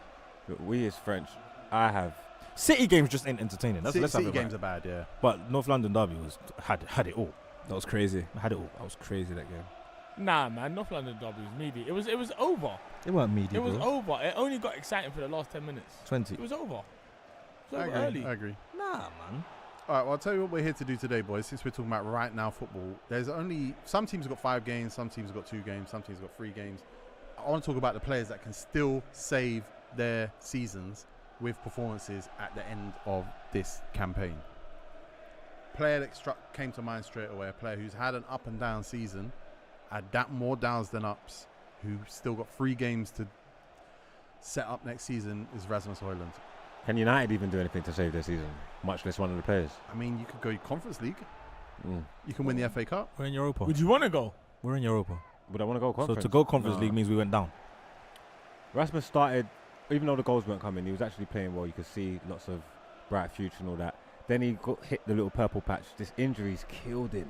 Speaker 3: Look, we as French, I have.
Speaker 6: City games just ain't entertaining. Let's have
Speaker 4: City
Speaker 6: it
Speaker 4: games
Speaker 6: right.
Speaker 4: are bad, yeah.
Speaker 6: But North London derby had it all.
Speaker 7: That was crazy.
Speaker 6: Had it all.
Speaker 7: That was crazy, that game.
Speaker 5: Nah, man, North London derby was meaty. It was over.
Speaker 6: It weren't media.
Speaker 5: It was over. It only got exciting for the last 10 minutes.
Speaker 6: 20.
Speaker 5: It was over. It was
Speaker 4: I
Speaker 5: over
Speaker 4: agree.
Speaker 5: early.
Speaker 4: I agree.
Speaker 6: Nah, man.
Speaker 4: All right, well, I'll tell you what we're here to do today, boys. Since we're talking about right now football, there's only some teams have got 5 games, some teams have got 2 games, some teams have got 3 games. I want to talk about the players that can still save their seasons with performances at the end of this campaign. Player that came to mind straight away, a player who's had an up and down season, had more downs than ups, who still got 3 games to set up next season, is Rasmus Højlund.
Speaker 3: Can United even do anything to save their season? Much less one of the players.
Speaker 4: I mean, you could go Conference League.
Speaker 3: Mm.
Speaker 4: You can win the FA Cup.
Speaker 6: We're in Europa.
Speaker 5: Would you want to go?
Speaker 6: We're in Europa.
Speaker 3: Would I want to go conference?
Speaker 6: So to go Conference
Speaker 3: No.
Speaker 6: League means we went down.
Speaker 3: Rasmus started, even though the goals weren't coming, he was actually playing well. You could see lots of bright future and all that. Then he got hit the little purple patch. This injury's killed him.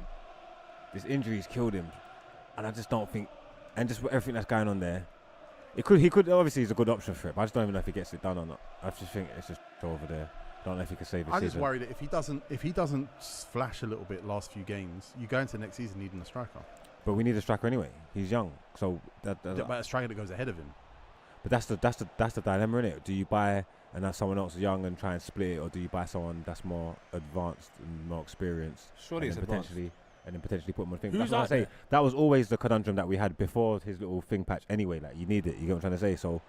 Speaker 3: And I just don't think, and just with everything that's going on there, he could obviously he's a good option for it, but I just don't even know if he gets it done or not. I just think it's just over there. Don't know if he can save his
Speaker 4: I
Speaker 3: season.
Speaker 4: just worry that if he doesn't flash a little bit last few games, you go into next season needing a striker.
Speaker 3: But we need a striker anyway. He's young, so
Speaker 4: But a striker that goes ahead of him.
Speaker 3: But that's the dilemma, isn't it? Do you buy and have someone else young and try and split it, or do you buy someone that's more advanced and more experienced?
Speaker 7: Surely it's
Speaker 3: and
Speaker 7: advanced.
Speaker 3: potentially put him on the thing.
Speaker 5: Who's
Speaker 3: That's what I
Speaker 5: out
Speaker 3: say.
Speaker 5: there?
Speaker 3: That was always the conundrum that we had before his little thing patch. Anyway, like you need it. You get what I'm trying to say. So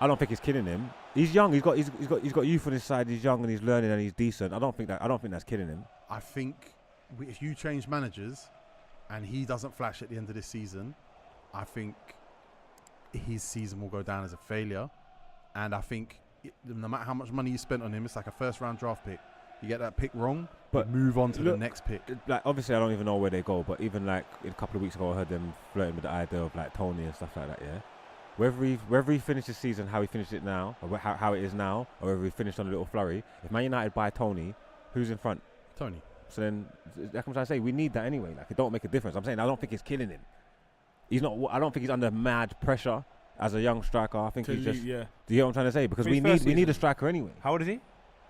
Speaker 3: I don't think it's killing him. He's young. He's got youth on his side. He's young and he's learning and he's decent. I don't think that's killing him.
Speaker 4: I think if you change managers and he doesn't flash at the end of this season, I think his season will go down as a failure. And I think no matter how much money you spent on him, it's like a first-round draft pick. You get that pick wrong,
Speaker 3: But
Speaker 4: but move on to the
Speaker 3: look,
Speaker 4: next pick.
Speaker 3: Like obviously, I don't even know where they go. But even like a couple of weeks ago, I heard them flirting with the idea of like Tony and stuff like that. Yeah, whether he finished the season how he finished it now, or how it is now, or whether he finished on a little flurry. If Man United buy Tony, who's in front?
Speaker 4: Tony.
Speaker 3: So then, like I'm trying to say, we need that anyway. Like it don't make a difference. I'm saying I don't think it's killing him. He's not. I don't think he's under mad pressure as a young striker. I think he's just.
Speaker 5: yeah.
Speaker 3: Do you get what I'm trying to say? Because
Speaker 7: His
Speaker 3: we
Speaker 7: first
Speaker 3: need a
Speaker 7: season.
Speaker 3: striker anyway.
Speaker 7: How old is he?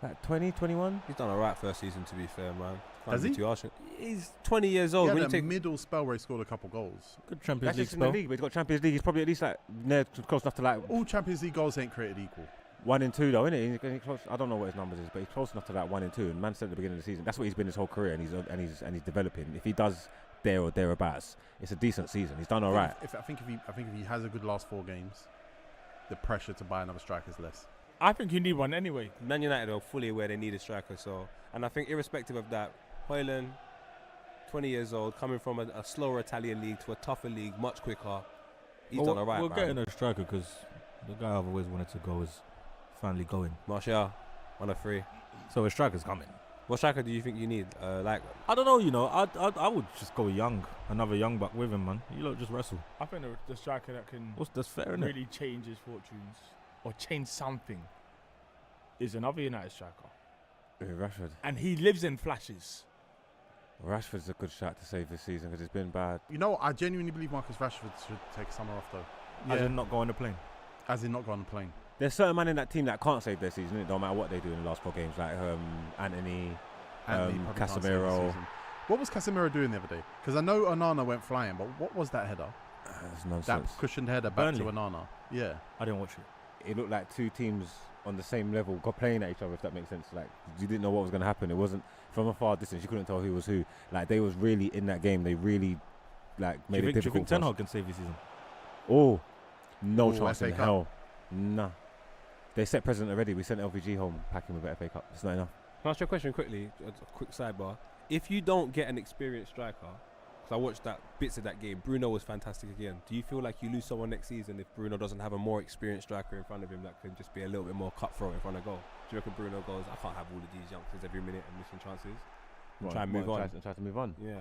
Speaker 3: Like 20, 21.
Speaker 7: He's done alright first season, to be fair, man. Can't
Speaker 4: Has
Speaker 7: be
Speaker 4: he?
Speaker 7: too harsh. He's 20 years
Speaker 4: He
Speaker 7: old.
Speaker 4: had
Speaker 7: When
Speaker 4: a
Speaker 7: you take
Speaker 4: middle spell where he scored a couple goals.
Speaker 6: Good Champions
Speaker 3: That's
Speaker 6: League
Speaker 3: just in the
Speaker 6: spell.
Speaker 3: league, but he's got Champions League. He's probably at least like near close enough to like
Speaker 4: All Champions League goals ain't created equal.
Speaker 3: 1 and 2 though, isn't it? He's close, I don't know what his numbers is, but he's close enough to that 1 and 2. And Man said at the beginning of the season, that's what he's been his whole career, and he's developing. If he does there or thereabouts, it's a decent season. He's done all right.
Speaker 4: I think if he has a good last 4 games, the pressure to buy another striker is less.
Speaker 5: I think you need one anyway.
Speaker 7: Man United are fully aware they need a striker. So, and I think irrespective of that, Højlund, 20 years old, coming from a slower Italian league to a tougher league, much quicker. He's done all right,
Speaker 6: We're
Speaker 7: man.
Speaker 6: getting a striker because the guy I've always wanted to go is finally going.
Speaker 7: Martial, 1 of 3.
Speaker 6: So a striker's coming.
Speaker 7: What striker do you think you need? Like,
Speaker 6: I don't know, you know. I would just go young, another young buck with him, man. You lot just wrestle.
Speaker 5: I think the striker that can
Speaker 6: That's fair, innit?
Speaker 5: really change his fortunes or change something is another United striker.
Speaker 3: Rashford.
Speaker 5: And he lives in flashes.
Speaker 3: Rashford's a good shot to save this season because it's been bad.
Speaker 4: You know, I genuinely believe Marcus Rashford should take a summer off though.
Speaker 6: As in not go on the plane.
Speaker 4: As in not go on the plane.
Speaker 3: There's certain men in that team that can't save their season. It don't matter what they do in the last 4 games, like Anthony,
Speaker 4: Anthony probably can't save the
Speaker 3: Casemiro.
Speaker 4: season. What was Casemiro doing the other day? Because I know Onana went flying, but what was that header?
Speaker 3: That's
Speaker 4: That
Speaker 3: nonsense.
Speaker 4: cushioned header back to
Speaker 6: Burnley.
Speaker 4: Onana. Yeah.
Speaker 6: I didn't watch it.
Speaker 3: It looked like 2 teams on the same level got playing at each other, if that makes sense. Like you didn't know what was going to happen. It wasn't from a far distance. You couldn't tell who was who. Like they was really in that game. They really like
Speaker 6: Do you
Speaker 3: made it
Speaker 6: think
Speaker 3: difficult.
Speaker 6: Ten
Speaker 3: for us.
Speaker 6: Hag can save his season?
Speaker 3: Oh, no
Speaker 4: Ooh,
Speaker 3: chance
Speaker 4: FA
Speaker 3: in
Speaker 4: Cup.
Speaker 3: hell. Nah. They set precedent already. We sent LVG home packing with the FA Cup. It's not enough.
Speaker 7: can I ask you a question quickly? A quick sidebar. If you don't get an experienced striker, because because I watched bits of that game. Bruno was fantastic again. Do you feel like you lose someone next season if Bruno doesn't have a more experienced striker in front of him that can just be a little bit more cutthroat in front of goal? Do you reckon Bruno goes, I can't have all of these youngsters every minute and missing chances? Try and move on.
Speaker 3: Try to move on.
Speaker 7: Yeah.
Speaker 3: I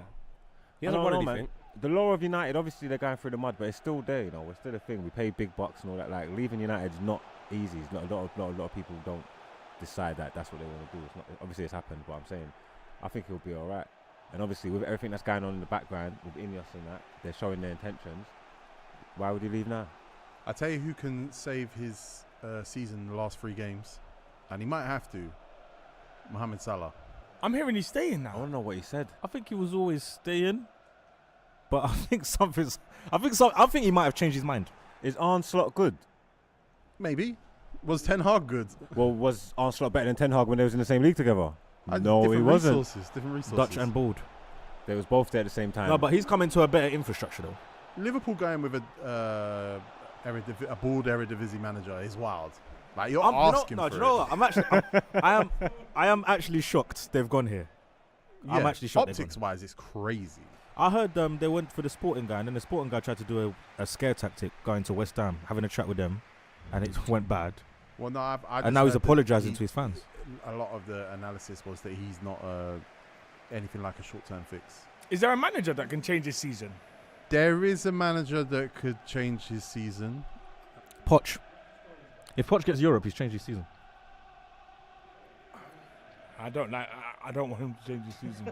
Speaker 7: He hasn't
Speaker 3: don't
Speaker 7: won
Speaker 3: know,
Speaker 7: anything.
Speaker 3: man. The law of United, obviously they're going through the mud, but it's still there, you know. We're still a thing. We pay big bucks and all that. Like, leaving United's not easy. It's not a lot of people don't decide that that's what they want to do. It's not, obviously it's happened, but I'm saying I think he'll be all right. And obviously with everything that's going on in the background with Ineos and that, they're showing their intentions. Why would he leave now?
Speaker 4: I tell you who can save his season in the last 3 games, and he might have to. Mohamed Salah.
Speaker 5: I'm hearing he's staying
Speaker 3: I
Speaker 5: now.
Speaker 3: don't know what he said.
Speaker 6: I think he was always staying, but I think I think he might have changed his mind.
Speaker 3: Is Arne Slot good?
Speaker 4: Maybe. Was Ten Hag good?
Speaker 3: Well, was Arne Slot better than Ten Hag when they was in the same league together? No, he
Speaker 4: different
Speaker 3: wasn't.
Speaker 4: Different resources.
Speaker 6: Dutch and Bold.
Speaker 3: They was both there at the same time.
Speaker 6: No, but he's coming to a better infrastructure though.
Speaker 4: Liverpool going with a board Eredivisie manager is wild. Like you're
Speaker 6: Do
Speaker 4: asking
Speaker 6: you
Speaker 4: for
Speaker 6: know
Speaker 4: it.
Speaker 6: what? I am actually shocked they've gone here. I'm actually shocked.
Speaker 4: Optics wise, it's crazy.
Speaker 6: I heard they went for the Sporting guy, and then the Sporting guy tried to do a scare tactic, going to West Ham, having a chat with them, and it went bad.
Speaker 4: Well, no, I
Speaker 6: And now he's apologising to his fans.
Speaker 4: A lot of the analysis was that he's not anything like a short-term fix.
Speaker 5: Is there a manager that can change his season?
Speaker 4: There is a manager that could change his season.
Speaker 6: Poch. If Poch gets Europe, he's changed his season.
Speaker 5: I don't want him to change his season.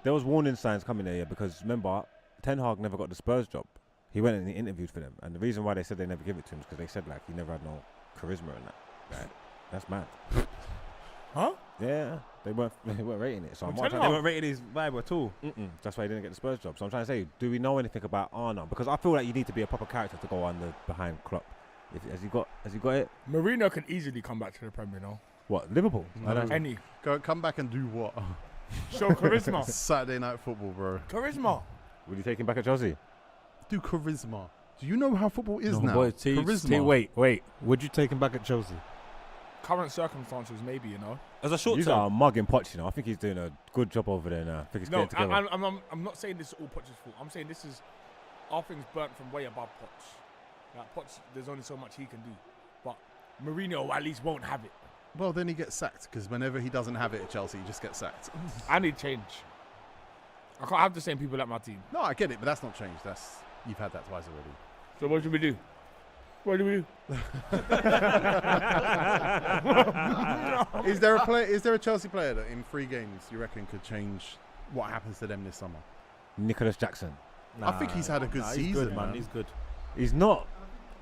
Speaker 3: There was warning signs coming there, yeah, because remember, Ten Hag never got the Spurs job. He went and he interviewed for them, and the reason why they said they never give it to him is because they said like he never had no charisma and that. Right? That's mad.
Speaker 5: Huh?
Speaker 3: Yeah, they weren't rating it. So I'm
Speaker 5: Ten
Speaker 3: trying
Speaker 7: They
Speaker 5: Hag?
Speaker 7: weren't rated his vibe at all.
Speaker 3: That's why he didn't get the Spurs job. So I'm trying to say, do we know anything about Arna? Because I feel like you need to be a proper character to go behind Klopp. Has he got it?
Speaker 5: Mourinho can easily come back to the Premier, no?
Speaker 3: What, Liverpool?
Speaker 4: No.
Speaker 3: I don't-
Speaker 5: Any.
Speaker 4: Come back and do what?
Speaker 5: Show charisma.
Speaker 4: Saturday night football, bro.
Speaker 5: Charisma.
Speaker 3: Will you take him back at Chelsea?
Speaker 4: Do charisma. Do you know how football is now?
Speaker 6: Boy,
Speaker 4: charisma.
Speaker 6: wait. Would you take him back at Chelsea?
Speaker 5: Current circumstances, maybe, you know.
Speaker 7: As a short
Speaker 3: You
Speaker 7: term.
Speaker 3: are mugging Poch, you know. I think he's doing a good job over there now. I think he's
Speaker 5: No,
Speaker 3: getting together.
Speaker 5: I'm not saying this is all Poch's fault. I'm saying this is our things burnt from way above Poch. Like Poch, there's only so much he can do. But Mourinho at least won't have it.
Speaker 4: Well, then he gets sacked because whenever he doesn't have it at Chelsea, he just gets sacked.
Speaker 5: I need change. I can't have the same people at my team.
Speaker 4: No, I get it, but that's not change. You've had that twice already.
Speaker 5: So what should we do? What do we do?
Speaker 4: Is there a Chelsea player that in 3 games you reckon could change what happens to them this summer?
Speaker 3: Nicholas Jackson.
Speaker 4: I think he's had a good
Speaker 6: He's
Speaker 4: season,
Speaker 6: good,
Speaker 4: man.
Speaker 6: He's good.
Speaker 3: He's not.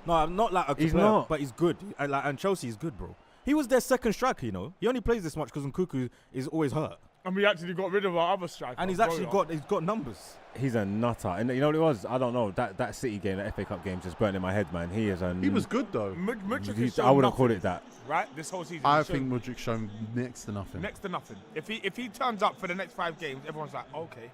Speaker 6: No, I'm not like a
Speaker 3: He's
Speaker 6: player,
Speaker 3: not.
Speaker 6: but he's good. And Chelsea is good, bro. He was their second striker, you know. He only plays this much because Nkunku is always hurt,
Speaker 5: And we actually got rid of our other striker.
Speaker 6: and he's actually got numbers.
Speaker 3: He's a nutter. And you know what it was? I don't know. That City game, that FA Cup game, just burnt in my head, man. He is a.
Speaker 4: He was good though.
Speaker 5: Mudryk
Speaker 3: He-
Speaker 5: has
Speaker 3: I
Speaker 5: shown
Speaker 3: wouldn't call
Speaker 5: nothing,
Speaker 3: it that.
Speaker 5: right? This whole season.
Speaker 4: I
Speaker 5: he's
Speaker 4: think
Speaker 5: shown
Speaker 4: Mudryk shown next to nothing.
Speaker 5: next to nothing. If he turns up for the next 5 games, everyone's like, okay.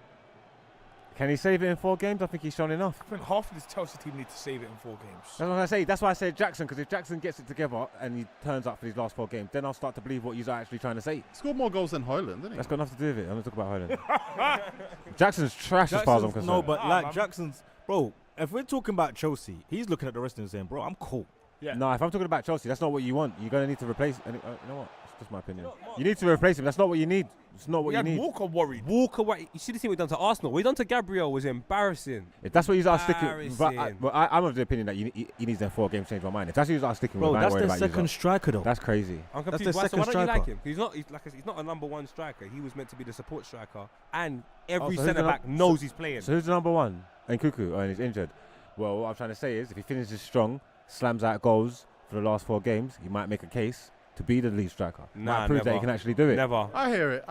Speaker 3: Can he save it in 4 games? I think he's shown enough.
Speaker 5: I think half of this Chelsea team need to save it in 4 games.
Speaker 3: That's what I say. That's why I said Jackson, because if Jackson gets it together and he turns up for these last 4 games, then I'll start to believe what you're actually trying to say.
Speaker 4: Scored more goals than Højlund, didn't he?
Speaker 3: That's got nothing to do with it. I'm going to talk about Højlund. Jackson's trash as far as I'm concerned.
Speaker 6: No, but like
Speaker 5: man.
Speaker 6: Jackson's, bro. If we're talking about Chelsea, he's looking at the rest of them saying, "Bro, I'm cool."
Speaker 5: Yeah.
Speaker 3: No, if I'm talking about Chelsea, that's not what you want. You're going to need to replace. You know what? It's just my opinion. You need to replace him. That's not what you need. It's not what
Speaker 5: We
Speaker 3: you
Speaker 5: had
Speaker 3: need.
Speaker 5: Walker worried.
Speaker 7: Walker, you should have seen what he done to Arsenal. What he done to Gabriel was embarrassing.
Speaker 3: If that's what you are sticking,
Speaker 7: Embarrassing.
Speaker 3: but I'm of the opinion that he needs them 4 games to change my mind. If that's what you are sticking
Speaker 6: Bro,
Speaker 3: with, I ain't
Speaker 6: that's
Speaker 3: worried
Speaker 6: their
Speaker 3: about you,
Speaker 6: second
Speaker 3: though.
Speaker 6: striker though.
Speaker 3: That's crazy.
Speaker 7: I'm
Speaker 6: That's
Speaker 7: confused.
Speaker 6: their
Speaker 7: Why, so why
Speaker 6: second
Speaker 7: don't you like
Speaker 6: striker.
Speaker 7: him? He's not a number 1 striker. He was meant to be the support striker, and
Speaker 3: Oh,
Speaker 7: every
Speaker 3: so who's
Speaker 7: centre
Speaker 3: the
Speaker 7: back knows he's playing.
Speaker 3: So who's the number 1? And Nkunku, and he's injured. Well, what I'm trying to say is, if he finishes strong, slams out goals for the last 4 games, he might make a case to be the lead striker.
Speaker 7: Nah,
Speaker 3: might prove that
Speaker 7: never.
Speaker 3: he can actually do it.
Speaker 7: Never.
Speaker 4: I hear it,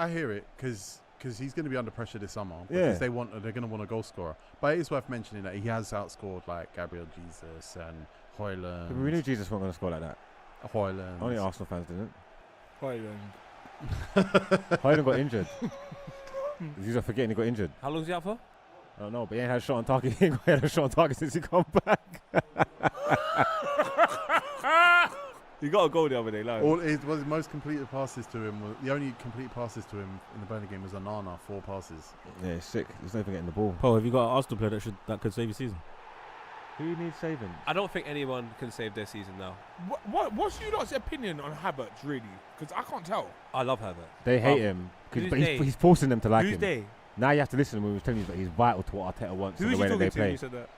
Speaker 4: because he's going to be under pressure this summer.
Speaker 3: Yeah.
Speaker 4: Because they're going to want a goal scorer. But it is worth mentioning that he has outscored like Gabriel Jesus and Højlund.
Speaker 3: We knew Jesus wasn't going to score like that.
Speaker 4: Højlund.
Speaker 3: Only Arsenal fans didn't.
Speaker 5: Højlund.
Speaker 3: Højlund got injured. You're forgetting he got injured.
Speaker 7: How long is he out for?
Speaker 3: I don't know, but he ain't had a shot on target. He ain't had a shot on target since he come back.
Speaker 7: He got a goal the other day, like.
Speaker 4: All it was most completed passes to him. The only complete passes to him in the Burnley game was Onana, 4 passes.
Speaker 3: Yeah, it's sick. He's not even getting the ball.
Speaker 6: Paul, have you got an Arsenal player that could save your season?
Speaker 3: Who needs saving?
Speaker 7: I don't think anyone can save their season now.
Speaker 5: What's your lot's opinion on Havertz, really? Because I can't tell.
Speaker 7: I love Havertz.
Speaker 3: They hate him,
Speaker 7: who's
Speaker 3: but
Speaker 7: they?
Speaker 3: he's forcing them to like
Speaker 7: Who's
Speaker 3: him.
Speaker 7: they?
Speaker 3: Now you have to listen when we was telling you that he's vital to what Arteta wants and
Speaker 7: Who's
Speaker 3: the way
Speaker 7: you
Speaker 3: that they
Speaker 7: talking to when
Speaker 3: play.
Speaker 7: you said that?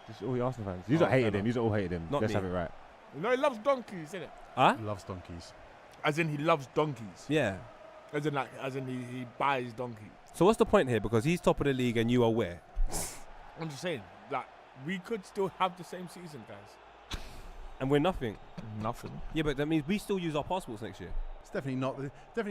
Speaker 3: Just all the Arsenal fans. You
Speaker 7: Oh,
Speaker 3: hated
Speaker 7: fair
Speaker 3: him. You all hated him.
Speaker 7: Not
Speaker 3: Let's
Speaker 7: me.
Speaker 3: have it right.
Speaker 5: No, he loves donkeys, isn't it?
Speaker 7: Huh?
Speaker 4: He loves donkeys.
Speaker 5: As in, he loves donkeys.
Speaker 7: Yeah.
Speaker 5: As in, he buys donkeys.
Speaker 7: So what's the point here? Because he's top of the league and you are where?
Speaker 5: I'm just saying, like, we could still have the same season, guys.
Speaker 7: And we're nothing.
Speaker 5: Nothing.
Speaker 7: Yeah, but that means we still use our passports next year.
Speaker 4: It's definitely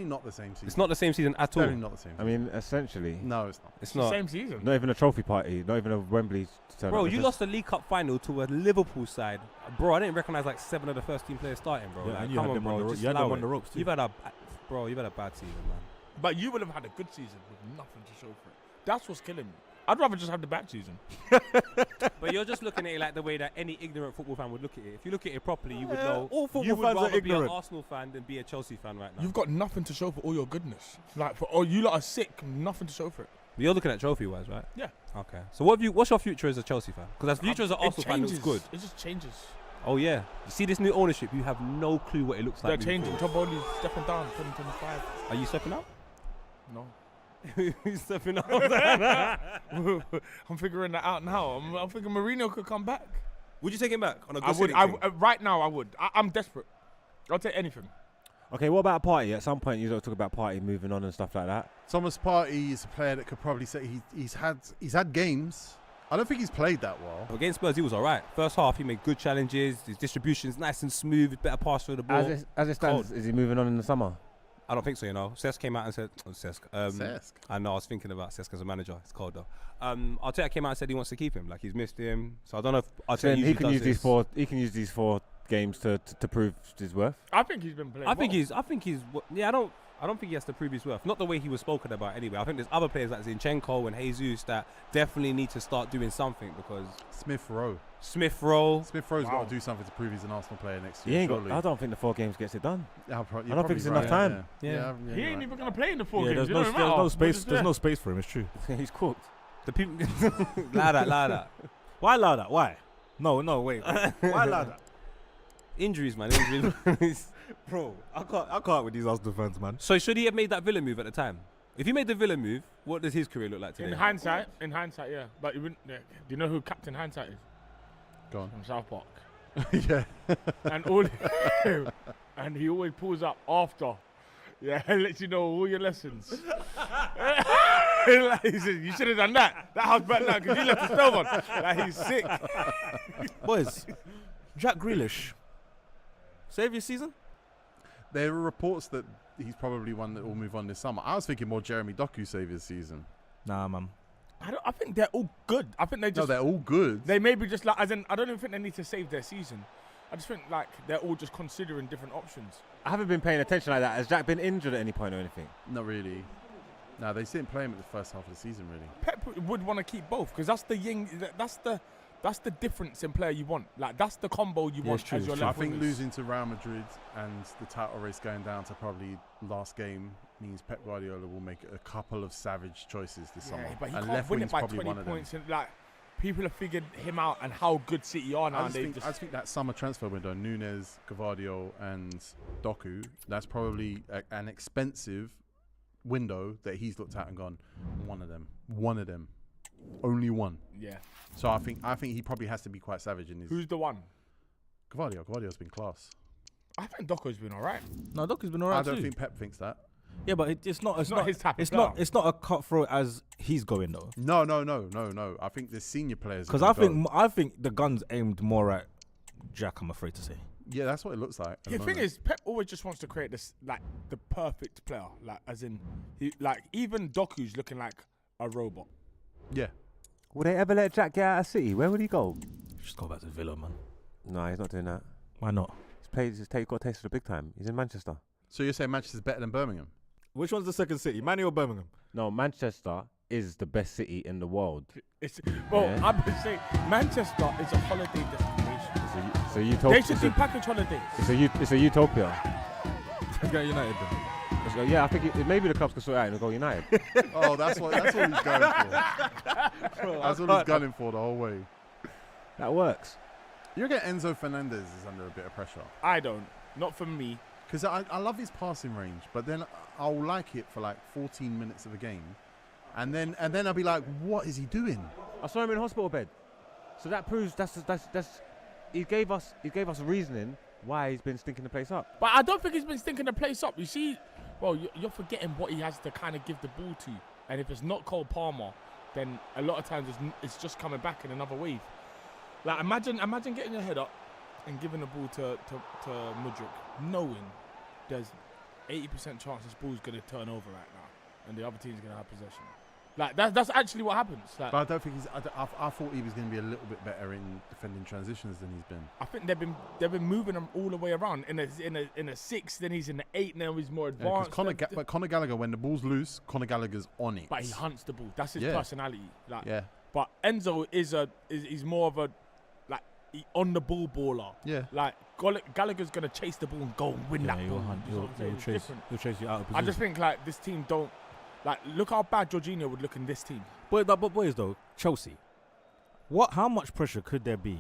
Speaker 4: not the same season.
Speaker 7: It's not the same season at all.
Speaker 4: Definitely not the same.
Speaker 3: I mean, essentially,
Speaker 4: no, it's not.
Speaker 7: It's
Speaker 5: The
Speaker 7: not.
Speaker 5: same season.
Speaker 3: not even a trophy party, not even a Wembley turn
Speaker 7: Bro,
Speaker 3: up.
Speaker 7: you
Speaker 3: It's
Speaker 7: lost the League Cup final to a Liverpool side. Bro, I didn't recognize like 7 of the first team players starting, bro.
Speaker 6: Yeah,
Speaker 7: Like,
Speaker 6: and you
Speaker 7: come
Speaker 6: had
Speaker 7: on,
Speaker 6: them on
Speaker 7: bro.
Speaker 6: the
Speaker 7: Just
Speaker 6: you had
Speaker 7: allow
Speaker 6: them on
Speaker 7: it.
Speaker 6: the ropes too.
Speaker 7: You've had a bad season, man.
Speaker 5: But you would have had a good season with nothing to show for it. That's what's killing me. I'd rather just have the bad season.
Speaker 7: But you're just looking at it like the way that any ignorant football fan would look at it. If you look at it properly, you would know.
Speaker 6: all football
Speaker 7: you would
Speaker 6: fans are
Speaker 7: rather be an
Speaker 6: ignorant.
Speaker 7: Arsenal fan than be a Chelsea fan right now.
Speaker 5: You've got nothing to show for all your goodness. Like, you lot are sick, nothing to show for it.
Speaker 7: But you're looking at trophy-wise, right?
Speaker 5: Yeah.
Speaker 7: Okay. So what's your future as a Chelsea fan? Because as future as an
Speaker 5: It
Speaker 7: Arsenal fan looks
Speaker 5: changes.
Speaker 7: good.
Speaker 5: It just changes.
Speaker 7: Oh yeah. You see this new ownership, you have no clue what it looks
Speaker 5: They're
Speaker 7: like. moving
Speaker 5: changing.
Speaker 7: forward.
Speaker 5: Top only stepping down 2025.
Speaker 7: Are you stepping out?
Speaker 5: No.
Speaker 7: Who's stepping out?
Speaker 5: I'm figuring that out now. I'm thinking Mourinho could come back.
Speaker 7: Would you take him back on a good
Speaker 5: I would.
Speaker 7: sitting team?
Speaker 5: Right now, I would. I'm desperate. I'll take anything.
Speaker 3: Okay, what about Partey? At some point, you don't talk about Partey moving on and stuff like that.
Speaker 4: Thomas Partey is a player that could probably say he's had games. I don't think he's played that well.
Speaker 7: Against Spurs, he was all right. First half, he made good challenges. His distribution's nice and smooth. Better pass through the ball.
Speaker 3: As it stands,
Speaker 7: Cold.
Speaker 3: is he moving on in the summer?
Speaker 7: I don't think so, you know. Cesc came out and said, Cesc.
Speaker 4: Cesc.
Speaker 7: I know, I was thinking about Cesc as a manager. It's cold though. Arteta came out and said he wants to keep him. Like he's missed him. So I don't know if Arteta
Speaker 3: Then
Speaker 7: usually
Speaker 3: he can
Speaker 7: does
Speaker 3: use these
Speaker 7: this.
Speaker 3: four. He can use these 4 games to prove his worth.
Speaker 5: I think he's been playing.
Speaker 7: I think
Speaker 5: well.
Speaker 7: yeah, I don't think he has to prove his worth. Not the way he was spoken about anyway. I think there's other players like Zinchenko and Jesus that definitely need to start doing something because
Speaker 4: Smith Rowe.
Speaker 7: Smith Rowe.
Speaker 4: Smith Rowe's got to do something to prove he's an Arsenal player next
Speaker 3: He
Speaker 4: year.
Speaker 3: ain't got,
Speaker 4: surely.
Speaker 3: I don't think the 4 games gets it done.
Speaker 4: I
Speaker 3: don't think it's enough
Speaker 4: right,
Speaker 3: time.
Speaker 7: Yeah.
Speaker 5: He ain't even gonna play in the 4
Speaker 6: Yeah,
Speaker 5: games.
Speaker 6: there's
Speaker 5: It don't matter.
Speaker 6: no space.
Speaker 5: We're
Speaker 6: There's
Speaker 5: just
Speaker 6: no space for him. It's true.
Speaker 3: He's cooked.
Speaker 7: The people lie that.
Speaker 6: Why allow that? Why? No, wait. Why allow that?
Speaker 7: Injuries, man. Injuries.
Speaker 6: Bro, I can't with these Arsenal fans, man.
Speaker 7: So should he have made that Villa move at the time? If he made the Villa move, what does his career look like today?
Speaker 5: In hindsight, yeah. But you wouldn't, do you know who Captain Hindsight is?
Speaker 4: Go on.
Speaker 5: From South Park.
Speaker 4: Yeah.
Speaker 5: And he always pulls up after. Yeah, lets you know all your lessons. Like he said, you should have done that. That house burnt down because you left the stove on. Like he's sick.
Speaker 6: Boys, Jack Grealish, save your season?
Speaker 4: There are reports that he's probably one that will move on this summer. I was thinking more Jeremy Doku save his season.
Speaker 6: Nah, man.
Speaker 5: I think they're all good. I think they just.
Speaker 4: No, they're all good.
Speaker 5: They maybe just like, as in, I don't even think they need to save their season. I just think like they're all just considering different options.
Speaker 3: I haven't been paying attention like that. Has Jack been injured at any point or anything?
Speaker 4: Not really. No, they didn't play him at the first half of the season, really.
Speaker 5: Pep would want to keep both because that's the that's the difference in player you want. Like that's the combo you want
Speaker 6: true,
Speaker 5: as your
Speaker 6: it's true.
Speaker 5: left
Speaker 4: I think
Speaker 5: wingers.
Speaker 4: losing to Real Madrid and the title race going down to probably last game means Pep Guardiola will make a couple of savage choices this summer.
Speaker 5: Yeah, but he
Speaker 4: and
Speaker 5: can't
Speaker 4: left
Speaker 5: win
Speaker 4: wing's
Speaker 5: it by
Speaker 4: probably
Speaker 5: 20
Speaker 4: one of them.
Speaker 5: points. And like people have figured him out and how good City are now.
Speaker 4: I just think that summer transfer window, Núñez, Gvardiol and Doku, that's probably an expensive window that he's looked at and gone, one of them, only one.
Speaker 5: Yeah.
Speaker 4: So I think he probably has to be quite savage in his.
Speaker 5: Who's the one?
Speaker 4: Gvardiol's been class.
Speaker 5: I think Doko's been alright.
Speaker 6: No, Doku's been alright
Speaker 4: I don't
Speaker 6: too.
Speaker 4: think Pep thinks that.
Speaker 6: Yeah, but it's not. It's
Speaker 5: not his type of
Speaker 6: It's
Speaker 5: player.
Speaker 6: not. It's not a cutthroat as he's going though.
Speaker 4: No. I think the senior players. are
Speaker 6: Because
Speaker 4: gonna
Speaker 6: I think the gun's aimed more at Jack. I'm afraid to say.
Speaker 4: yeah, that's what it looks like. at
Speaker 5: The
Speaker 4: the
Speaker 5: thing
Speaker 4: moment.
Speaker 5: is, Pep always just wants to create this like the perfect player, like as in, even Doku's looking like a robot.
Speaker 4: yeah,
Speaker 3: Would they ever let Jack get out of City? Where would he go?
Speaker 6: Just go back to Villa, man.
Speaker 3: No, he's not doing that.
Speaker 6: Why not?
Speaker 3: He's got a taste of the big time. He's in Manchester.
Speaker 4: so you're saying Manchester's better than Birmingham?
Speaker 6: Which one's the second city, Manny or Birmingham?
Speaker 3: No, Manchester is the best city in the world.
Speaker 5: Well,
Speaker 3: Yeah.
Speaker 5: I'm just saying, Manchester is a holiday destination.
Speaker 3: It's a utopia.
Speaker 5: They should do package holidays.
Speaker 3: It's a utopia.
Speaker 6: Get United then.
Speaker 3: Yeah, I think maybe the clubs could sort it out and go United.
Speaker 4: Oh, that's what he's going for. That's what he's gunning for the whole way.
Speaker 3: That works.
Speaker 4: You get Enzo Fernandez is under a bit of pressure.
Speaker 5: I don't. Not for me.
Speaker 4: Because I love his passing range, but then I'll like it for like 14 minutes of a game. And then I'll be like, what is he doing?
Speaker 3: I saw him in hospital bed. So that proves that's he gave us reasoning why he's been stinking the place up.
Speaker 5: But I don't think he's been stinking the place up. You see, well, you're forgetting what he has to kind of give the ball to. And if it's not Cole Palmer, then a lot of times it's just coming back in another wave. Like imagine getting your head up and giving the ball to Mudryk, knowing there's 80% chance this ball's going to turn over right now, and the other team's going to have possession. Like that's actually what happens. Like,
Speaker 4: but I don't think I thought he was going to be a little bit better in defending transitions than he's been.
Speaker 5: I think they've been moving him all the way around. In a 6, then he's in the 8, now he's more advanced.
Speaker 4: But Conor Gallagher, when the ball's loose, Conor Gallagher's on it.
Speaker 5: But he hunts the ball. That's his personality. Like,
Speaker 4: yeah.
Speaker 5: But Enzo is more of a on the ball baller.
Speaker 4: Yeah.
Speaker 5: Like Gallagher's gonna chase the ball and go and win that ball.
Speaker 6: He'll chase you out of position.
Speaker 5: I just think like this team don't look how bad Jorginho would look in this team.
Speaker 6: But boys though, Chelsea. How much pressure could there be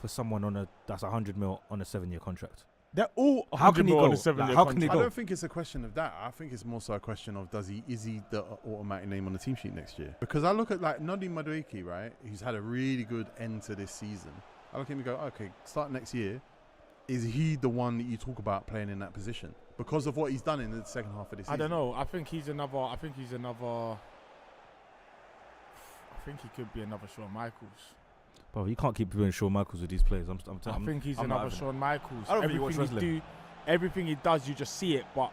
Speaker 6: for someone that's 100 mil on a 7-year contract?
Speaker 5: They're all
Speaker 6: how can he go?
Speaker 5: On a 7-year
Speaker 6: How can he
Speaker 4: I
Speaker 6: go?
Speaker 4: don't think it's a question of that. I think it's more so a question of is he the automatic name on the team sheet next year? Because I look at like Nodi Madueke, right? He's had a really good end to this season. I look at him and go, okay, start next year. Is he the one that you talk about playing in that position because of what he's done in the second half of this season?
Speaker 5: I don't know. I think he could be another Shawn Michaels.
Speaker 6: Bro, you can't keep doing Shawn Michaels with these players.
Speaker 5: I think he's another Shawn Michaels.
Speaker 6: I don't think he watch wrestling.
Speaker 5: Everything he does, you just see it. But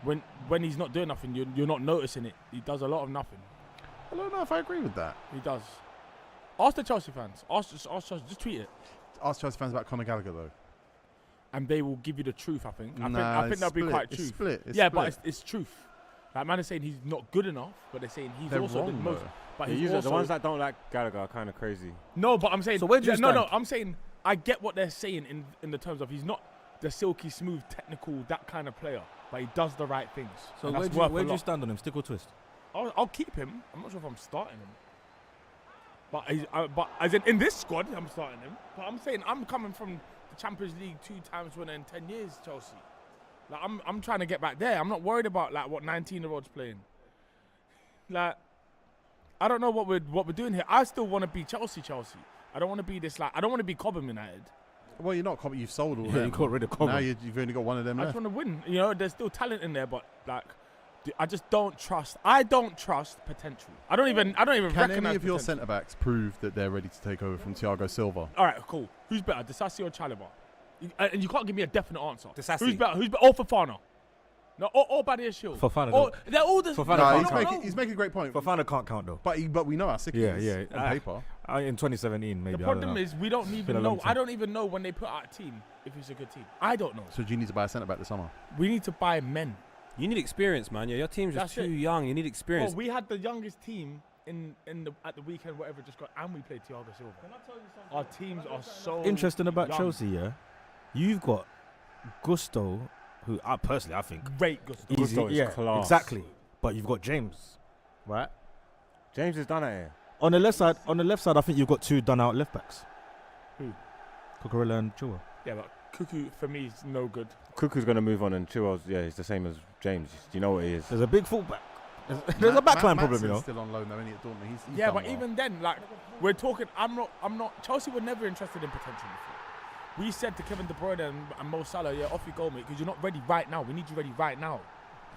Speaker 5: when he's not doing nothing, you're not noticing it. He does a lot of nothing.
Speaker 4: I don't know if I agree with that.
Speaker 5: He does. Ask the Chelsea fans. Ask Chelsea. Just tweet it.
Speaker 4: Ask Chelsea fans about Conor Gallagher though.
Speaker 5: And they will give you the truth, I think.
Speaker 4: Nah,
Speaker 5: I think that'll be quite
Speaker 4: it's
Speaker 5: truth.
Speaker 4: split. It's
Speaker 5: yeah,
Speaker 4: split.
Speaker 5: but it's truth. Like man is saying he's not good enough, but they're saying he's
Speaker 4: They're
Speaker 5: also
Speaker 4: wrong,
Speaker 5: the most.
Speaker 4: though.
Speaker 5: But he's also
Speaker 3: The ones that don't like Gallagher are kind of crazy.
Speaker 5: No, but I'm saying.
Speaker 6: So where do you stand?
Speaker 5: No, I'm saying I get what they're saying in the terms of he's not the silky smooth technical that kind of player, but he does the right things.
Speaker 6: So
Speaker 5: and
Speaker 6: where do you stand on him? Stick or twist?
Speaker 5: I'll keep him. I'm not sure if I'm starting him. But as in this squad, I'm starting him. But I'm saying I'm coming from the Champions League 2 times winner in 10 years, Chelsea. Like I'm trying to get back there. I'm not worried about like what 19-year-olds playing. Like I don't know what we're doing here. I still want to be Chelsea. I don't want to be this I don't want to be Cobham United.
Speaker 4: Well, you're not. You've sold all
Speaker 6: Yeah,
Speaker 4: them.
Speaker 6: you got rid of Cobham.
Speaker 4: Now you've only got one of them
Speaker 5: I
Speaker 4: left.
Speaker 5: just want to win. You know, there's still talent in there, but I just don't trust. I don't trust potential. I don't even
Speaker 4: Can
Speaker 5: recognize
Speaker 4: any of your
Speaker 5: potential.
Speaker 4: centre backs prove that they're ready to take over from Thiago Silva?
Speaker 5: All right, cool. Who's better, Disasi or Chalobah? And you can't give me a definite answer.
Speaker 7: Disasi.
Speaker 5: Who's better? Or Fofana? No, or Badiashile.
Speaker 6: Fofana.
Speaker 5: They're all the.
Speaker 6: Fofana
Speaker 4: No,
Speaker 6: can't
Speaker 4: he's making a great point.
Speaker 6: Fofana can't count though.
Speaker 4: But we know how sick he is on paper.
Speaker 6: In 2017, maybe.
Speaker 5: The problem is we don't
Speaker 6: been
Speaker 5: even
Speaker 6: a long
Speaker 5: know.
Speaker 6: time.
Speaker 5: I don't even know when they put out a team if it's a good team. I don't know.
Speaker 4: So do you need to buy a centre back this summer?
Speaker 5: We need to buy men.
Speaker 7: You need experience, man. Yeah, your team's just
Speaker 5: That's
Speaker 7: too
Speaker 5: it.
Speaker 7: young. You need experience.
Speaker 5: Well, we had the youngest team at the weekend, whatever, just got, and we played Thiago Silva. Our teams are so
Speaker 6: interesting about
Speaker 5: young.
Speaker 6: Chelsea. Yeah, you've got Gusto, who I personally think
Speaker 5: Great Gusto.
Speaker 6: easy.
Speaker 3: Gusto is
Speaker 6: Yeah,
Speaker 3: class.
Speaker 6: exactly. But you've got James, right?
Speaker 3: James is done at here.
Speaker 6: On the left side, I think you've got 2 done-out left backs.
Speaker 5: Who?
Speaker 6: Cucurella and Chua.
Speaker 5: Yeah, but Cuckoo for me is no good.
Speaker 3: Cuckoo's going to move on, and Chilwell's, he's the same as James. You know what he is.
Speaker 6: There's a big fullback. There's a backline problem, you know.
Speaker 4: Still on loan though, isn't he, at Dortmund? He's
Speaker 5: Yeah,
Speaker 4: done
Speaker 5: but
Speaker 4: well.
Speaker 5: even then, we're talking. I'm not. Chelsea were never interested in potential before. We said to Kevin De Bruyne and Mo Salah, yeah, off you go, mate, because you're not ready right now. We need you ready right now.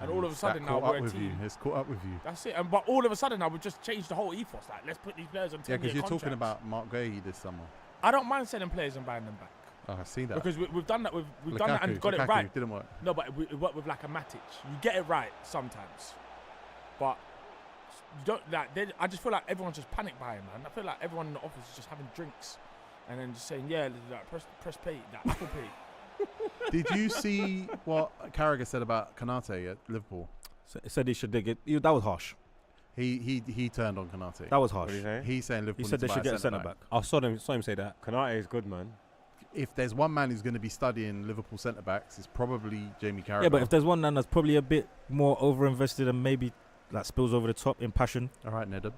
Speaker 5: And all of a sudden now we're a team.
Speaker 4: It's caught up with you.
Speaker 5: That's it. But all of a sudden now we've just changed the whole ethos. Like, let's put these players on 10-year
Speaker 4: Yeah, because you're talking
Speaker 5: contracts.
Speaker 4: about Mark Guehi this summer.
Speaker 5: I don't mind selling players and buying them back.
Speaker 4: Oh, I see that.
Speaker 5: Because we've done that. We've done that and got it
Speaker 4: Lukaku
Speaker 5: right.
Speaker 4: didn't work.
Speaker 5: No, but it worked with like a Matic. You get it right sometimes, but you don't. I just feel like everyone's just panic buying, man. I feel like everyone in the office is just having drinks and then just saying, "Yeah, press pay, that Apple Pay."
Speaker 4: Did you see what Carragher said about Konate at Liverpool?
Speaker 6: Said he should dig it. That was harsh.
Speaker 4: He turned on Konate.
Speaker 6: That was
Speaker 3: What
Speaker 6: harsh.
Speaker 3: did he say?
Speaker 4: He's saying Liverpool
Speaker 6: He said
Speaker 4: need
Speaker 6: they
Speaker 4: to
Speaker 6: should
Speaker 4: buy
Speaker 6: get a centre back.
Speaker 7: I saw him say that.
Speaker 3: Konate is good, man.
Speaker 4: if there's one man who's going to be studying Liverpool centre backs, it's probably Jamie Carragher.
Speaker 6: Yeah, but if there's one man that's probably a bit more over-invested and maybe that spills over the top in passion,
Speaker 4: all right, Nedum.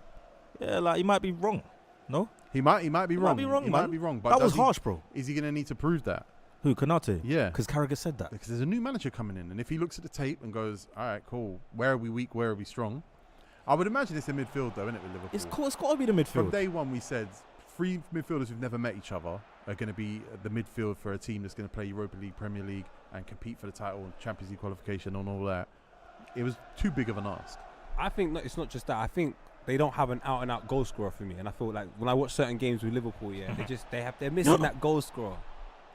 Speaker 6: yeah, like he might be wrong. No,
Speaker 4: He might be wrong.
Speaker 6: He might be wrong.
Speaker 4: But
Speaker 6: That was
Speaker 4: does he-
Speaker 6: harsh, bro.
Speaker 4: Is he going to need to prove that?
Speaker 6: Who, Konate?
Speaker 4: Yeah.
Speaker 6: Because Carragher said that.
Speaker 4: Because there's a new manager coming in, and if he looks at the tape and goes, all right, cool, where are we weak, where are we strong? I would imagine it's the midfield, though, isn't it, with Liverpool?
Speaker 6: It's got to be the midfield.
Speaker 4: From day one, we said 3 midfielders who've never met each other are going to be the midfield for a team that's going to play Europa League, Premier League, and compete for the title, Champions League qualification, and all that. It was too big of an ask.
Speaker 7: I think it's not just that. I think they don't have an out-and-out goal scorer for me, and I feel like when I watch certain games with Liverpool, they're missing that goal scorer.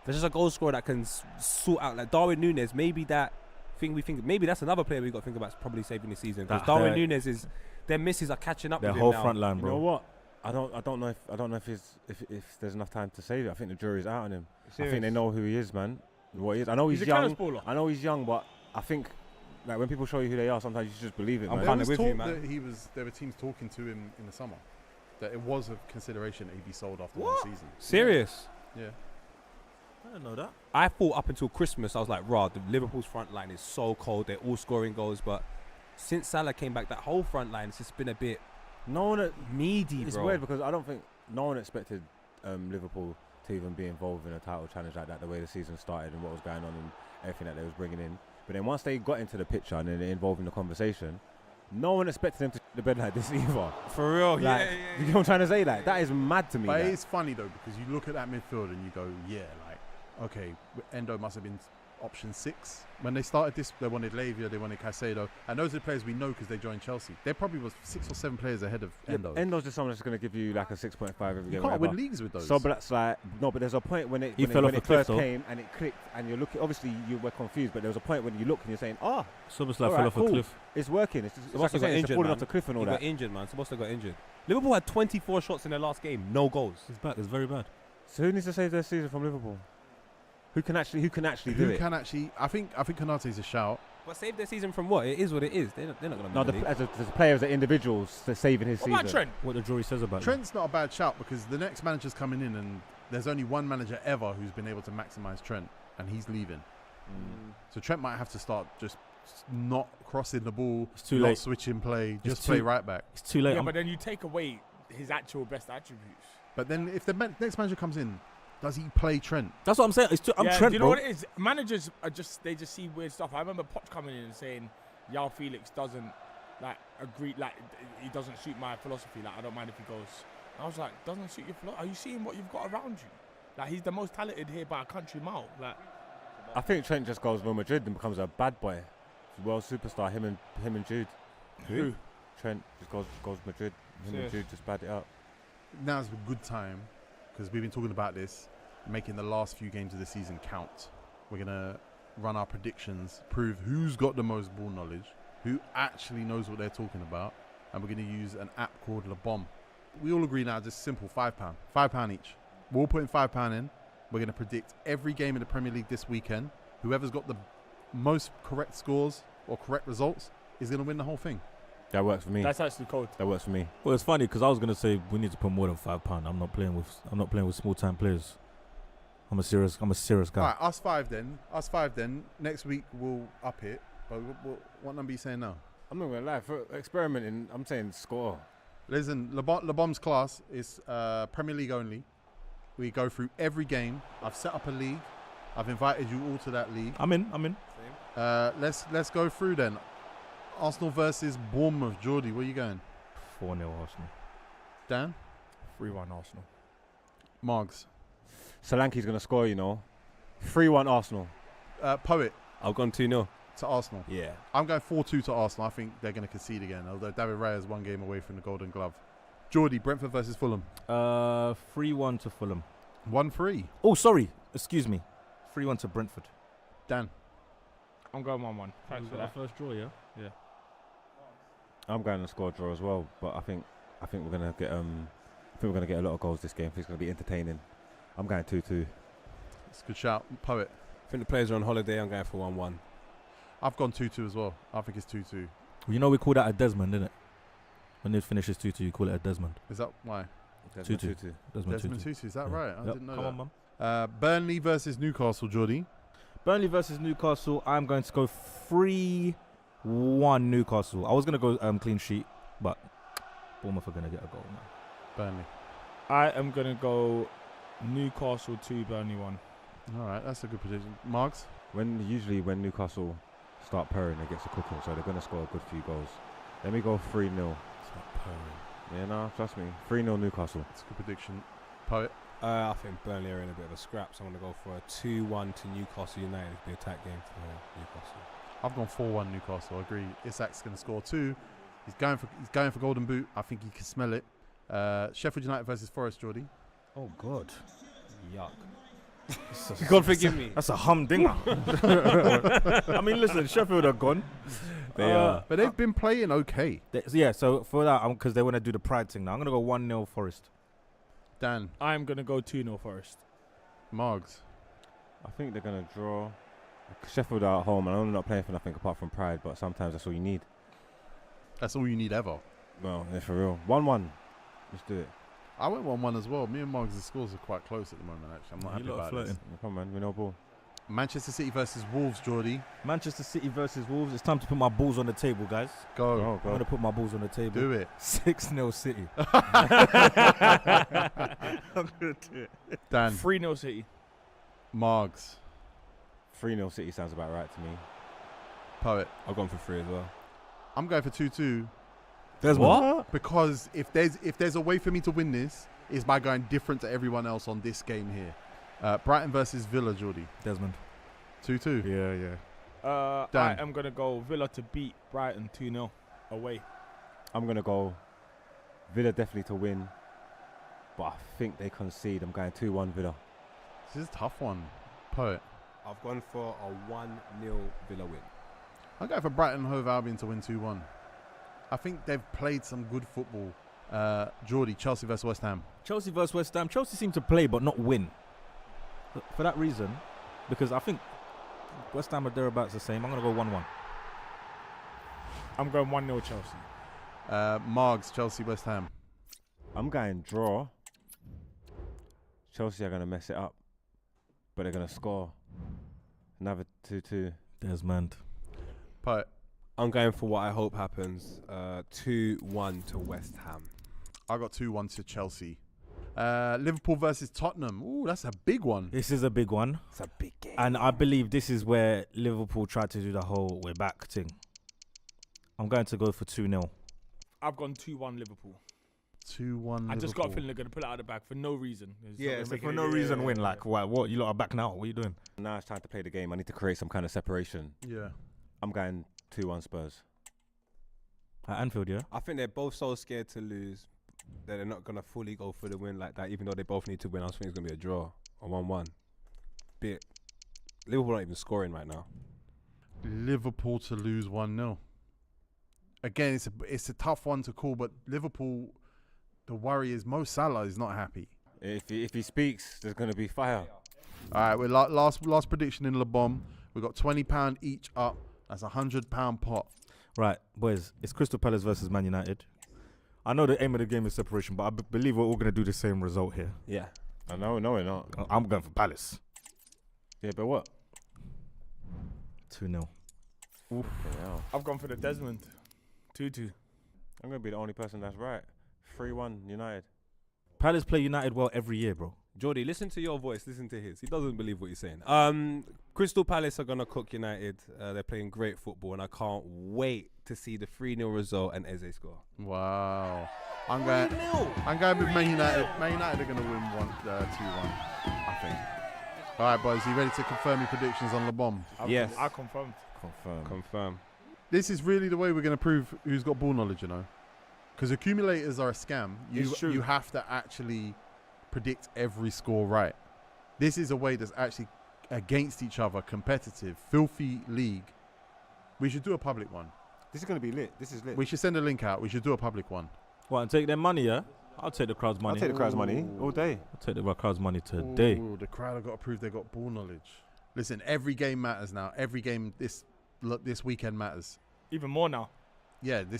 Speaker 7: There's just a goal scorer that can sort out, like Darwin Núñez. Maybe that thing we think, maybe that's another player we got to think about probably saving the season, because Darwin Núñez their misses are catching up.
Speaker 6: Their
Speaker 7: with
Speaker 6: whole
Speaker 7: him now.
Speaker 6: front line, bro.
Speaker 3: You know what? I don't know if there's enough time to save it. I think the jury's out on him. I think they know who he is, man. What he is. I know he's
Speaker 2: a
Speaker 3: young.
Speaker 2: class baller.
Speaker 3: I know he's young, but I think like when people show you who they are, sometimes you should just believe it, man.
Speaker 7: I'm
Speaker 4: There
Speaker 7: kinda
Speaker 4: was
Speaker 7: with you,
Speaker 4: talk
Speaker 7: man.
Speaker 4: that there were teams talking to him in the summer, that it was a consideration that he'd be sold after one season.
Speaker 7: Serious?
Speaker 4: Yeah.
Speaker 6: I didn't know that.
Speaker 7: I thought up until Christmas, I was like, rah, the Liverpool's front line is so cold. They're all scoring goals, but since Salah came back, that whole front line has just been a bit
Speaker 3: No one.
Speaker 7: needy,
Speaker 3: It's
Speaker 7: bro.
Speaker 3: weird because I don't think no one expected Liverpool to even be involved in a title challenge like that. The way the season started and what was going on and everything that they was bringing in. But then once they got into the picture and then they involved in the conversation, no one expected them to the bed like this either.
Speaker 7: For real,
Speaker 3: Like, you know what I'm trying to say? Like that is mad to me.
Speaker 4: But
Speaker 3: like.
Speaker 4: it's funny, though, because you look at that midfield and you go, yeah, like, okay, Endo must have been option 6. When they started this, they wanted Lavia, they wanted Caicedo, and those are the players we know because they joined Chelsea. They probably was 6 or 7 players ahead of Endo.
Speaker 3: Endo's just someone that's going to give you like a 6.5 every
Speaker 4: You
Speaker 3: game.
Speaker 4: can't
Speaker 3: whatever.
Speaker 4: win leagues with those.
Speaker 3: So, but that's like no. But there's a point when
Speaker 6: He fell off
Speaker 3: when
Speaker 6: a
Speaker 3: it
Speaker 6: cliff,
Speaker 3: first
Speaker 6: though.
Speaker 3: came and it clicked, and you're looking. Obviously, you were confused, but there was a point when you look and you're saying, "Oh,
Speaker 6: Soboslai
Speaker 3: all
Speaker 6: fell
Speaker 3: right,
Speaker 6: off
Speaker 3: cool.
Speaker 6: a cliff.
Speaker 3: It's working. It's like
Speaker 7: Szoboszlai
Speaker 3: you're
Speaker 7: got
Speaker 3: saying, it's
Speaker 7: injured,
Speaker 3: falling
Speaker 7: man.
Speaker 3: off the cliff and all
Speaker 7: He
Speaker 3: that."
Speaker 7: got injured, man. Szoboszlai got injured. Liverpool had 24 shots in their last game, no goals.
Speaker 6: It's bad. It's very bad.
Speaker 3: So who needs to save their season from Liverpool? Who can actually do
Speaker 4: Who
Speaker 3: it?
Speaker 4: can actually? I think Konate's a shout.
Speaker 7: But save their season from what? It is what it is. They're not going to
Speaker 3: No,
Speaker 7: win the league.
Speaker 3: as a player, as an individual, saving his
Speaker 2: What
Speaker 3: season.
Speaker 2: about Trent?
Speaker 6: What the jury says about
Speaker 4: Trent's not a bad shout because the next manager's coming in, and there's only one manager ever who's been able to maximise Trent, and he's leaving. So Trent might have to start just not crossing the ball,
Speaker 6: It's too
Speaker 4: not
Speaker 6: late.
Speaker 4: switching play,
Speaker 6: It's
Speaker 4: just play
Speaker 6: too-
Speaker 4: right back.
Speaker 6: It's too late.
Speaker 2: Yeah,
Speaker 6: I'm-
Speaker 2: but then you take away his actual best attributes.
Speaker 4: But then if the next manager comes in, does he play Trent?
Speaker 6: That's what I'm saying. I'm
Speaker 2: Yeah,
Speaker 6: Trent,
Speaker 2: do you know
Speaker 6: bro.
Speaker 2: what it is? Managers are just see weird stuff. I remember Poch coming in and saying, "Yao Felix doesn't like agree, like he doesn't suit my philosophy. Like I don't mind if he goes." I was like, "Doesn't suit your philosophy? Are you seeing what you've got around you? Like he's the most talented here by a country mile. Like
Speaker 3: I think Trent just goes Real Madrid and becomes a bad boy, world superstar. Him and Jude.
Speaker 2: who?
Speaker 3: Trent just goes Madrid. Him
Speaker 2: Serious?
Speaker 3: and Jude just bad it up.
Speaker 4: Now's a good time because we've been talking about this, making the last few games of the season count. We're gonna run our predictions, prove who's got the most ball knowledge, who actually knows what they're talking about, and we're gonna use an app called La Bombe. We all agree now, just simple, £5 each. We're all putting £5 in. We're gonna predict every game in the Premier League this weekend. Whoever's got the most correct scores or correct results is gonna win the whole thing.
Speaker 3: That works for me.
Speaker 2: That's actually cold.
Speaker 3: That works for me.
Speaker 6: Well, it's funny because I was gonna say we need to put more than £5. I'm not playing with small time players. I'm a serious guy.
Speaker 4: All right, us five then. Next week we'll up it. But what number are you saying now?
Speaker 3: I'm not gonna lie. For experimenting, I'm saying score.
Speaker 4: Listen, Le Bombe's class is Premier League only. We go through every game. I've set up a league. I've invited you all to that league.
Speaker 6: I'm in.
Speaker 4: Let's go through then. Arsenal versus Bournemouth. Geordie, where are you going?
Speaker 6: 4-0 Arsenal.
Speaker 4: Dan?
Speaker 2: 3-1 Arsenal.
Speaker 4: Margs?
Speaker 3: Solanke's gonna score. 3-1 Arsenal.
Speaker 4: Poet
Speaker 7: I've gone 2-0.
Speaker 4: to Arsenal.
Speaker 7: Yeah.
Speaker 4: I'm going 4-2 to Arsenal. I think they're going to concede again, although David Raya is one game away from the Golden Glove. Geordie, Brentford versus Fulham.
Speaker 6: 3-1 to Fulham.
Speaker 4: 1-3.
Speaker 6: Oh, sorry. Excuse me. 3-1 to Brentford.
Speaker 4: Dan?
Speaker 2: I'm going 1-1. Thanks for that.
Speaker 6: First draw, yeah. Yeah.
Speaker 3: I'm going to score draw as well, but I think we're gonna get a lot of goals this game. It's gonna be entertaining. I'm going 2-2.
Speaker 4: It's a good shout. Poet?
Speaker 7: I think the players are on holiday. I'm going for 1-1.
Speaker 4: I've gone 2-2 as well. I think it's 2-2.
Speaker 6: You know we call that a Desmond, innit? When it finishes 2-2, you call it a Desmond.
Speaker 4: Is that why?
Speaker 3: Desmond
Speaker 6: 2-2.
Speaker 3: 2-2.
Speaker 6: Desmond
Speaker 4: Desmond
Speaker 6: 2-2.
Speaker 4: Tutu, is that
Speaker 6: Yeah.
Speaker 4: right? I
Speaker 6: Yep.
Speaker 4: didn't know
Speaker 6: Come
Speaker 4: that.
Speaker 6: on, man.
Speaker 4: Burnley versus Newcastle, Geordie.
Speaker 6: Burnley versus Newcastle. I'm going to go 3-1 Newcastle. I was going to go clean sheet, but Bournemouth are going to get a goal now.
Speaker 4: Burnley.
Speaker 5: I am going to go Newcastle 2, Burnley 1.
Speaker 4: All right, that's a good prediction. Marks?
Speaker 3: Usually when Newcastle start purring, it gets a cooking, so they're going to score a good few goals. Let me go 3-0.
Speaker 4: Start purring.
Speaker 3: Yeah, no, trust me. 3-0 Newcastle.
Speaker 4: That's a good prediction. Poet?
Speaker 7: I think Burnley are in a bit of a scrap, so I'm going to go for a 2-1 to Newcastle United. It'll be a tight game for Newcastle.
Speaker 4: I've gone 4-1 Newcastle. I agree. Isak's going to score 2. He's going for Golden Boot. I think he can smell it. Sheffield United versus Forest, Geordie.
Speaker 6: Oh, God.
Speaker 7: Yuck.
Speaker 6: God
Speaker 7: forgive me.
Speaker 6: That's a humdinger. I mean, listen, Sheffield are gone.
Speaker 7: They are.
Speaker 4: But they've been playing okay.
Speaker 6: Yeah, so for that, because they want to do the pride thing now, I'm going to go 1-0 Forest.
Speaker 4: Dan.
Speaker 5: I'm going to go 2-0 Forest.
Speaker 4: Margs.
Speaker 3: I think they're going to draw. Sheffield are at home, and I'm not playing for nothing apart from pride, but sometimes that's all you need.
Speaker 4: That's all you need ever.
Speaker 3: Well, yeah, for real. 1-1. Let's do it.
Speaker 4: I went 1-1 as well. Me and Margs' scores are quite close at the moment, actually. I'm not happy about this.
Speaker 3: Yeah, come on, we know ball.
Speaker 4: Manchester City versus Wolves, Geordie.
Speaker 6: Manchester City versus Wolves. It's time to put my balls on the table, guys.
Speaker 4: Go.
Speaker 3: Oh,
Speaker 6: I'm
Speaker 3: God.
Speaker 6: going to put my balls on the table.
Speaker 4: Do it.
Speaker 6: 6-0 City. I'm going to do it.
Speaker 4: Dan.
Speaker 5: 3-0 City.
Speaker 4: Margs.
Speaker 3: 3-0 City sounds about right to me.
Speaker 4: Poet.
Speaker 7: I've gone for 3 as well.
Speaker 4: I'm going for 2-2
Speaker 6: There's
Speaker 3: What?
Speaker 4: because if there's a way for me to win this, it's by going different to everyone else on this game here. Brighton versus Villa, Geordie.
Speaker 6: Desmond.
Speaker 4: 2-2.
Speaker 6: Yeah.
Speaker 4: Dan.
Speaker 5: I am going to go Villa to beat Brighton 2-0 away.
Speaker 3: I'm going to go Villa definitely to win, but I think they concede. I'm going 2-1 Villa.
Speaker 4: This is a tough one. Poet.
Speaker 7: I've gone for a 1-0 Villa win.
Speaker 4: I'm going for Brighton Hove Albion to win 2-1. I think they've played some good football. Geordie, Chelsea versus West Ham.
Speaker 6: Chelsea versus West Ham. Chelsea seem to play but not win. For that reason, because I think West Ham are thereabouts the same, I'm going to go 1-1.
Speaker 5: I'm going 1-0 Chelsea.
Speaker 4: Margs, Chelsea, West Ham.
Speaker 3: I'm going draw. Chelsea are going to mess it up, but they're going to score. Another 2-2.
Speaker 6: Desmond.
Speaker 4: Poet.
Speaker 7: I'm going for what I hope happens. 2-1 to West Ham.
Speaker 4: I got 2-1 to Chelsea. Liverpool versus Tottenham. Ooh, that's a big one.
Speaker 6: This is a big one.
Speaker 7: It's a big game.
Speaker 6: And I believe this is where Liverpool tried to do the whole we're back thing. I'm going to go for 2-0.
Speaker 5: I've gone 2-1 Liverpool.
Speaker 4: 2-1
Speaker 5: I just got a feeling they're going to pull it out of the bag for no reason. It's not
Speaker 6: Yeah,
Speaker 5: gonna
Speaker 6: so
Speaker 5: make
Speaker 6: for
Speaker 5: it-
Speaker 6: no
Speaker 5: yeah,
Speaker 6: reason
Speaker 5: yeah,
Speaker 6: win.
Speaker 5: yeah,
Speaker 6: Like,
Speaker 5: yeah.
Speaker 6: what? You lot are back now. What are you doing?
Speaker 3: Now it's time to play the game. I need to create some kind of separation.
Speaker 4: Yeah.
Speaker 3: I'm going 2-1 Spurs.
Speaker 6: At Anfield, yeah?
Speaker 7: I think they're both so scared to lose that they're not going to fully go for the win like that, even though they both need to win. I just think it's going to be a draw, a 1-1. Liverpool not even scoring right now.
Speaker 4: Liverpool to lose 1-0. Again, it's a tough one to call, but Liverpool, the worry is Mo Salah is not happy.
Speaker 3: If he speaks, there's going to be fire.
Speaker 4: All right, we're last prediction in Le Bon. We've got £20 each up. That's a £100 pot.
Speaker 6: Right, boys. It's Crystal Palace versus Man United. I know the aim of the game is separation, but I believe we're all going to do the same result here.
Speaker 7: Yeah.
Speaker 3: I know, no, we're not.
Speaker 6: I'm going for Palace.
Speaker 3: Yeah, but what?
Speaker 6: 2-0.
Speaker 3: Fucking hell.
Speaker 5: I've gone for the Desmond 2-2.
Speaker 3: I'm going to be the only person that's right. 3-1 United.
Speaker 6: Palace play United well every year, bro.
Speaker 7: Geordie, listen to your voice. Listen to his. He doesn't believe what you're saying. Crystal Palace are going to cook United. They're playing great football, and I can't wait to see the 3-0 result and Eze score.
Speaker 4: Wow. I'm going with Man United. Man United are going to win 2-1, I think. All right, boys. Are you ready to confirm your predictions on Le Bon?
Speaker 7: Yes.
Speaker 5: I confirmed.
Speaker 7: Confirm.
Speaker 4: This is really the way we're going to prove who's got ball knowledge, you know. Because accumulators are a scam.
Speaker 5: It's true.
Speaker 4: You have to actually predict every score right. This is a way that's actually against each other, competitive, filthy league. We should do a public one.
Speaker 3: This is going to be lit. This is lit.
Speaker 4: We should send a link out. We should do a public one.
Speaker 6: What, and take their money, yeah? I'll take the crowd's money.
Speaker 3: I'll take the crowd's money all day.
Speaker 6: I'll take the crowd's money today.
Speaker 4: Ooh, the crowd have got to prove they got ball knowledge. Listen, every game matters now. Every game this weekend matters.
Speaker 5: Even more now.
Speaker 4: Yeah, at the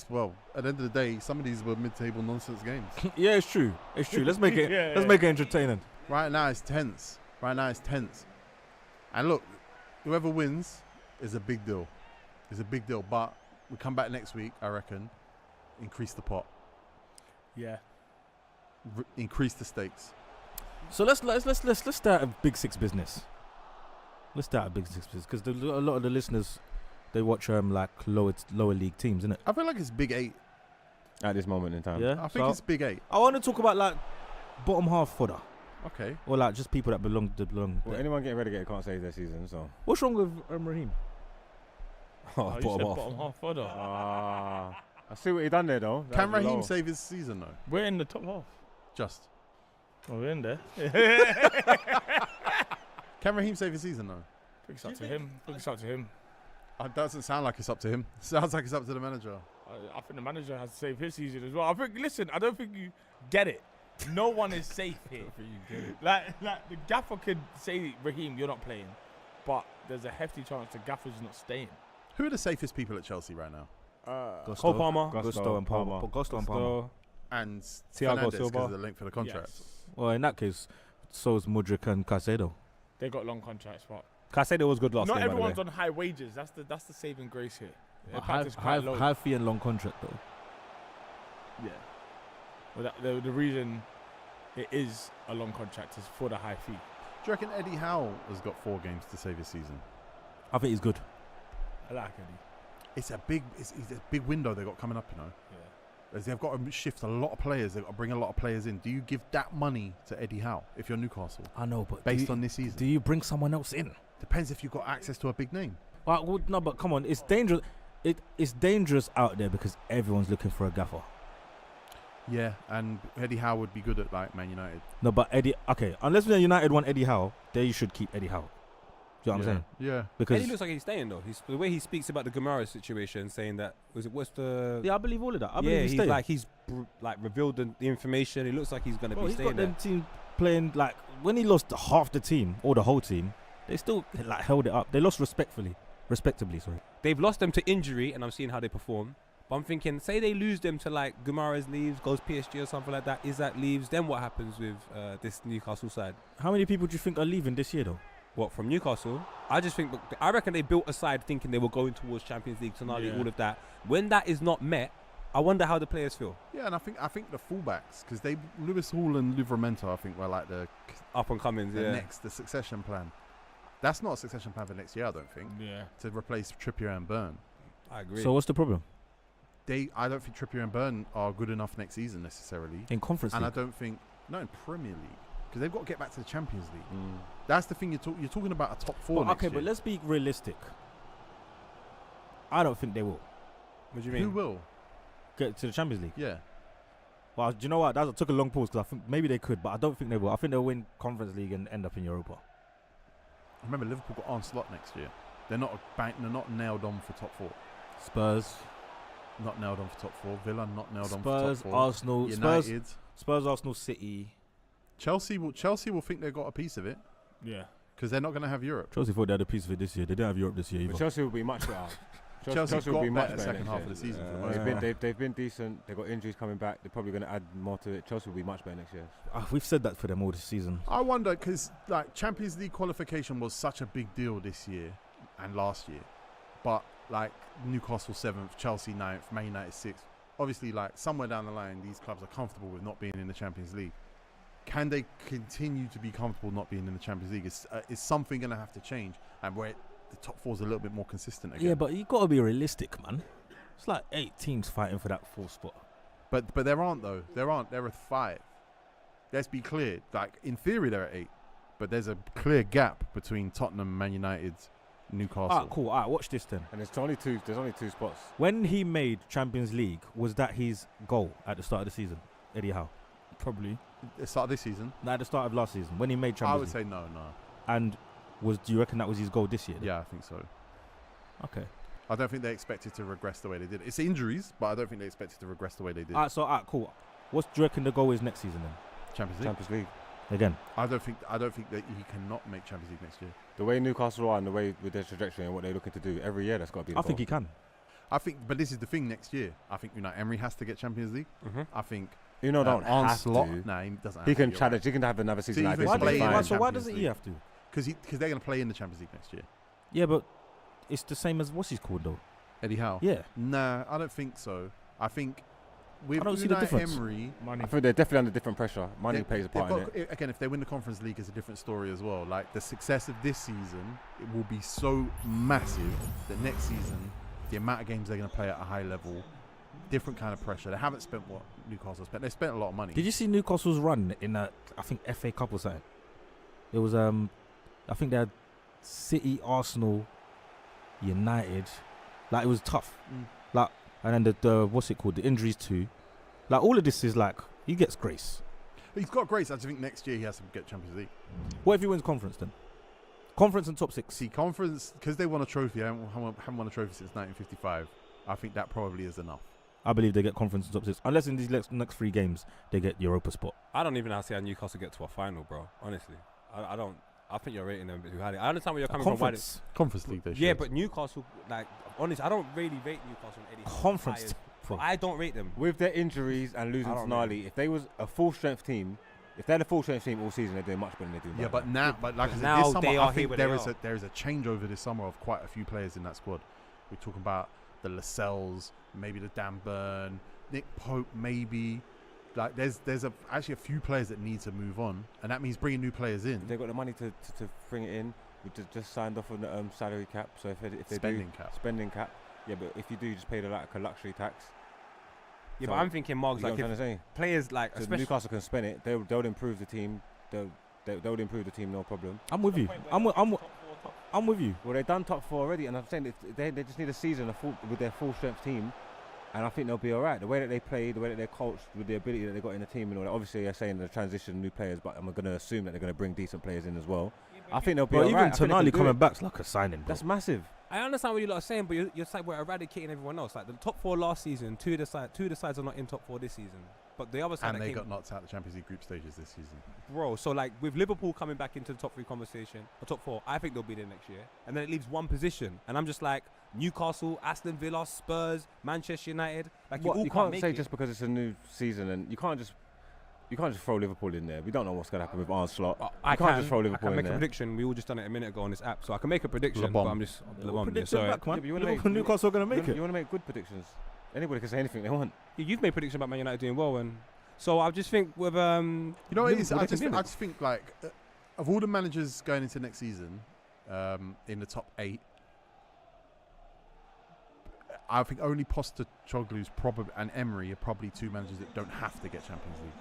Speaker 4: end of the day, some of these were mid-table nonsense games.
Speaker 6: Yeah, it's true. It's true. Let's make it.
Speaker 5: Yeah,
Speaker 6: let's
Speaker 5: yeah.
Speaker 6: make it entertaining.
Speaker 4: Right now, it's tense. Right now it's tense. And look, whoever wins is a big deal. It's a big deal. But we come back next week, I reckon, increase the pot,
Speaker 5: Yeah.
Speaker 4: increase the stakes.
Speaker 6: So let's start a Big Six business. Let's start a Big Six business because a lot of the listeners they watch like lower league teams, innit?
Speaker 4: I feel like it's Big 8.
Speaker 3: At this moment in time.
Speaker 6: Yeah.
Speaker 4: I think it's Big 8.
Speaker 6: I want to talk about like bottom half fodder
Speaker 4: Okay.
Speaker 6: or like just people that belong.
Speaker 3: Well,
Speaker 6: there.
Speaker 3: anyone getting relegated can't save their season, so.
Speaker 6: What's wrong with Raheem?
Speaker 5: Oh, you said
Speaker 3: bottom off.
Speaker 5: bottom half fodder.
Speaker 3: I see what he done there though. That
Speaker 4: Can
Speaker 3: was
Speaker 4: Raheem
Speaker 3: low.
Speaker 4: save his season though?
Speaker 5: We're in the top half.
Speaker 4: Just.
Speaker 5: Oh, we're in there.
Speaker 4: Can Raheem save his season though?
Speaker 5: I think it's up to him. I think it's up to him.
Speaker 4: It doesn't sound like it's up to him. Sounds like it's up to the manager.
Speaker 5: I think the manager has to save his season as well. Listen, I don't think you get it. No one is safe here. Like the gaffer could say, Raheem, you're not playing. But there's a hefty chance the gaffer's not staying.
Speaker 4: Who are the safest people at Chelsea right now?
Speaker 7: Cole Palmer.
Speaker 6: Gusto and Palmer. Gusto and Palmer.
Speaker 4: And
Speaker 7: Thiago
Speaker 4: Fernandes
Speaker 7: Silva.
Speaker 4: because of the length for the contract.
Speaker 5: Yes.
Speaker 6: Well, in that case, so is Mudryk and Caicedo.
Speaker 5: They got long contracts, but
Speaker 7: Caicedo was good last
Speaker 5: not
Speaker 7: game.
Speaker 5: everyone's on high wages. That's the saving grace here. Their
Speaker 6: High,
Speaker 5: package is quite low.
Speaker 6: high fee and long contract though.
Speaker 5: Yeah. Well, the reason it is a long contract is for the high fee.
Speaker 4: Do you reckon Eddie Howe has got 4 games to save his season?
Speaker 6: I think he's good.
Speaker 5: I like Eddie.
Speaker 4: It's a big window they got coming up, you know.
Speaker 5: Yeah.
Speaker 4: As they've got to shift a lot of players. They've got to bring a lot of players in. Do you give that money to Eddie Howe if you're Newcastle?
Speaker 6: I know, but
Speaker 4: Based on this season?
Speaker 6: do you bring someone else in?
Speaker 4: Depends if you've got access to a big name.
Speaker 6: Well, no, but come on, it's dangerous. It's dangerous out there because everyone's looking for a gaffer.
Speaker 4: Yeah, and Eddie Howe would be good at like Man United.
Speaker 6: No, but unless Man United want Eddie Howe, they should keep Eddie Howe. Do you know what I'm saying?
Speaker 4: Yeah.
Speaker 6: Because
Speaker 7: Eddie looks like he's staying though. The way he speaks about the Gamara situation, saying that what's the
Speaker 6: I believe all of that. I believe he's staying.
Speaker 7: he's revealed the information. It looks like he's gonna be
Speaker 6: He's
Speaker 7: staying
Speaker 6: got
Speaker 7: there.
Speaker 6: them team playing like when he lost half the team or the whole team, they still like held it up. They lost respectably. Sorry.
Speaker 7: They've lost them to injury, and I'm seeing how they perform. But I'm thinking, say they lose them to like Guimaraes leaves, goes PSG or something like that. Is that leaves? Then what happens with this Newcastle side?
Speaker 6: How many people do you think are leaving this year though?
Speaker 7: What, from Newcastle? I reckon they built a side thinking they were going towards Champions League, Tonali, all of that. When that is not met, I wonder how the players feel.
Speaker 4: Yeah, and I think the fullbacks, because Lewis Hall and Livramento, I think were like the
Speaker 7: Up and comings, yeah.
Speaker 4: the succession plan. That's not a succession plan for next year, I don't think.
Speaker 5: Yeah.
Speaker 4: To replace Trippier and Byrne.
Speaker 7: I agree.
Speaker 6: So what's the problem
Speaker 4: I don't think Trippier and Byrne are good enough next season necessarily.
Speaker 6: in Conference
Speaker 4: And I
Speaker 6: League?
Speaker 4: don't think not in Premier League because they've got to get back to the Champions League. That's the thing you're talking about a top 4
Speaker 6: But,
Speaker 4: next
Speaker 6: okay,
Speaker 4: year.
Speaker 6: but let's be realistic. I don't think they will
Speaker 7: What do you mean?
Speaker 4: Who will?
Speaker 6: get to the Champions League.
Speaker 4: Yeah.
Speaker 6: Well, do you know what? That took a long pause because I think maybe they could, but I don't think they will. I think they'll win Conference League and end up in Europa.
Speaker 4: Remember, Liverpool got Arne Slot next year. They're not nailed on for top 4.
Speaker 6: Spurs,
Speaker 4: Not nailed on for top 4. Villa not nailed on
Speaker 6: Spurs,
Speaker 4: for top 4.
Speaker 6: Arsenal,
Speaker 4: United.
Speaker 6: Spurs, Arsenal, City.
Speaker 4: Chelsea will think they've got a piece of it
Speaker 5: Yeah.
Speaker 4: because they're not going to have Europe.
Speaker 6: Chelsea thought they had a piece of it this year. They didn't have Europe this year
Speaker 3: But
Speaker 6: either.
Speaker 3: Chelsea will be much better.
Speaker 4: Chelsea
Speaker 3: will
Speaker 4: got
Speaker 3: be much
Speaker 4: better
Speaker 3: better
Speaker 4: second
Speaker 3: next
Speaker 4: half
Speaker 3: year.
Speaker 4: of the season for the most part.
Speaker 3: They've been decent. They've got injuries coming back. They're probably going to add more to it. Chelsea will be much better next year.
Speaker 6: We've said that for them all this season.
Speaker 4: I wonder because like Champions League qualification was such a big deal this year and last year, but like Newcastle 7th, Chelsea 9th, Man United 6th. Obviously, like somewhere down the line, these clubs are comfortable with not being in the Champions League. Can they continue to be comfortable not being in the Champions League? Is something going to have to change, and where the top 4 is a little bit more consistent again.
Speaker 6: Yeah, but you got to be realistic, man. It's like 8 teams fighting for that 4th spot.
Speaker 4: But there aren't though. There aren't. There are 5. Let's be clear. Like in theory, there are 8, but there's a clear gap between Tottenham, Man United, Newcastle.
Speaker 6: Alright, cool. Alright, watch this then.
Speaker 3: And there's only two spots.
Speaker 6: When he made Champions League, was that his goal at the start of the season? Eddie Howe?
Speaker 5: Probably.
Speaker 4: At the start of this season,
Speaker 6: No, at the start of last season, when he made
Speaker 4: I
Speaker 6: Champions
Speaker 4: would
Speaker 6: League.
Speaker 4: say no.
Speaker 6: And do you reckon that was his goal this year? then?
Speaker 4: Yeah, I think so.
Speaker 6: Okay.
Speaker 4: I don't think they expected to regress the way they did. It's injuries, but I don't think they expected to regress the way they did.
Speaker 6: Alright, cool. What do you reckon the goal is next season then?
Speaker 4: Champions League.
Speaker 3: Champions League.
Speaker 6: Again.
Speaker 4: I don't think that he cannot make Champions League next year.
Speaker 3: The way Newcastle are and the way with their trajectory and what they're looking to do every year, that's got to be. The
Speaker 6: I think
Speaker 3: goal.
Speaker 6: he can.
Speaker 4: I think, but this is the thing next year. I think Emery has to get Champions League. I think
Speaker 3: don't have
Speaker 4: Onslaught.
Speaker 3: to.
Speaker 4: No, he doesn't have
Speaker 3: He
Speaker 4: to.
Speaker 3: can
Speaker 4: you're
Speaker 3: challenge. He can have another season like
Speaker 4: even
Speaker 3: this.
Speaker 4: play
Speaker 3: and be
Speaker 4: in
Speaker 3: fine.
Speaker 4: the
Speaker 6: So why
Speaker 4: Champions
Speaker 6: doesn't he
Speaker 4: League.
Speaker 6: have to?
Speaker 4: Because they're going to play in the Champions League next year.
Speaker 6: Yeah, but it's the same as what's he's called though.
Speaker 4: Eddie Howe.
Speaker 6: Yeah.
Speaker 4: Nah, I don't think so. I think with
Speaker 6: I don't see the
Speaker 4: Unai
Speaker 6: difference.
Speaker 4: Emery,
Speaker 2: Money.
Speaker 3: I think they're definitely under different pressure. Money
Speaker 4: They-
Speaker 3: plays a
Speaker 4: they've
Speaker 3: part in
Speaker 4: got-
Speaker 3: it.
Speaker 4: Again, if they win the Conference League, it's a different story as well. Like the success of this season, it will be so massive that next season, the amount of games they're going to play at a high level, different kind of pressure. They haven't spent what Newcastle spent. They spent a lot of money.
Speaker 6: Did you see Newcastle's run in that? I think FA Cup or something. It was I think they had City, Arsenal, United. Like it was tough. Like and then the what's it called? The injuries too. Like all of this is like he gets grace.
Speaker 4: He's got grace. I just think next year he has to get Champions League.
Speaker 6: What if he wins conference then? Conference and top 6.
Speaker 4: See, conference, because they won a trophy. I haven't won a trophy since 1955. I think that probably is enough.
Speaker 6: I believe they get conference and top 6. Unless in these next 3 games they get Europa spot.
Speaker 7: I don't even know how to see how Newcastle get to a final, bro. Honestly, I don't. I think you're rating them a bit too highly. I understand where you're coming from.
Speaker 6: Conference.
Speaker 4: Conference League, they should.
Speaker 7: Yeah, but Newcastle, like, honestly, I don't really rate Newcastle in any
Speaker 6: Conference.
Speaker 7: highest,
Speaker 6: Bro.
Speaker 7: but I don't rate them.
Speaker 3: With their injuries and losing
Speaker 7: I
Speaker 3: to
Speaker 7: don't
Speaker 3: Gnarly, if they was a full strength team, if they're the full strength team all season, they're doing much better than they do.
Speaker 4: Yeah,
Speaker 3: right
Speaker 4: but
Speaker 3: now.
Speaker 4: like I said,
Speaker 7: now
Speaker 4: this summer,
Speaker 7: they
Speaker 4: I
Speaker 7: are here
Speaker 4: think
Speaker 7: where
Speaker 4: there
Speaker 7: they
Speaker 4: is
Speaker 7: are.
Speaker 4: there is a changeover this summer of quite a few players in that squad. We're talking about the Lascelles, maybe the Dan Burn, Nick Pope, maybe. Like there's actually a few players that need to move on, and that means bringing new players in.
Speaker 3: They've got the money to bring it in. We just signed off on the salary cap, so if they
Speaker 4: Spending
Speaker 3: do
Speaker 4: cap.
Speaker 3: spending cap, yeah, but if you do just pay like a luxury tax.
Speaker 7: Yeah,
Speaker 3: So,
Speaker 7: but I'm thinking, Marks,
Speaker 3: you know
Speaker 7: like,
Speaker 3: what I'm
Speaker 7: if
Speaker 3: trying to say?
Speaker 7: players like,
Speaker 3: So
Speaker 7: especially
Speaker 3: Newcastle can spend it. They'll improve the team. They'll improve the team, no problem.
Speaker 6: I'm with you. I'm with you.
Speaker 3: Well, they've done top 4 already, and I'm saying they just need a season with their full strength team, and I think they'll be all right. The way that they play, the way that they're coached, with the ability that they got in the team, and all that. Obviously, they're saying the transition new players, but I'm going to assume that they're going to bring decent players in as well. I think they'll be
Speaker 6: But
Speaker 3: all
Speaker 6: even
Speaker 3: right. I think they
Speaker 6: Tonali
Speaker 3: can do
Speaker 6: coming
Speaker 3: it.
Speaker 6: back's like a signing, bro.
Speaker 3: That's massive.
Speaker 7: I understand what you lot are saying, but you're saying we're eradicating everyone else. Like the top 4 last season, two of the sides are not in top 4 this season. But the other side
Speaker 4: And
Speaker 7: that
Speaker 4: they
Speaker 7: came,
Speaker 4: got knocked out the Champions League group stages this season.
Speaker 7: bro. So like with Liverpool coming back into the top 3 conversation, or top 4, I think they'll be there next year. And then it leaves one position, and I'm just like Newcastle, Aston Villa, Spurs, Manchester United. Like you all
Speaker 3: You
Speaker 7: can't
Speaker 3: can't
Speaker 7: make
Speaker 3: say
Speaker 7: it.
Speaker 3: just because it's a new season, and you can't just throw Liverpool in there. We don't know what's going to happen with Onslaught.
Speaker 7: I
Speaker 3: You can't just throw
Speaker 7: I
Speaker 3: Liverpool
Speaker 7: can
Speaker 3: in
Speaker 7: make a
Speaker 3: there.
Speaker 7: prediction. We all just done it a minute ago on this app, so I can make a prediction.
Speaker 4: LeBomb.
Speaker 7: But I'm just
Speaker 6: Predict
Speaker 7: sorry.
Speaker 6: them back, man.
Speaker 3: Yeah, but you wanna
Speaker 6: Liverpool,
Speaker 3: make-
Speaker 6: Newcastle are going to make it.
Speaker 3: You want to make good predictions. Anybody can say anything they want.
Speaker 7: You've made prediction about Man United doing well, and so I just think with
Speaker 4: You know what it is?
Speaker 7: Liverpool,
Speaker 4: I
Speaker 7: they can win it.
Speaker 4: just think like of all the managers going into next season, in the top 8, I think only Postecoglou's probably and Emery are probably 2 managers that don't have to get Champions League.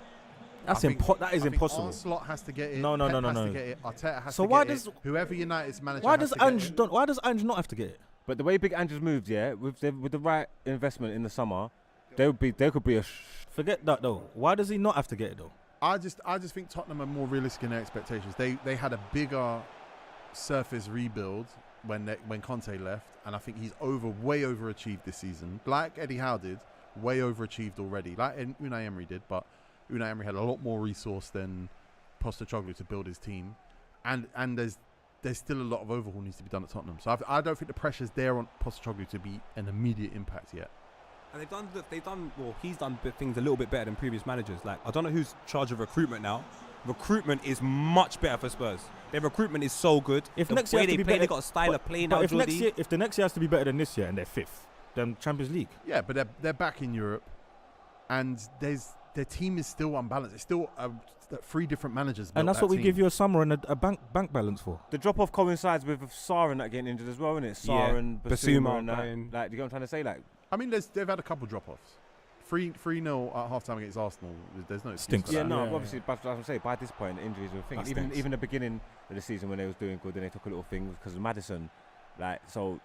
Speaker 6: That is
Speaker 4: I think
Speaker 6: impossible.
Speaker 4: Onslaught has to get it.
Speaker 6: No,
Speaker 4: Pep has
Speaker 6: no.
Speaker 4: to get it. Arteta has
Speaker 6: So
Speaker 4: to
Speaker 6: why
Speaker 4: get
Speaker 6: does-
Speaker 4: it. Whoever United's manager
Speaker 6: Why
Speaker 4: has
Speaker 6: does
Speaker 4: to get
Speaker 6: Ange
Speaker 4: it.
Speaker 6: why does Ange not have to get it?
Speaker 3: But the way Big Ange's moved, yeah, with the right investment in the summer, there could be a.
Speaker 6: Forget that though. Why does he not have to get it though?
Speaker 4: I just think Tottenham are more realistic in their expectations. They had a bigger surface rebuild when Conte left, and I think he's way overachieved this season. Like Eddie Howe did, way overachieved already. Like Unai Emery did, but Unai Emery had a lot more resource than Postecoglou to build his team, and there's still a lot of overhaul needs to be done at Tottenham. So I don't think the pressure's there on Postecoglou to be an immediate impact yet.
Speaker 7: And he's done things a little bit better than previous managers. Like, I don't know who's in charge of recruitment now. Recruitment is much better for Spurs. Their recruitment is so good.
Speaker 6: If
Speaker 7: the
Speaker 6: next
Speaker 7: way
Speaker 6: year has
Speaker 7: they
Speaker 6: to be
Speaker 7: play,
Speaker 6: better,
Speaker 7: they got a style of playing now,
Speaker 6: if
Speaker 7: Jordi.
Speaker 6: the next year has to be better than this year and they're 5th, then Champions League.
Speaker 4: Yeah, but they're back in Europe, and their team is still unbalanced. It's still 3 different managers.
Speaker 6: And that's what we give you a summer and a bank balance for.
Speaker 3: The drop off coincides with Sarr and that getting injured as well, isn't it? Sarr
Speaker 7: Yeah,
Speaker 3: and
Speaker 7: Basuma
Speaker 3: Basuma and that.
Speaker 7: playing.
Speaker 3: Like, do you know what I'm trying to say? Like,
Speaker 4: I mean, they've had a couple drop-offs. 3-0 at half-time against Arsenal. There's no excuse
Speaker 6: Stinks.
Speaker 4: for
Speaker 3: yeah,
Speaker 4: that.
Speaker 3: no,
Speaker 2: Yeah.
Speaker 3: obviously, but as I say, by this point, injuries were a thing.
Speaker 6: That stinks.
Speaker 3: Even the beginning of the season when they was doing good, then they took a little thing because of Maddison. Like, so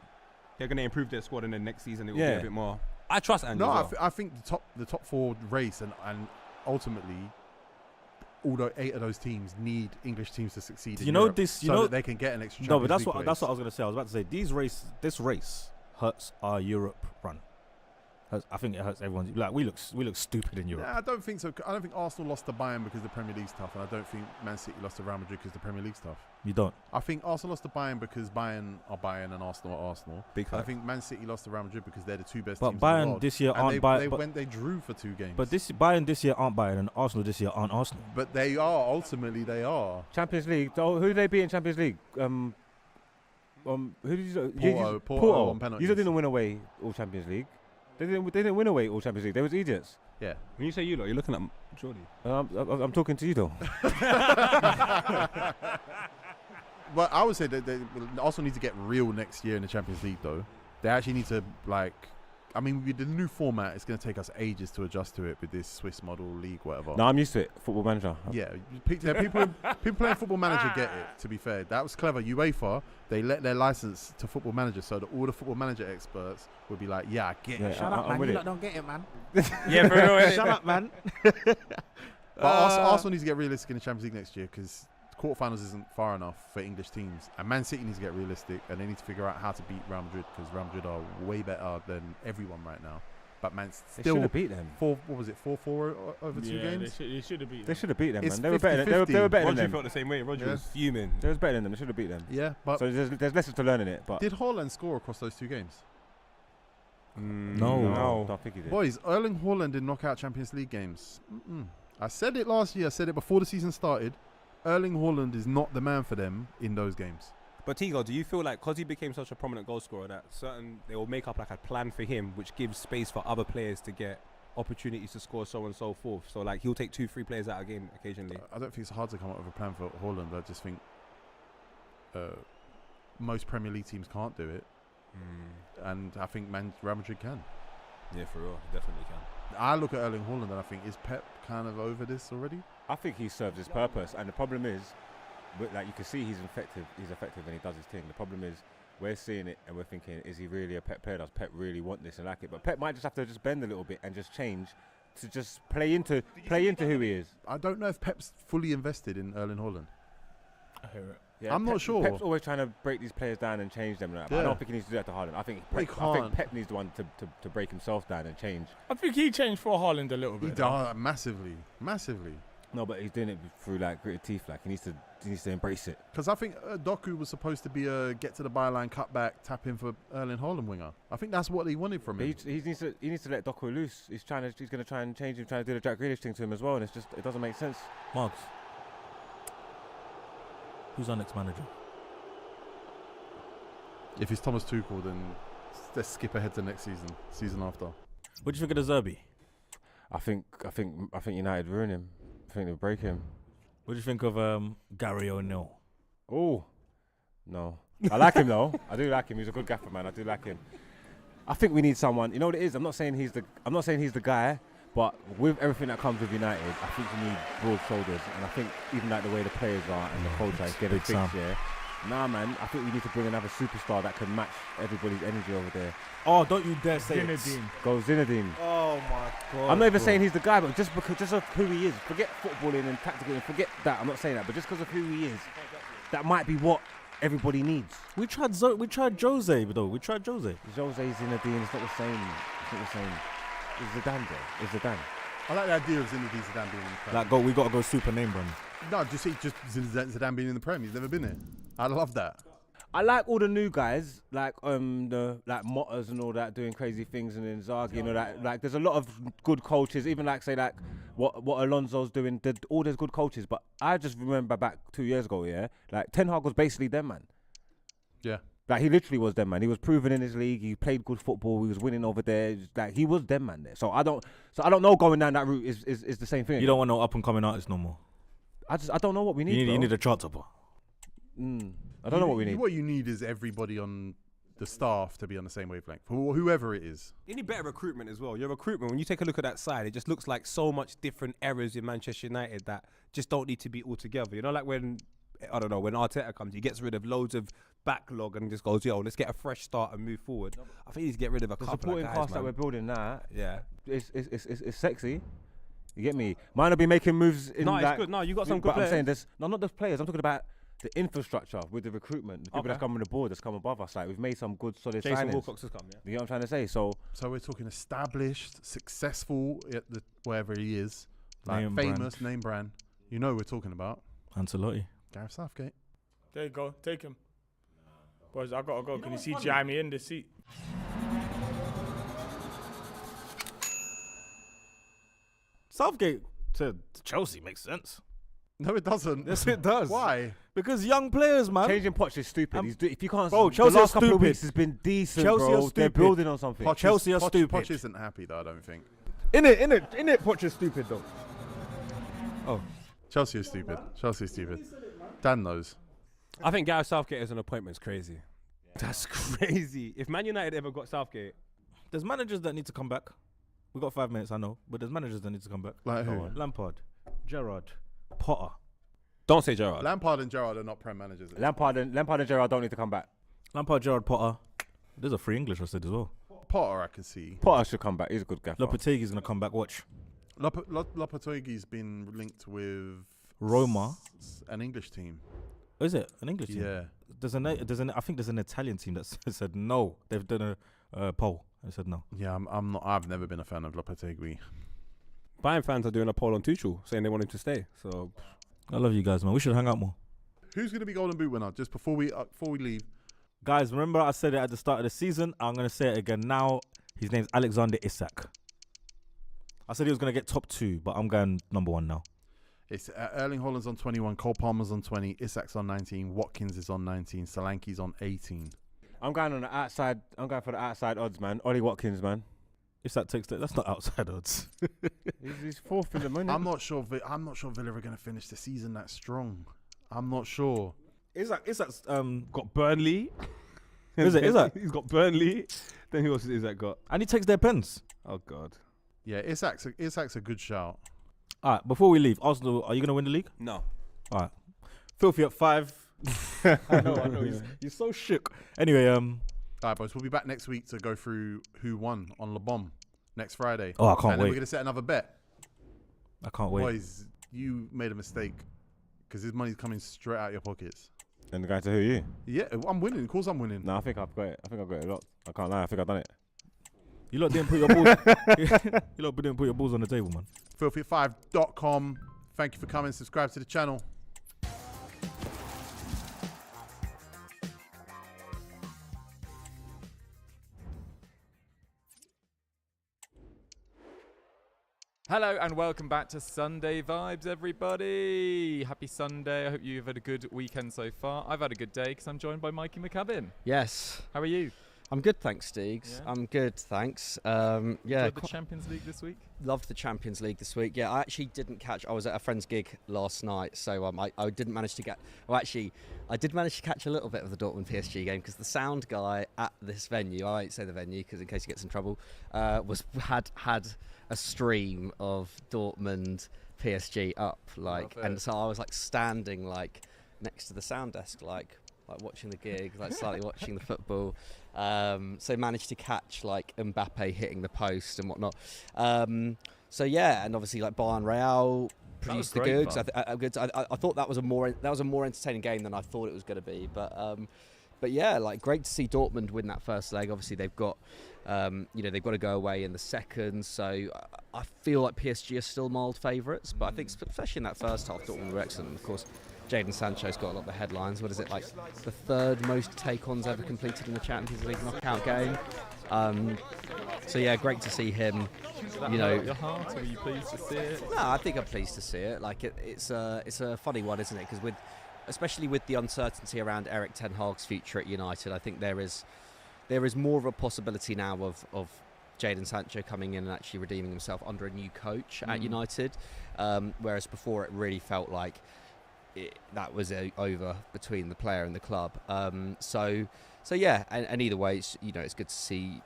Speaker 7: They're going to improve their squad, and then next season it will be
Speaker 3: Yeah.
Speaker 7: a bit more. I trust Ange.
Speaker 4: No,
Speaker 7: as well.
Speaker 4: I think the top 4 race and ultimately, all 8 of those teams need English teams to succeed.
Speaker 6: You
Speaker 4: in
Speaker 6: know
Speaker 4: Europe
Speaker 6: this- you
Speaker 4: so
Speaker 6: know-
Speaker 4: that they can get an extra.
Speaker 6: No, but
Speaker 4: Champions
Speaker 6: that's
Speaker 4: League
Speaker 6: what I
Speaker 4: place.
Speaker 6: was going to say. I was about to say this race hurts our Europe run. I think it hurts everyone. Like we look stupid in Europe.
Speaker 4: Nah, I don't think so. I don't think Arsenal lost to Bayern because the Premier League's tough, and I don't think Man City lost to Real Madrid because the Premier League's tough.
Speaker 6: You don't.
Speaker 4: I think Arsenal lost to Bayern because Bayern are Bayern and Arsenal are Arsenal.
Speaker 7: Big
Speaker 4: And I
Speaker 7: fact.
Speaker 4: think Man City lost to Real Madrid because they're the two best
Speaker 6: But
Speaker 4: teams in the
Speaker 6: Bayern
Speaker 4: world.
Speaker 6: this year
Speaker 4: And
Speaker 6: aren't Bayern.
Speaker 4: they drew for 2 games.
Speaker 6: But Bayern this year aren't Bayern, and Arsenal this year aren't Arsenal.
Speaker 4: But they are, ultimately they are.
Speaker 3: Champions League. Who did they beat in Champions League? Who did you?
Speaker 4: Porto on penalties.
Speaker 3: You didn't win away all Champions League. They didn't win away all Champions League. They was idiots.
Speaker 4: Yeah.
Speaker 7: When you say you lot, you're looking at Jordy.
Speaker 3: I'm talking to you though.
Speaker 4: But I would say that they also need to get real next year in the Champions League, though. They actually need to, with the new format, it's going to take us ages to adjust to it with this Swiss model league, whatever.
Speaker 3: No, I'm used to it. Football Manager.
Speaker 4: Yeah, people playing Football Manager get it, to be fair. That was clever. UEFA, they let their license to Football Manager so that all the Football Manager experts would be like, yeah, I get it.
Speaker 6: Shut up, man. You lot don't get it, man.
Speaker 2: Yeah, for real.
Speaker 6: Shut up, man.
Speaker 4: But Arsenal needs to get realistic in the Champions League next year because quarterfinals isn't far enough for English teams, and Man City needs to get realistic and they need to figure out how to beat Real Madrid because Real Madrid are way better than everyone right now. But Man
Speaker 3: They
Speaker 4: still
Speaker 3: should have beat them.
Speaker 4: 4-4 over 2 games.
Speaker 2: They should have beat.
Speaker 3: They should have beat them,
Speaker 4: It's
Speaker 3: man. They were better. They were
Speaker 4: 50-50.
Speaker 3: better than
Speaker 7: Roger
Speaker 3: them.
Speaker 7: felt the same way. Roger
Speaker 4: Yeah.
Speaker 7: was fuming.
Speaker 3: They was better than them. They should have beat them.
Speaker 4: Yeah, but
Speaker 3: So there's lessons to learn in it. But
Speaker 4: did Haaland score across those 2 games?
Speaker 6: No.
Speaker 3: don't think he did.
Speaker 4: Boys, Erling Haaland did knock out Champions League games. I said it last year. I said it before the season started. Erling Haaland is not the man for them in those games.
Speaker 7: But Tigo, do you feel like because he became such a prominent goal scorer that they will make up like a plan for him, which gives space for other players to get opportunities to score, so on and so forth? So like he'll take 2-3 players out a game occasionally.
Speaker 4: I don't think it's hard to come up with a plan for Haaland. I just think most Premier League teams can't do it, and I think Real Madrid can.
Speaker 7: Yeah, for real, definitely can.
Speaker 4: I look at Erling Haaland and I think, is Pep kind of over this already?
Speaker 3: I think he serves his purpose, and the problem is, like you can see, he's effective. He's effective when he does his thing. The problem is, we're seeing it and we're thinking, is he really a Pep player? Does Pep really want this and like it? But Pep might just have to just bend a little bit and just change to just play into who he is.
Speaker 4: I don't know if Pep's fully invested in Erling Haaland.
Speaker 2: I hear it.
Speaker 3: Yeah,
Speaker 4: I'm not sure.
Speaker 3: Pep's always trying to break these players down and change them. But I
Speaker 4: Yeah.
Speaker 3: don't think he needs to do that to Haaland. I think
Speaker 4: He can't.
Speaker 3: Pep needs the one to break himself down and change.
Speaker 2: I think he changed for Haaland a little
Speaker 4: He
Speaker 2: bit.
Speaker 4: does massively.
Speaker 3: No, but he's doing it through like gritted teeth. Like he needs to embrace it.
Speaker 4: Because I think Doku was supposed to be a get to the byline, cut back, tap in for Erling Haaland winger. I think that's what he wanted from
Speaker 3: But
Speaker 4: him.
Speaker 3: he needs to let Doku loose. He's going to try and change him, trying to do the Jack Grealish thing to him as well, and it doesn't make sense.
Speaker 6: Marks. Who's our next manager?
Speaker 4: If it's Thomas Tuchel, then let's skip ahead to next season after.
Speaker 6: What do you think of the Zerbi?
Speaker 3: I think United ruin him. I think they'll break him.
Speaker 6: What do you think of Gary O'Neill?
Speaker 3: Oh, no. I like him though. I do like him. He's a good gaffer, man. I do like him. I think we need someone. You know what it is? I'm not saying he's the guy, but with everything that comes with United, I think you need broad shoulders. And I think even like the way the players are and the culture is getting
Speaker 6: Big
Speaker 3: fixed,
Speaker 6: Sam.
Speaker 3: yeah. Nah, man. I think we need to bring another superstar that can match everybody's energy over there.
Speaker 6: Oh, don't you dare say
Speaker 2: Zinedine.
Speaker 3: Go Zinedine.
Speaker 6: Oh my God.
Speaker 3: I'm not even saying he's the guy, but just of who he is. Forget footballing and tactical and forget that. I'm not saying that, but just because of who he is, that might be what everybody needs.
Speaker 6: We tried Jose though. We tried Jose.
Speaker 3: Jose Zinedine, it's not the same. It's not the same. It's Zidane, though. It's Zidane.
Speaker 4: I like the idea of Zinedine Zidane being in the Prem.
Speaker 6: We got to go super name brand.
Speaker 4: No, just Zidane being in the Prem. He's never been there. I love that.
Speaker 3: I like all the new guys, like the like Motters and all that, doing crazy things, and then Inzaghi and all that. Like, there's a lot of good coaches. Even like say like what Alonso's doing. All there's good coaches, but I just remember back 2 years ago, yeah, like Ten Hag was basically them, man.
Speaker 4: Yeah.
Speaker 3: Like he literally was them, man. He was proven in his league. He played good football. He was winning over there. Like he was them, man. There. So I don't know going down that route is the same thing.
Speaker 6: You don't want no up and coming artist no more.
Speaker 3: I don't know what we need.
Speaker 6: You need a chart topper.
Speaker 3: I don't know what we need.
Speaker 4: What you need is everybody on the staff to be on the same wavelength, for whoever it is.
Speaker 7: You need better recruitment as well. Your recruitment, when you take a look at that side, it just looks like so much different errors in Manchester United that just don't need to be all together. You know, like when Arteta comes, he gets rid of loads of backlog and just goes, yo, let's get a fresh start and move forward. I think he needs to get rid of a
Speaker 3: The
Speaker 7: couple
Speaker 3: supporting
Speaker 7: of guys,
Speaker 3: cast that
Speaker 7: man.
Speaker 3: we're building now,
Speaker 7: Yeah.
Speaker 3: it's sexy. You get me? Might not be making moves in
Speaker 7: No, it's
Speaker 3: like,
Speaker 7: good. No, you got some good
Speaker 3: but
Speaker 7: players.
Speaker 3: I'm saying this. No, not the players. I'm talking about the infrastructure with the recruitment, the people that's come on the board, that's come above us. Like we've made some good, solid
Speaker 7: Jason
Speaker 3: signings.
Speaker 7: Wilcox has come, yeah.
Speaker 3: You know what I'm trying to say? So
Speaker 4: we're talking established, successful at the wherever he is, like
Speaker 6: Name
Speaker 4: famous
Speaker 6: brand.
Speaker 4: name brand. You know we're talking about
Speaker 6: Ancelotti.
Speaker 4: Gareth Southgate.
Speaker 5: There you go. Take him. Boys, I gotta go. Can you see Jamie in the seat?
Speaker 6: Southgate to Chelsea makes sense.
Speaker 4: No, it doesn't.
Speaker 6: Yes, it does.
Speaker 4: Why?
Speaker 6: Because young players, man.
Speaker 3: changing Poch is stupid. If you can't,
Speaker 6: Bro,
Speaker 3: the
Speaker 6: Chelsea
Speaker 3: last
Speaker 6: are
Speaker 3: couple of
Speaker 6: stupid.
Speaker 3: weeks has been decent,
Speaker 6: Chelsea
Speaker 3: bro.
Speaker 6: are
Speaker 3: They're
Speaker 6: stupid.
Speaker 3: building on something.
Speaker 4: Poch
Speaker 6: Chelsea are stupid.
Speaker 4: Poch isn't happy though. I don't think.
Speaker 6: In it, Poch is stupid though. Oh,
Speaker 4: Chelsea is stupid. Chelsea is stupid. Dan knows.
Speaker 7: I think Gareth Southgate as an appointment is crazy. That's crazy. If Man United ever got Southgate,
Speaker 6: there's managers that need to come back. We got 5 minutes, I know, but there's managers that need to come back.
Speaker 4: Like who?
Speaker 6: Lampard, Gerrard, Potter.
Speaker 7: don't say Gerrard.
Speaker 4: Lampard and Gerrard are not prem managers.
Speaker 3: Lampard and Gerrard don't need to come back.
Speaker 6: Lampard, Gerrard, Potter. There's a free English I said as well.
Speaker 4: Potter, I can see.
Speaker 3: Potter should come back. He's a good guy.
Speaker 6: Lopetegui's gonna come back. Watch.
Speaker 4: Lopetegui's been linked with
Speaker 6: Roma.
Speaker 4: An English team.
Speaker 6: Oh, is it an English team?
Speaker 4: Yeah.
Speaker 6: I think there's an Italian team that said no. They've done a poll and said no.
Speaker 4: Yeah, I'm not. I've never been a fan of Lopetegui.
Speaker 7: Bayern fans are doing a poll on Tuchel saying they want him to stay. So
Speaker 6: I love you guys, man. We should hang out more.
Speaker 4: Who's going to be Golden Boot winner? Just before we leave.
Speaker 6: Guys, remember I said it at the start of the season. I'm going to say it again now. His name's Alexander Isak. I said he was going to get top 2, but I'm going number 1 now.
Speaker 4: It's Erling Haaland's on 21, Cole Palmer's on 20, Isak's on 19, Watkins is on 19, Solanke's on 18.
Speaker 3: I'm going on the outside. I'm going for the outside odds, man. Ollie Watkins, man.
Speaker 6: Isak takes that. That's not outside odds.
Speaker 3: He's fourth in the money.
Speaker 4: I'm not sure Villa are going to finish the season that strong. I'm not sure.
Speaker 6: Isak's
Speaker 7: got Burnley.
Speaker 6: Is it?
Speaker 7: He's got Burnley. Then who else has Isak got?
Speaker 6: And he takes their pens.
Speaker 7: Oh God.
Speaker 4: Yeah, Isak's a good shout.
Speaker 6: All right, before we leave, Arsenal, are you going to win the league?
Speaker 7: No.
Speaker 6: All right. Filthy at 5. I know. He's so shook. Anyway,
Speaker 4: All right, boys, we'll be back next week to go through who won on Le Bon next Friday.
Speaker 6: Oh, I can't
Speaker 4: and then
Speaker 6: wait.
Speaker 4: we're going to set another bet.
Speaker 6: I can't wait.
Speaker 4: Boys, you made a mistake because his money's coming straight out your pockets.
Speaker 3: And the guy to who you?
Speaker 4: Yeah, I'm winning. Of course I'm winning.
Speaker 3: No, I think I've got it. I think I've got it a lot. I can't lie. I think I've done it.
Speaker 6: You lot didn't put your balls. You lot didn't put your balls on the table, man.
Speaker 4: Filthy5.com. Thank you for coming. Subscribe to the channel.
Speaker 8: Hello and welcome back to Sunday Vibes, everybody. Happy Sunday. I hope you've had a good weekend so far. I've had a good day because I'm joined by Mikey McCabbin.
Speaker 9: Yes.
Speaker 8: How are you?
Speaker 9: I'm good, thanks, Steegs.
Speaker 8: Yeah.
Speaker 9: I'm good, thanks.
Speaker 8: Enjoyed the Champions League this week?
Speaker 9: Loved the Champions League this week. Yeah, I actually didn't catch. I was at a friend's gig last night, so I didn't manage to get. Well, actually, I did manage to catch a little bit of the Dortmund PSG game because the sound guy at this venue, I won't say the venue because in case he gets in trouble, had a stream of Dortmund PSG up, and so I was like standing like next to the sound desk, like watching the gig, like slightly watching the football. So managed to catch like Mbappe hitting the post and whatnot. So yeah, and obviously like Bayern Real produced the goods. I thought that was a more entertaining game than I thought it was going to be. But yeah, like great to see Dortmund win that first leg. Obviously they've got they've got to go away in the second. So I feel like PSG are still mild favourites, but I think especially in that first half, Dortmund were excellent. And of course, Jadon Sancho's got a lot of the headlines. What is it, like the third most take-ons ever completed in the Champions League knockout game? So yeah, great to see him.
Speaker 8: Did that hurt your heart, or are you pleased to see it?
Speaker 9: No, I think I'm pleased to see it. Like it's a funny one, isn't it? Because especially with the uncertainty around Erik ten Hag's future at United, I think there is more of a possibility now of Jadon Sancho coming in and actually redeeming himself under a new coach at United, whereas before it really felt like that was over between the player and the club. So yeah, and either way, it's good to see.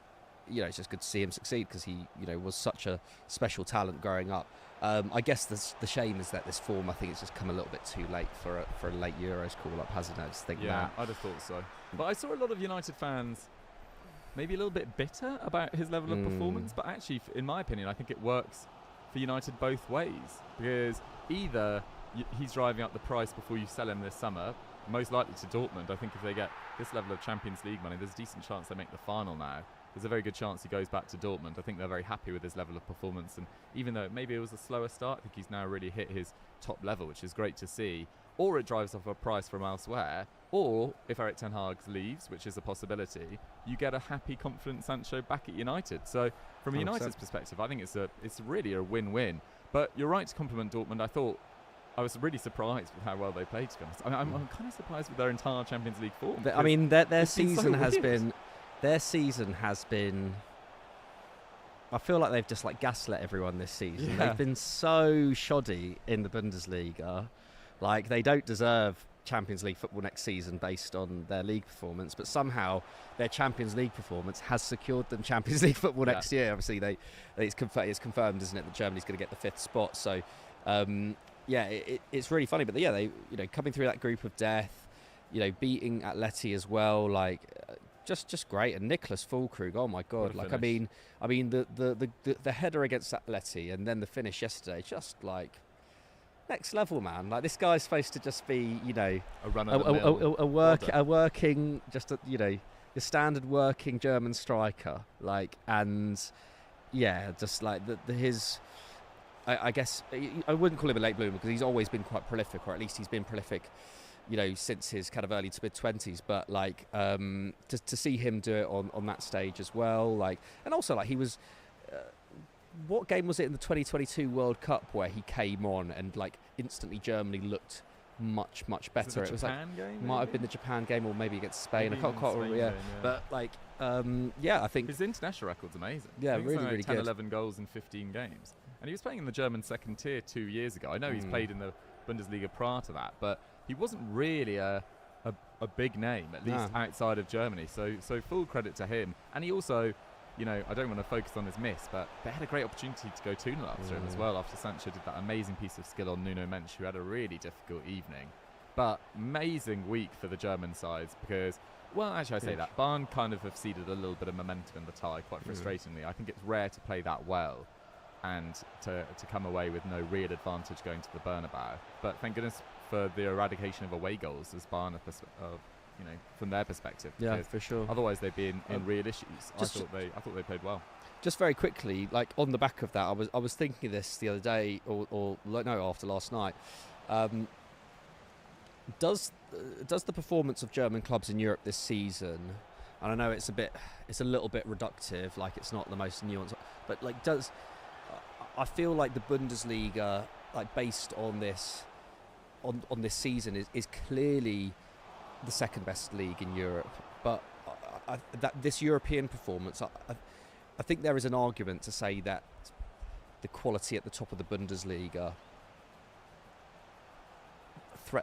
Speaker 9: It's just good to see him succeed because he was such a special talent growing up. I guess the shame is that this form, I think it's just come a little bit too late for a late Euros call-up, hasn't it? I just think that.
Speaker 8: I'd have thought so. But I saw a lot of United fans maybe a little bit bitter about his level of performance, but actually, in my opinion, I think it works for United both ways, because either he's driving up the price before you sell him this summer, most likely to Dortmund. I think if they get this level of Champions League money, there's a decent chance they make the final now. There's a very good chance he goes back to Dortmund. I think they're very happy with his level of performance, and even though maybe it was a slower start, I think he's now really hit his top level, which is great to see. Or it drives off a price from elsewhere, or if Erik ten Hag leaves, which is a possibility, you get a happy, confident Sancho back at United. So from
Speaker 6: 100%.
Speaker 8: United's perspective, I think it's really a win-win. But you're right to compliment Dortmund. I was really surprised with how well they played, to be honest. I'm kind of surprised with their entire Champions League form.
Speaker 9: I mean, their
Speaker 8: it's been
Speaker 9: season
Speaker 8: so
Speaker 9: has
Speaker 8: weird.
Speaker 9: been. Their season has been. I feel like they've just like gaslit everyone this season.
Speaker 8: Yeah.
Speaker 9: They've been so shoddy in the Bundesliga. Like, they don't deserve Champions League football next season based on their league performance, but somehow their Champions League performance has secured them Champions League football next year. Obviously, it's confirmed, isn't it, that Germany's going to get the 5th spot. So, it's really funny. But they, coming through that group of death, beating Atleti as well, like. Just great. And Nicholas Füllkrug, oh my God! Like, I mean the header against Atleti and then the finish yesterday, just like next level, man. Like, this guy's supposed to just be,
Speaker 8: a
Speaker 9: working, just your standard working German striker. Like, and yeah, just like his. I guess I wouldn't call him a late bloomer because he's always been quite prolific, or at least he's been prolific. Since his kind of early to mid-20s, but like to see him do it on that stage as well, like, and also like he was, what game was it in the 2022 World Cup where he came on and like instantly Germany looked much better?
Speaker 8: It was
Speaker 9: like
Speaker 8: game,
Speaker 9: might have been the Japan game or maybe against Spain.
Speaker 8: Maybe
Speaker 9: I can't
Speaker 8: Spain
Speaker 9: remember.
Speaker 8: game,
Speaker 9: But like, I think
Speaker 8: his international record's amazing.
Speaker 9: Yeah,
Speaker 8: I think it's
Speaker 9: really,
Speaker 8: like
Speaker 9: really
Speaker 8: 10,
Speaker 9: good.
Speaker 8: 11 goals in 15 games, and he was playing in the German second tier 2 years ago. I know he's played in the Bundesliga prior to that, but he wasn't really a big name, at least outside of Germany. So full credit to him. And he also, I don't want to focus on his miss, but they had a great opportunity to go 2-0 after him as well, after Sancho did that amazing piece of skill on Nuno Mensch, who had a really difficult evening. But amazing week for the German sides because, well, actually I say that, Bayern kind of have ceded a little bit of momentum in the tie, quite frustratingly. I think it's rare to play that well and to come away with no real advantage going to the Bernabeu. But thank goodness for the eradication of away goals as Bayern, from their perspective.
Speaker 9: Yeah, for sure.
Speaker 8: Otherwise, they'd be in real issues. I thought they played well.
Speaker 9: Just very quickly, like on the back of that, I was thinking of this the other day, after last night. Does the performance of German clubs in Europe this season, and I know it's a little bit reductive, like it's not the most nuanced, but like I feel like the Bundesliga, like based on this season, is clearly the second best league in Europe. But this European performance, I think there is an argument to say that the quality at the top of the Bundesliga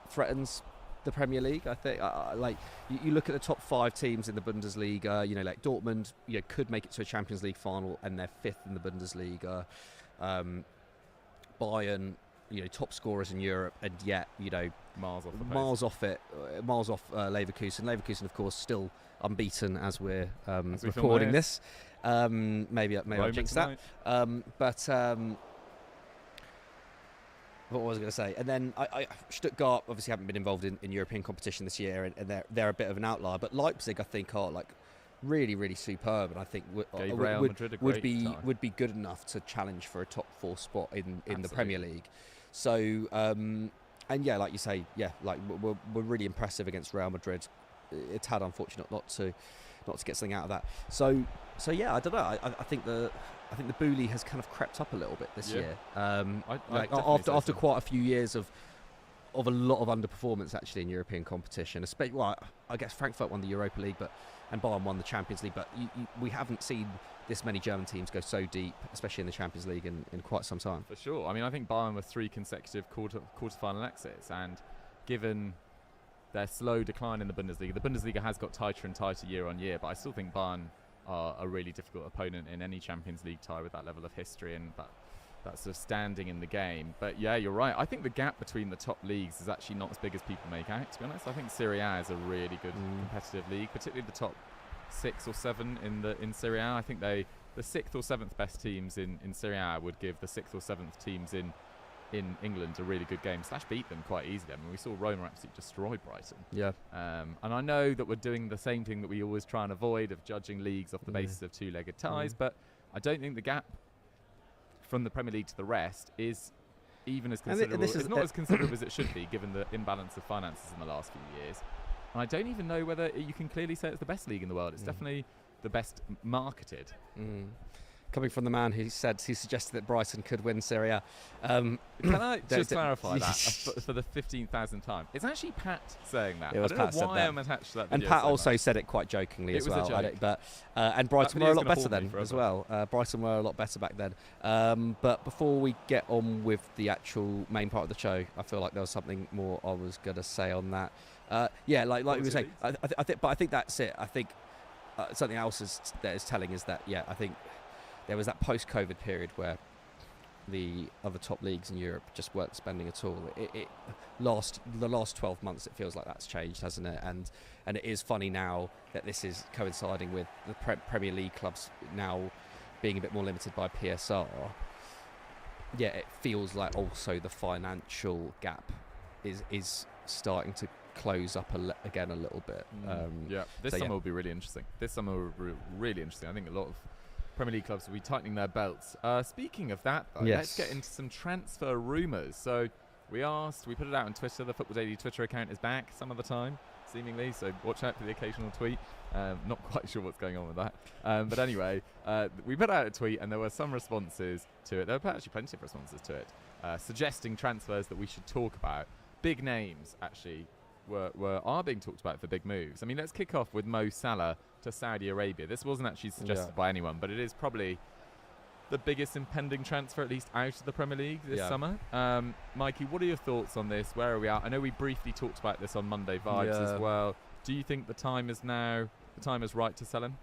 Speaker 9: threatens the Premier League. I think like you look at the top 5 teams in the Bundesliga, like Dortmund could make it to a Champions League final and they're 5th in the Bundesliga. Bayern, top scorers in Europe, and yet
Speaker 8: Miles off
Speaker 9: Leverkusen. Leverkusen, of course, still unbeaten as we're
Speaker 8: As we
Speaker 9: recording
Speaker 8: film
Speaker 9: this. Maybe I'll jinx that. What was I going to say? And then Stuttgart obviously haven't been involved in European competition this year, and they're a bit of an outlier. But Leipzig, I think, are like really, really superb, and I think would be good enough to challenge for a top 4 spot in the Premier League. So and yeah, like you say, like we're really impressive against Real Madrid. It's had unfortunate not to get something out of that. So yeah, I don't know. I think the bully has kind of crept up a little bit this year. After quite a few years of a lot of underperformance actually in European competition. Especially, I guess Frankfurt won the Europa League, and Bayern won the Champions League. But we haven't seen this many German teams go so deep, especially in the Champions League, in quite some time.
Speaker 8: For sure. I mean, I think Bayern were 3 consecutive quarterfinal exits, and given their slow decline in the Bundesliga has got tighter and tighter year on year, but I still think Bayern are a really difficult opponent in any Champions League tie with that level of history and that sort of standing in the game. But yeah, you're right. I think the gap between the top leagues is actually not as big as people make out, to be honest. I think Serie A is a really good competitive league, particularly the top 6 or 7 in Serie A. I think the 6th or 7th best teams in Serie A would give the 6th or 7th teams in in England a really good game, / beat them quite easily. I mean, we saw Roma absolutely destroy Brighton.
Speaker 9: Yeah.
Speaker 8: And I know that we're doing the same thing that we always try and avoid, of judging leagues off the basis of two-legged ties, but I don't think the gap from the Premier League to the rest is even as considerable. It's not as considerable as it should be, given the imbalance of finances in the last few years. And I don't even know whether you can clearly say it's the best league in the world. It's definitely the best marketed.
Speaker 9: Coming from the man who suggested that Brighton could win Serie A.
Speaker 8: Can I just clarify that for the 15,000th time? It's actually Pat saying that.
Speaker 9: It was
Speaker 8: I don't
Speaker 9: Pat
Speaker 8: know why
Speaker 9: said that.
Speaker 8: I'm attached to that
Speaker 9: And
Speaker 8: video
Speaker 9: Pat
Speaker 8: so
Speaker 9: also
Speaker 8: much.
Speaker 9: said it quite jokingly as
Speaker 8: It was a
Speaker 9: well.
Speaker 8: joke.
Speaker 9: And Brighton
Speaker 8: That
Speaker 9: were a
Speaker 8: video's
Speaker 9: lot
Speaker 8: gonna
Speaker 9: better
Speaker 8: haunt me
Speaker 9: then as
Speaker 8: forever.
Speaker 9: well. Brighton were a lot better back then. But before we get on with the actual main part of the show, I feel like there was something more I was going to say on that. Like we were saying, I think that's it. I think something else that is telling is that, I think there was that post-COVID period where the other top leagues in Europe just weren't spending at all. The last 12 months, it feels like that's changed, hasn't it? And it is funny now that this is coinciding with the Premier League clubs now being a bit more limited by PSR. Yeah, it feels like also the financial gap is starting to close up again a little bit.
Speaker 8: This summer will be really interesting. I think a lot of Premier League clubs will be tightening their belts. Speaking of that, though, let's get into some transfer rumours. So we put it out on Twitter. The Football Daily Twitter account is back some of the time, seemingly. So watch out for the occasional tweet. Not quite sure what's going on with that. But anyway, we put out a tweet and there were some responses to it. There were actually plenty of responses to it, suggesting transfers that we should talk about. Big names, actually, are being talked about for big moves. I mean, let's kick off with Mo Salah to Saudi Arabia. This wasn't actually suggested by anyone, but it is probably the biggest impending transfer, at least out of the Premier League this summer. Mikey, what are your thoughts on this? Where are we at? I know we briefly talked about this on Monday Vibes as well. Do you think the time is right to sell him?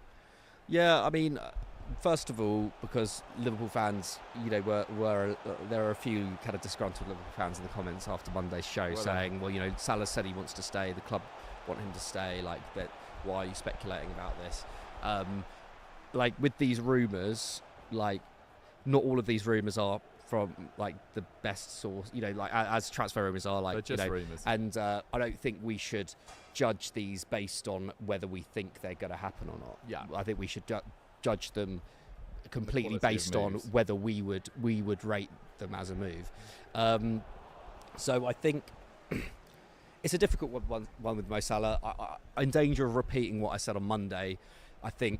Speaker 9: Yeah, I mean, first of all, because Liverpool fans, there are a few kind of disgruntled Liverpool fans in the comments after Monday's show saying, Salah said he wants to stay, the club want him to stay, but why are you speculating about this? With these rumours, not all of these rumours are from the best source, as transfer rumours are,
Speaker 8: they're just rumours.
Speaker 9: And I don't think we should judge these based on whether we think they're going to happen or not.
Speaker 8: Yeah,
Speaker 9: I think we should judge them completely based on whether we would rate them as a move. So I think it's a difficult one with Mo Salah. I'm in danger of repeating what I said on Monday. I think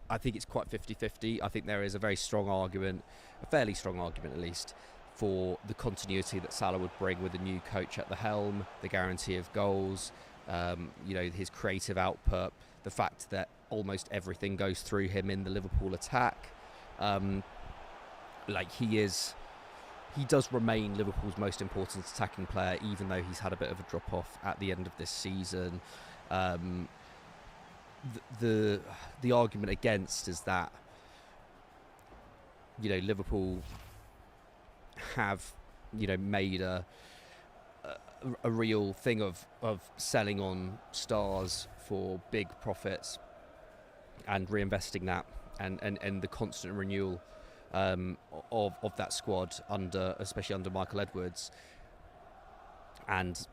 Speaker 9: I think it's quite 50-50. I think there is a very strong argument, a fairly strong argument at least, for the continuity that Salah would bring with a new coach at the helm, the guarantee of goals, his creative output, the fact that almost everything goes through him in the Liverpool attack. He does remain Liverpool's most important attacking player, even though he's had a bit of a drop-off at the end of this season. The argument against is that Liverpool have made a real thing of selling on stars for big profits and reinvesting that and the constant renewal of that squad especially under Michael Edwards. And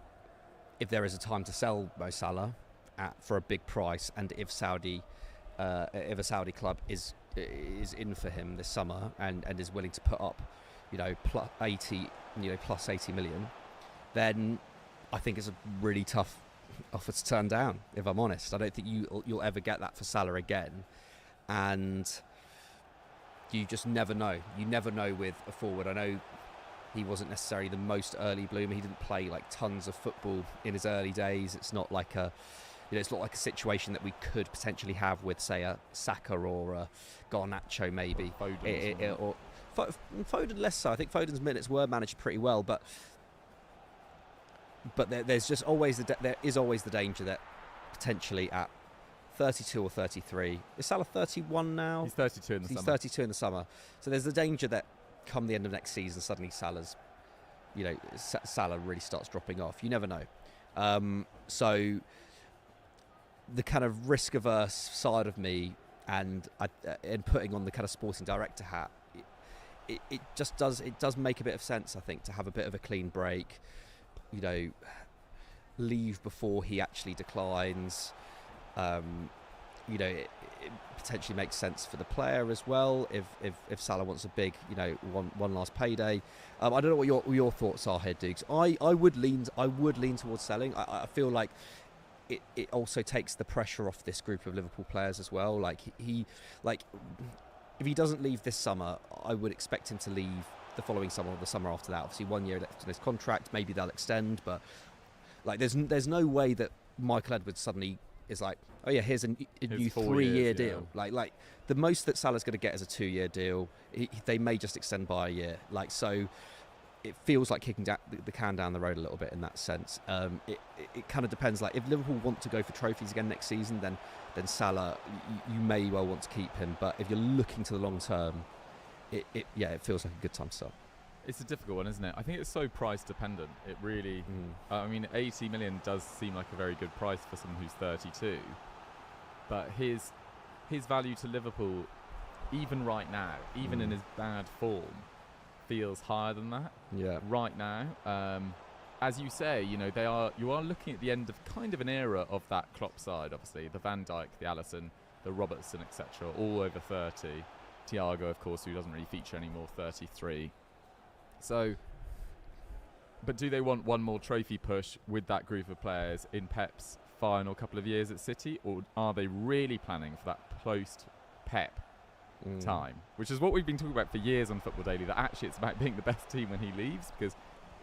Speaker 9: if there is a time to sell Mo Salah for a big price, and if a Saudi club is in for him this summer and is willing to put up plus 80 million, then I think it's a really tough offer to turn down, if I'm honest. I don't think you'll ever get that for Salah again, and you just never know. You never know with a forward. I know he wasn't necessarily the most early bloomer. He didn't play tons of football in his early days. It's not like a situation that we could potentially have with, say, a Saka or a Garnacho, maybe. Or Foden less so. I think Foden's minutes were managed pretty well, but there's just always there is always the danger that potentially at 32 or 33, is Salah 31 now?
Speaker 8: He's 32 in the summer.
Speaker 9: He's 32 in the summer. So there's the danger that come the end of next season, suddenly Salah really starts dropping off. You never know. So the kind of risk-averse side of me and putting on the kind of sporting director hat it just does make a bit of sense, I think, to have a bit of a clean break. Leave before he actually declines. It potentially makes sense for the player as well if Salah wants a big, one last payday. I don't know what your thoughts are here, Dukes. I would lean towards selling. I feel like it also takes the pressure off this group of Liverpool players as well. If he doesn't leave this summer, I would expect him to leave the following summer or the summer after that. Obviously, 1 year left in his contract. Maybe they'll extend, but there's no way that Michael Edwards suddenly is like, oh yeah, here's a new 3-year deal. Like the most that Salah's going to get is a 2-year deal. They may just extend by a year. So it feels like kicking the can down the road a little bit in that sense. It kind of depends. Like if Liverpool want to go for trophies again next season, then Salah, you may well want to keep him. But if you're looking to the long term, it feels like a good time to sell.
Speaker 8: It's a difficult one, isn't it? I think it's so price dependent. It really, 80 million does seem like a very good price for someone who's 32. But his value to Liverpool, even right now, even in his bad form, feels higher than that.
Speaker 9: Yeah.
Speaker 8: Right now, as you say, you are looking at the end of kind of an era of that Klopp side. Obviously, the Van Dijk, the Alisson, the Robertson, etc., all over 30. Thiago, of course, who doesn't really feature anymore, 33. So, but do they want one more trophy push with that group of players in Pep's final couple of years at City, or are they really planning for that post-Pep time? Which is what we've been talking about for years on Football Daily, that actually it's about being the best team when he leaves, because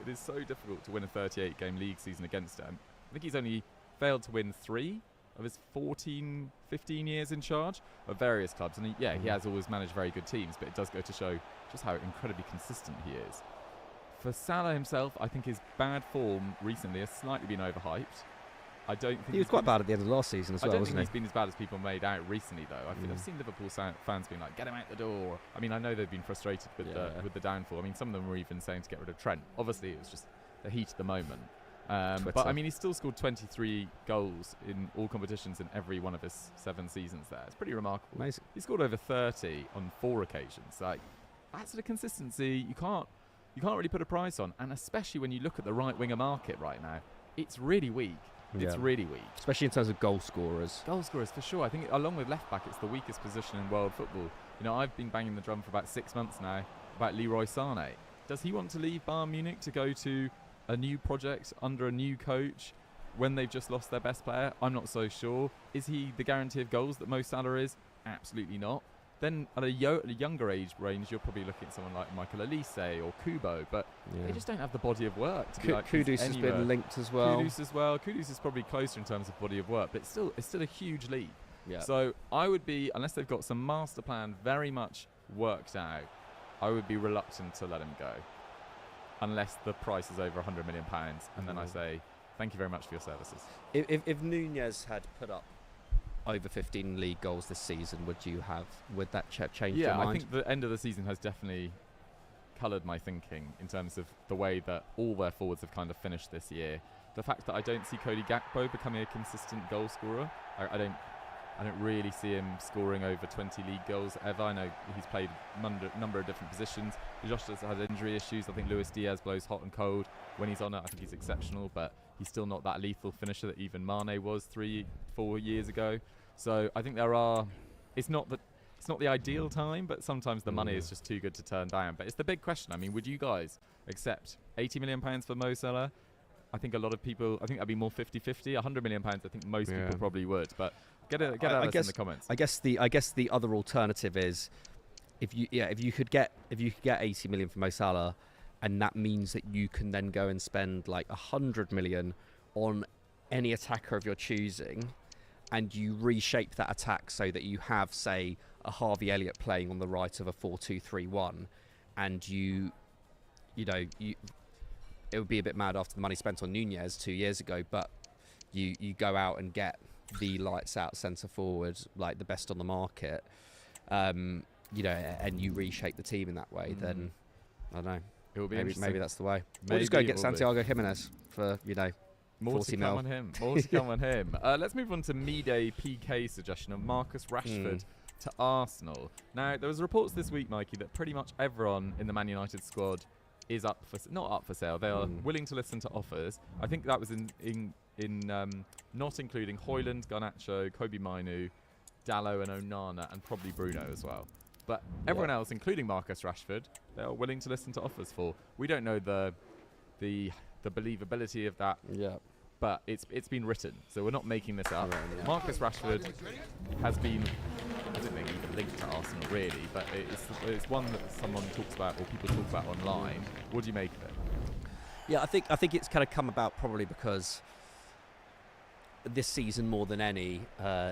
Speaker 8: it is so difficult to win a 38-game league season against him. I think he's only failed to win 3 of his 14, 15 years in charge of various clubs. And he has always managed very good teams, but it does go to show just how incredibly consistent he is. For Salah himself, I think his bad form recently has slightly been overhyped. I don't think
Speaker 9: he was quite bad at the end of last season as well, wasn't he?
Speaker 8: I don't think he's been as bad as people made out recently, though. I've seen Liverpool fans being like, get him out the door. I mean, I know they've been frustrated with the downfall. I mean, some of them were even saying to get rid of Trent. Obviously, it was just the heat of the moment. But I mean, he still scored 23 goals in all competitions in every one of his 7 seasons there. It's pretty remarkable.
Speaker 9: Amazing.
Speaker 8: He scored over 30 on 4 occasions. Like, that's the consistency you can't really put a price on. And especially when you look at the right winger market right now, it's really weak. It's really weak.
Speaker 9: Especially in terms of goal scorers.
Speaker 8: Goal scorers, for sure. I think along with left back, it's the weakest position in world football. I've been banging the drum for about 6 months now about Leroy Sané. Does he want to leave Bayern Munich to go to a new project under a new coach when they've just lost their best player? I'm not so sure. Is he the guarantee of goals that Mo Salah is? Absolutely not. Then at a younger age range, you're probably looking at someone like Michael Elise or Kubo, but they just don't have the body of work to be like
Speaker 9: Kudus has been linked as well.
Speaker 8: Kudus is probably closer in terms of body of work, but it's still a huge leap.
Speaker 9: Yeah.
Speaker 8: So I would be, unless they've got some master plan very much worked out, I would be reluctant to let him go, unless the price is over £100 million, and then I say thank you very much for your services.
Speaker 9: If Nunez had put up over 15 league goals this season, would that change your mind?
Speaker 8: I think the end of the season has definitely coloured my thinking in terms of the way that all their forwards have kind of finished this year. The fact that I don't see Cody Gakpo becoming a consistent goal scorer. I don't really see him scoring over 20 league goals ever. I know he's played a number of different positions. Josh has had injury issues. I think Luis Diaz blows hot and cold when he's on it. I think he's exceptional, but he's still not that lethal finisher that even Mane was 3-4 years ago. So I think it's not the ideal time, but sometimes the money is just too good to turn down. But it's the big question. I mean, would you guys accept £80 million for Mo Salah? I think a lot of people, I think that'd be more 50-50. £100 million, I think most people probably would. But get at us in the comments.
Speaker 9: I guess the other alternative is if you could get 80 million for Mo Salah, and that means that you can then go and spend like 100 million on any attacker of your choosing, and you reshape that attack so that you have, say, a Harvey Elliott playing on the right of a 4-2-3-1, and it would be a bit mad after the money spent on Nunez 2 years ago, but you go out and get the lights out centre forward, like the best on the market, and you reshape the team in that way, then I don't know.
Speaker 8: It will be
Speaker 9: maybe that's the way. We'll just go get Santiago Jimenez for
Speaker 8: more
Speaker 9: 40
Speaker 8: to come on him. More to come on him. Let's move on to Mide PK suggestion of Marcus Rashford to Arsenal. Now, there was reports this week, Mikey, that pretty much everyone in the Man United squad is not up for sale. They are willing to listen to offers. I think that was in not including Højlund, Garnacho, Kobe Mainu, Dalot and Onana, and probably Bruno as well. But everyone else, including Marcus Rashford, they are willing to listen to offers for. We don't know the believability of that.
Speaker 9: Yeah.
Speaker 8: But it's been written, so we're not making this up. Marcus Rashford has been, I don't think even linked to Arsenal really, but it's one that someone talks about or people talk about online. What do you make of it?
Speaker 9: Yeah, I think it's kind of come about probably because this season more than any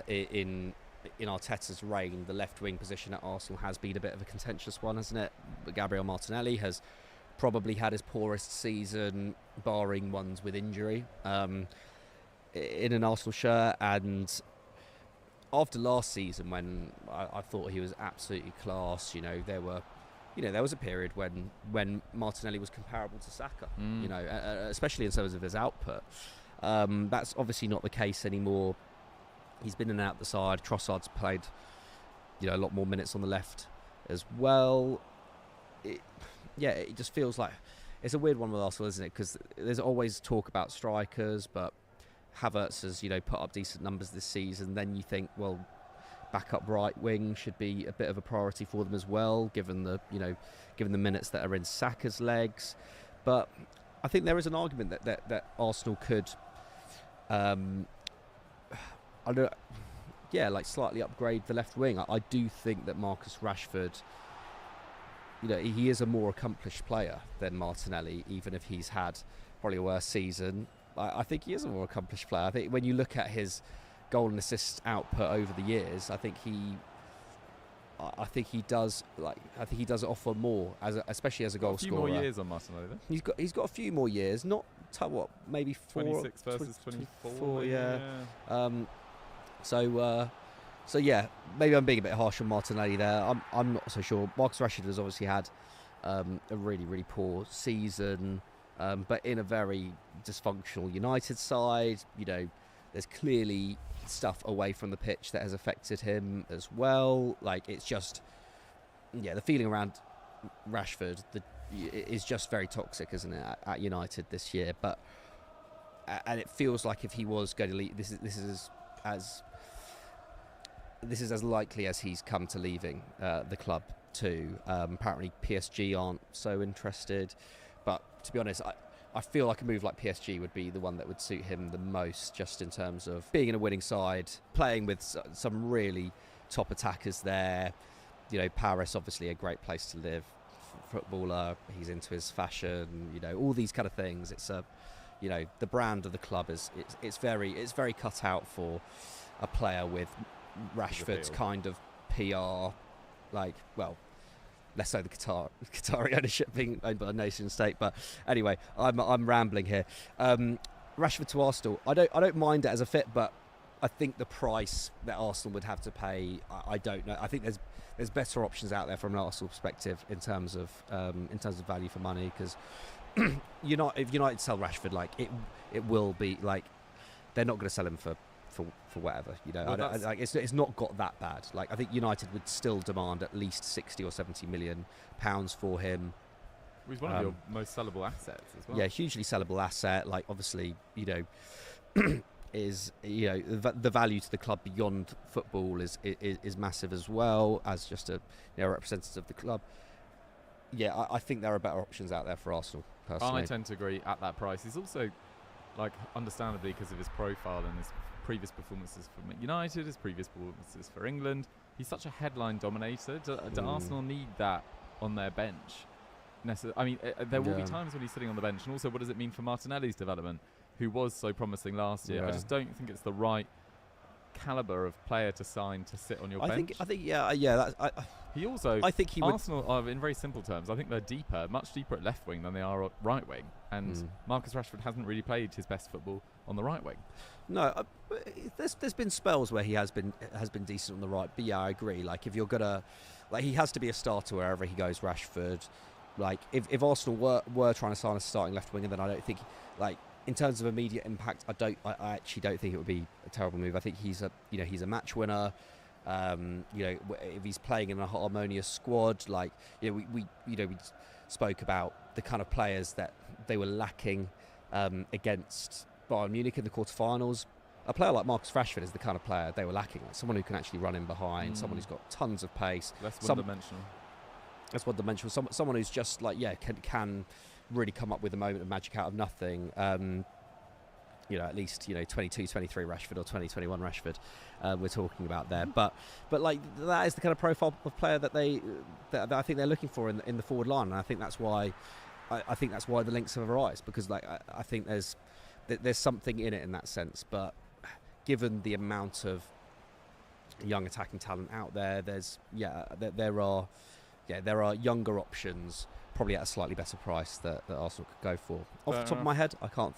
Speaker 9: in Arteta's reign, the left wing position at Arsenal has been a bit of a contentious one, hasn't it? But Gabriel Martinelli has probably had his poorest season, barring ones with injury, in an Arsenal shirt. And after last season, when I thought he was absolutely class, there was a period when Martinelli was comparable to Saka, especially in terms of his output. That's obviously not the case anymore. He's been in and out the side. Trossard's played, a lot more minutes on the left as well. It just feels like it's a weird one with Arsenal, isn't it? Because there's always talk about strikers, but Havertz has, put up decent numbers this season. Then you think, well, backup right wing should be a bit of a priority for them as well, given the minutes that are in Saka's legs. But I think there is an argument that Arsenal could, slightly upgrade the left wing. I do think that Marcus Rashford, he is a more accomplished player than Martinelli, even if he's had probably a worse season. I think he is a more accomplished player. I think when you look at his goal and assist output over the years, I think he does offer more, especially as a goal scorer.
Speaker 8: A few more years on Martinelli, then?
Speaker 9: He's got a few more years. Not maybe
Speaker 8: 26 versus 24.
Speaker 9: Yeah. So maybe I'm being a bit harsh on Martinelli there. I'm not so sure. Marcus Rashford has obviously had a really, really poor season, but in a very dysfunctional United side. There's clearly stuff away from the pitch that has affected him as well. It's just, the feeling around Rashford is just very toxic, isn't it, at United this year? And it feels like if he was going to leave, this is as likely as he's come to leaving the club too. Apparently PSG aren't so interested, but to be honest, I feel like a move like PSG would be the one that would suit him the most, just in terms of being in a winning side, playing with some really top attackers there. Paris obviously a great place to live. Footballer, he's into his fashion, all these kind of things. It's the brand of the club it's very cut out for a player with Rashford's kind of PR, less so the Qatari ownership being owned by a nation state. But anyway, I'm rambling here. Rashford to Arsenal, I don't mind it as a fit, but I think the price that Arsenal would have to pay, I don't know. I think there's better options out there from an Arsenal perspective in terms of value for money, because if United sell Rashford, it will be they're not going to sell him for whatever, it's not got that bad. I think United would still demand at least 60 or 70 million pounds for him.
Speaker 8: He's one of your most sellable assets as well.
Speaker 9: Yeah, hugely sellable asset. Obviously, is the value to the club beyond football is massive as well, as just a representative of the club. Yeah, I think there are better options out there for Arsenal, personally.
Speaker 8: I tend to agree at that price. He's also, understandably, because of his profile and his previous performances for United, his previous performances for England, he's such a headline dominator. Do Arsenal need that on their bench? There will be times when he's sitting on the bench, and also, what does it mean for Martinelli's development, who was so promising last year? I just don't think it's the right caliber of player to sign to sit on your bench.
Speaker 9: I think
Speaker 8: Arsenal are, in very simple terms, I think they're much deeper at left wing than they are at right wing, and Marcus Rashford hasn't really played his best football on the right wing.
Speaker 9: No, there's been spells where he has been decent on the right, but I agree. If you're gonna, he has to be a starter wherever he goes, Rashford. If Arsenal were trying to sign a starting left winger, then I don't think, in terms of immediate impact, I actually don't think it would be a terrible move. I think he's a match winner. If he's playing in a harmonious squad, like we spoke about the kind of players that they were lacking against Bayern Munich in the quarterfinals. A player like Marcus Rashford is the kind of player they were lacking, like someone who can actually run in behind, someone who's got tons of pace.
Speaker 8: Less one-dimensional.
Speaker 9: That's one-dimensional. Someone who's just like can really come up with a moment of magic out of nothing. At least 22, 23 Rashford or 2021 Rashford we're talking about there. But like that is the kind of profile of player that I think they're looking for in the forward line, and I think that's why the links have arisen, because like I think there's something in it in that sense. But given the amount of young attacking talent out there, there are younger options probably at a slightly better price that Arsenal could go for. Off the top of my head, I can't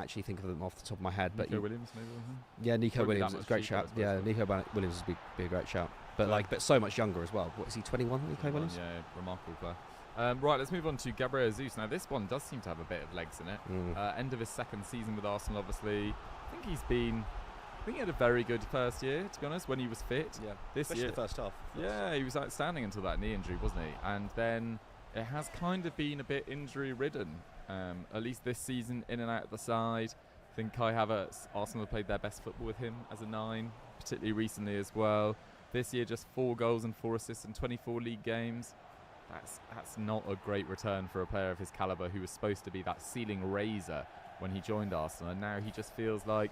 Speaker 9: actually think of them off the top of my head.
Speaker 8: Nico
Speaker 9: but
Speaker 8: Williams, maybe.
Speaker 9: Yeah, Nico
Speaker 8: Wouldn't be
Speaker 9: Williams
Speaker 8: that
Speaker 9: is a
Speaker 8: much
Speaker 9: great
Speaker 8: cheaper,
Speaker 9: shout.
Speaker 8: I suppose,
Speaker 9: Yeah,
Speaker 8: but-
Speaker 9: Nico Williams would be a great shout. But so much younger as well. What is he? 21? Nico Williams.
Speaker 8: Yeah, remarkable player. Right, let's move on to Gabriel Jesus. Now, this one does seem to have a bit of legs in it. End of his second season with Arsenal, obviously. I think he had a very good first year, to be honest, when he was fit.
Speaker 9: Yeah,
Speaker 8: this
Speaker 9: especially
Speaker 8: year,
Speaker 9: the first half.
Speaker 8: Yeah, he was outstanding until that knee injury, wasn't he? And then it has kind of been a bit injury-ridden, at least this season, in and out of the side. I think Kai Havertz, Arsenal have played their best football with him as a 9, particularly recently as well. This year, just 4 goals and 4 assists in 24 league games. That's not a great return for a player of his calibre, who was supposed to be that ceiling raiser when he joined Arsenal, and now he just feels like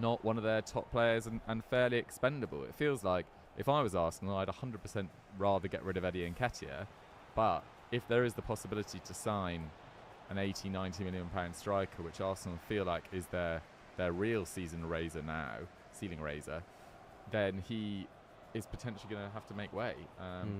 Speaker 8: not one of their top players and fairly expendable. It feels like if I was Arsenal, I'd 100% rather get rid of Eddie Nketiah, but if there is the possibility to sign an 80-90 million pound striker, which Arsenal feel like is their real ceiling raiser now, then he is potentially going to have to make way.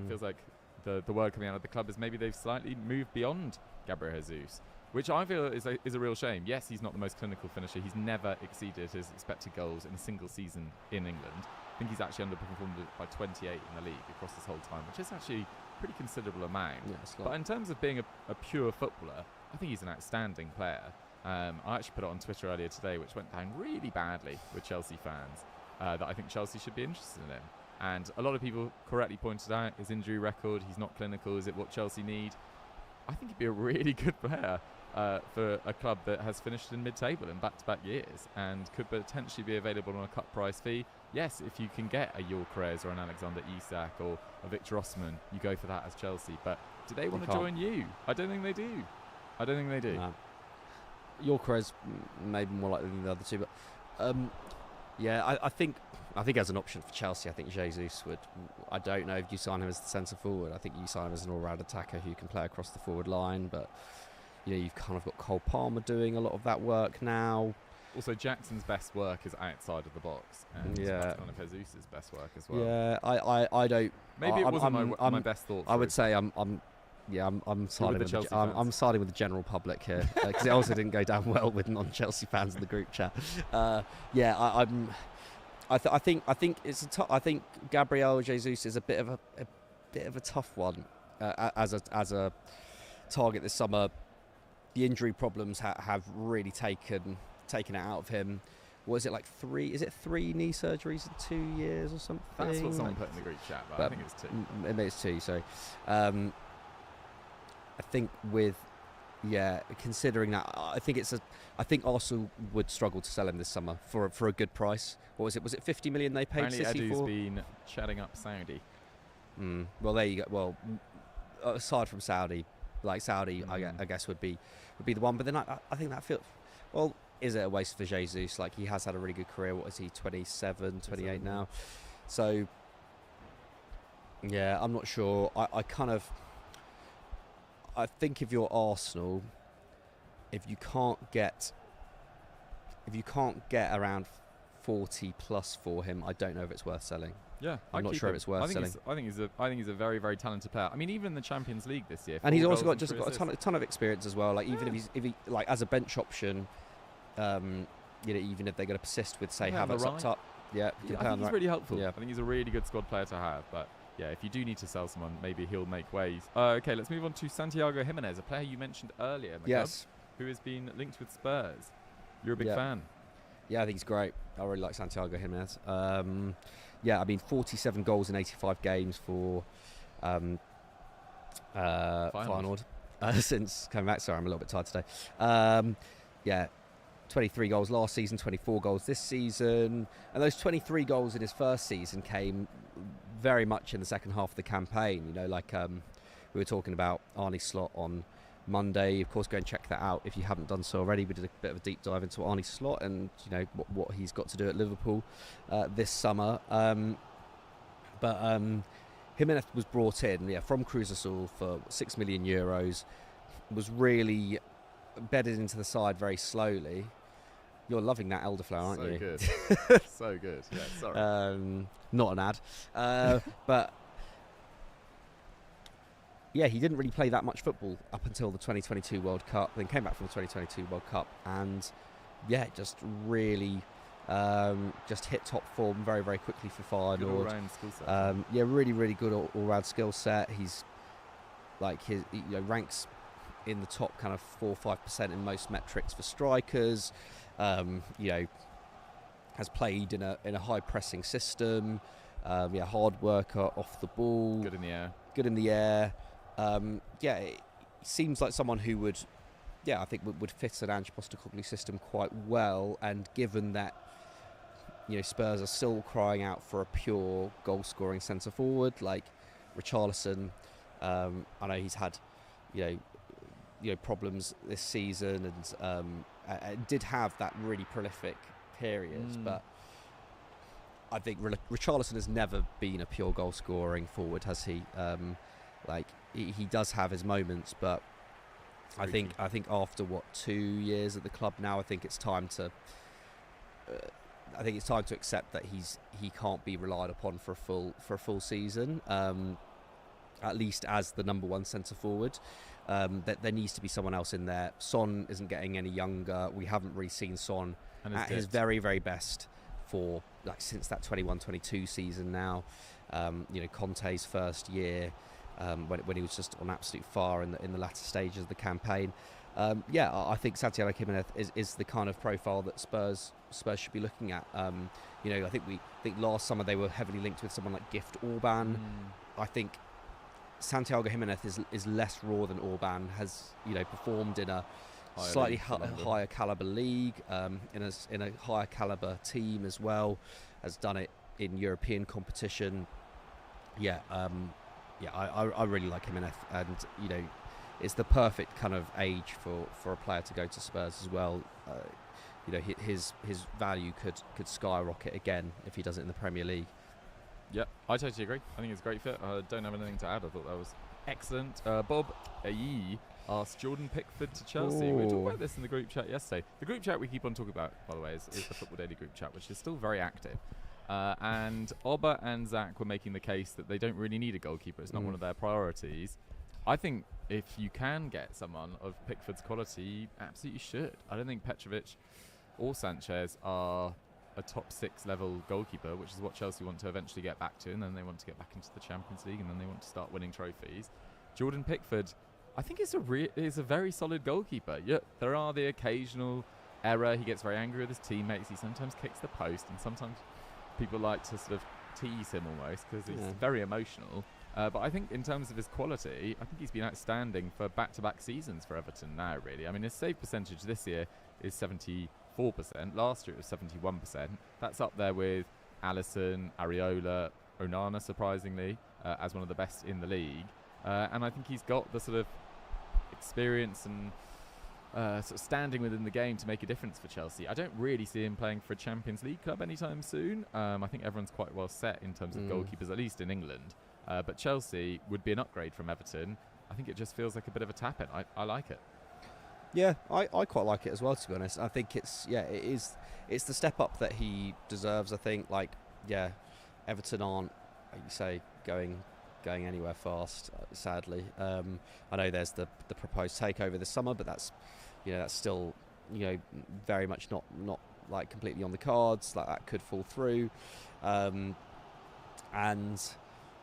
Speaker 8: Feels like the word coming out of the club is maybe they've slightly moved beyond Gabriel Jesus, which I feel is a real shame. Yes, he's not the most clinical finisher. He's never exceeded his expected goals in a single season in England. I think he's actually underperformed by 28 in the league across this whole time, which is actually a pretty considerable amount.
Speaker 9: Yeah,
Speaker 8: but in terms of being a pure footballer, I think he's an outstanding player. I actually put it on Twitter earlier today, which went down really badly with Chelsea fans, that I think Chelsea should be interested in him. And a lot of people correctly pointed out his injury record. He's not clinical. Is it what Chelsea need? I think he'd be a really good player for a club that has finished in mid-table in back-to-back years and could potentially be available on a cut price fee. Yes, if you can get a Gyökeres or an Alexander Isak or a Victor Osimhen, you go for that as Chelsea. But do they want to join you? I don't think they do. No.
Speaker 9: Gyökeres maybe more likely than the other two, but I think as an option for Chelsea, I think Jesus would. I don't know if you sign him as the centre forward. I think you sign him as an all-round attacker who can play across the forward line. But you've kind of got Cole Palmer doing a lot of that work now.
Speaker 8: Also, Jackson's best work is outside of the box, and that's kind of Jesus' best work as well.
Speaker 9: Yeah, I don't.
Speaker 8: Maybe it wasn't my best thought.
Speaker 9: I would say I'm siding with I'm siding with the general public here because it also didn't go down well with non-Chelsea fans in the group chat. I think I think Gabriel Jesus is a bit of a tough one as a target this summer. The injury problems have really taken it out of him. What is it, like 3? Is it 3 knee surgeries in 2 years or something?
Speaker 8: That's what someone put in the group chat, but I think it's 2.
Speaker 9: Maybe it's 2. Sorry. I think considering that, I think Arsenal would struggle to sell him this summer for a good price. What was it? Was it 50 million they paid
Speaker 8: Apparently
Speaker 9: City
Speaker 8: Edu's
Speaker 9: for?
Speaker 8: been chatting up Saudi.
Speaker 9: Well, there you go. Well, aside from Saudi, I guess would be the one. But then I think that feels, well, is it a waste for Jesus? Like, he has had a really good career. What is he, 27, 28 now? So, yeah, I'm not sure. I think if you're Arsenal, if you can't get around 40 plus for him, I don't know if it's worth selling.
Speaker 8: Yeah,
Speaker 9: I'm not sure if it's worth selling.
Speaker 8: I think he's a very, very talented player. I mean, even in the Champions League this year,
Speaker 9: and he's also got a ton of experience as well. Like, even if he like as a bench option, even if they're going to persist with say Havertz up top, I think
Speaker 8: he's really helpful.
Speaker 9: Yeah.
Speaker 8: I think he's a really good squad player to have. But yeah, if you do need to sell someone, maybe he'll make ways. Okay, let's move on to Santiago Jimenez, a player you mentioned earlier,
Speaker 9: yes,
Speaker 8: who has been linked with Spurs. You're a big fan.
Speaker 9: Yeah, I think he's great. I really like Santiago Jimenez. Yeah, I mean, 47 goals in 85 games for Feyenoord since coming back. Sorry, I'm a little bit tired today. Yeah, 23 goals last season, 24 goals this season, and those 23 goals in his first season came very much in the second half of the campaign. You know, like we were talking about Arne Slot on Monday. Of course, go and check that out if you haven't done so already. We did a bit of a deep dive into Arne Slot and, you know, what he's got to do at Liverpool this summer. But Jimenez was brought in, from Cruz Azul for €6 million. Was really bedded into the side very slowly. You're loving that elderflower, aren't you?
Speaker 8: So good. So good. Yeah, sorry.
Speaker 9: Not an ad. But yeah, he didn't really play that much football up until the 2022 World Cup, then came back from the 2022 World Cup, and yeah, just really just hit top form very, very quickly for Feyenoord.
Speaker 8: Good all-round skill set.
Speaker 9: Yeah, really, really good all-round skill set. He's like ranks in the top kind of 4 or 5% in most metrics for strikers. Has played in a high pressing system. Hard worker off the ball.
Speaker 8: Good in the air.
Speaker 9: Good in the air. It seems like someone who would, I think would fit an Ange Postecoglou system quite well. And given that, Spurs are still crying out for a pure goal-scoring centre forward like Richarlison. I know he's had, problems this season and did have that really prolific period, but I think Richarlison has never been a pure goal-scoring forward, has he? He does have his moments, but I think after 2 years at the club now, I think it's time to accept that he can't be relied upon for a full season, at least as the number one centre forward. That there needs to be someone else in there. Son isn't getting any younger. We haven't really seen Son at his very, very best for since that 21-22 season now. Conte's first year, when he was just on absolute fire in the latter stages of the campaign. I think Santiago Jimenez is the kind of profile that Spurs should be looking at. I think last summer they were heavily linked with someone like Gift Orban. I think Santiago Jimenez is less raw than Orban, has performed in a slightly higher caliber league, in a higher caliber team as well, has done it in European competition. I really like Jimenez, and it's the perfect kind of age for a player to go to Spurs as well. His value could skyrocket again if he does it in the Premier League.
Speaker 8: Yeah, I totally agree. I think it's a great fit. I don't have anything to add. I thought that was excellent. Bob Ayi asked Jordan Pickford to Chelsea. We were talking about this in the group chat yesterday. The group chat we keep on talking about, by the way, is the Football Daily group chat, which is still very active. And Oba and Zach were making the case that they don't really need a goalkeeper. It's not one of their priorities. I think if you can get someone of Pickford's quality, you absolutely should. I don't think Petrovic or Sanchez are a top 6 level goalkeeper, which is what Chelsea want to eventually get back to, and then they want to get back into the Champions League, and then they want to start winning trophies. Jordan Pickford, I think is a very solid goalkeeper. Yeah, there are the occasional error. He gets very angry with his teammates. He sometimes kicks the post, and sometimes people like to sort of tease him almost because he's very emotional. But I think in terms of his quality, I think he's been outstanding for back-to-back seasons for Everton now, really. I mean, his save percentage this year is 74%. Last year it was 71%. That's up there with Alisson, Areola, Onana, surprisingly, as one of the best in the league. And I think he's got the sort of experience and sort of standing within the game to make a difference for Chelsea. I don't really see him playing for a Champions League club anytime soon. I think everyone's quite well set in terms of goalkeepers, at least in England. But Chelsea would be an upgrade from Everton. I think it just feels like a bit of a tap-in. I like it.
Speaker 9: Yeah, I quite like it as well, to be honest. I think it's the step up that he deserves. I think Everton aren't, like you say, going anywhere fast, sadly. I know there's the proposed takeover this summer, but that's still very much not like completely on the cards. Like that could fall through,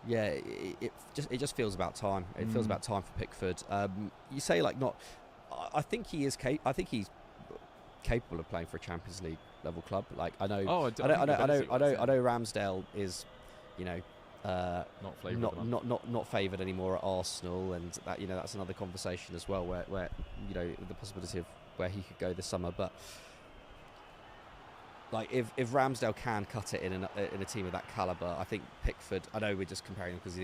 Speaker 9: it just feels about time. It feels about time for Pickford. You say like not. I think he is. I think he's capable of playing for a Champions League level club. Like I know,
Speaker 8: Oh,
Speaker 9: I know Ramsdale is, you know,
Speaker 8: not favoured.
Speaker 9: not favoured anymore at Arsenal, and that, you know, that's another conversation as well, where you know, the possibility of where he could go this summer. But like if Ramsdale can cut it in a team of that calibre, I think Pickford. I know we're just comparing them because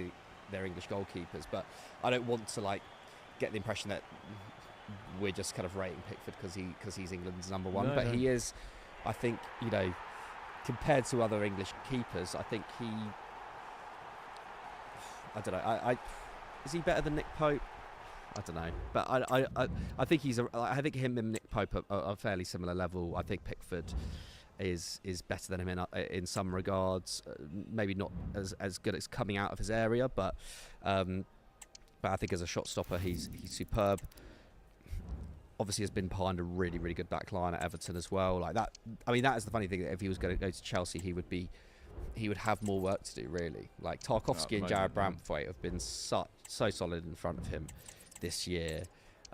Speaker 9: they're English goalkeepers, but I don't want to like get the impression that we're just kind of rating Pickford because he's England's number one. But he is, I think, you know, compared to other English keepers, I think I don't know. Is he better than Nick Pope? I don't know, but I think I think him and Nick Pope are fairly similar level. I think Pickford is better than him in some regards. Maybe not as good as coming out of his area, but I think as a shot stopper, he's superb. Obviously, has been behind a really, really good back line at Everton as well. Like that. I mean, that is the funny thing. That if he was going to go to Chelsea, he would have more work to do, really. Like Tarkowski and Jared Brantwaite have been so solid in front of him this year.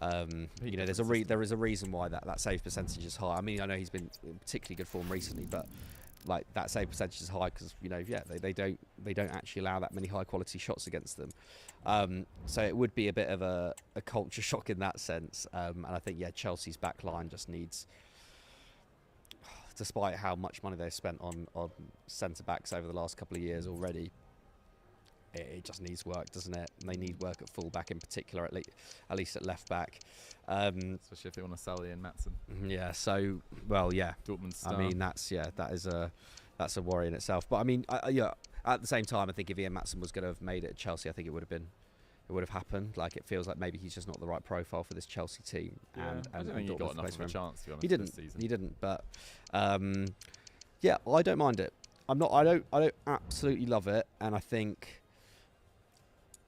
Speaker 9: You know, there is a reason why that save percentage is high. I mean, I know he's been in particularly good form recently, but like that save percentage is high because, you know, they don't actually allow that many high quality shots against them. So it would be a bit of a culture shock in that sense. And I think Chelsea's back line just needs, despite how much money they've spent on centre backs over the last couple of years already, it just needs work, doesn't it? And they need work at full back in particular, at least at left back.
Speaker 8: Especially if they want to sell Ian Maatsen.
Speaker 9: Yeah. So, well, yeah.
Speaker 8: Dortmund star.
Speaker 9: I mean, that's a worry in itself. But I mean, at the same time, I think if Ian Maatsen was going to have made it at Chelsea, I think it would have happened. Like, it feels like maybe he's just not the right profile for this Chelsea team.
Speaker 8: Yeah,
Speaker 9: and
Speaker 8: I don't think he got enough of a chance, to be honest.
Speaker 9: He didn't. But I don't mind it. I don't absolutely love it, and I think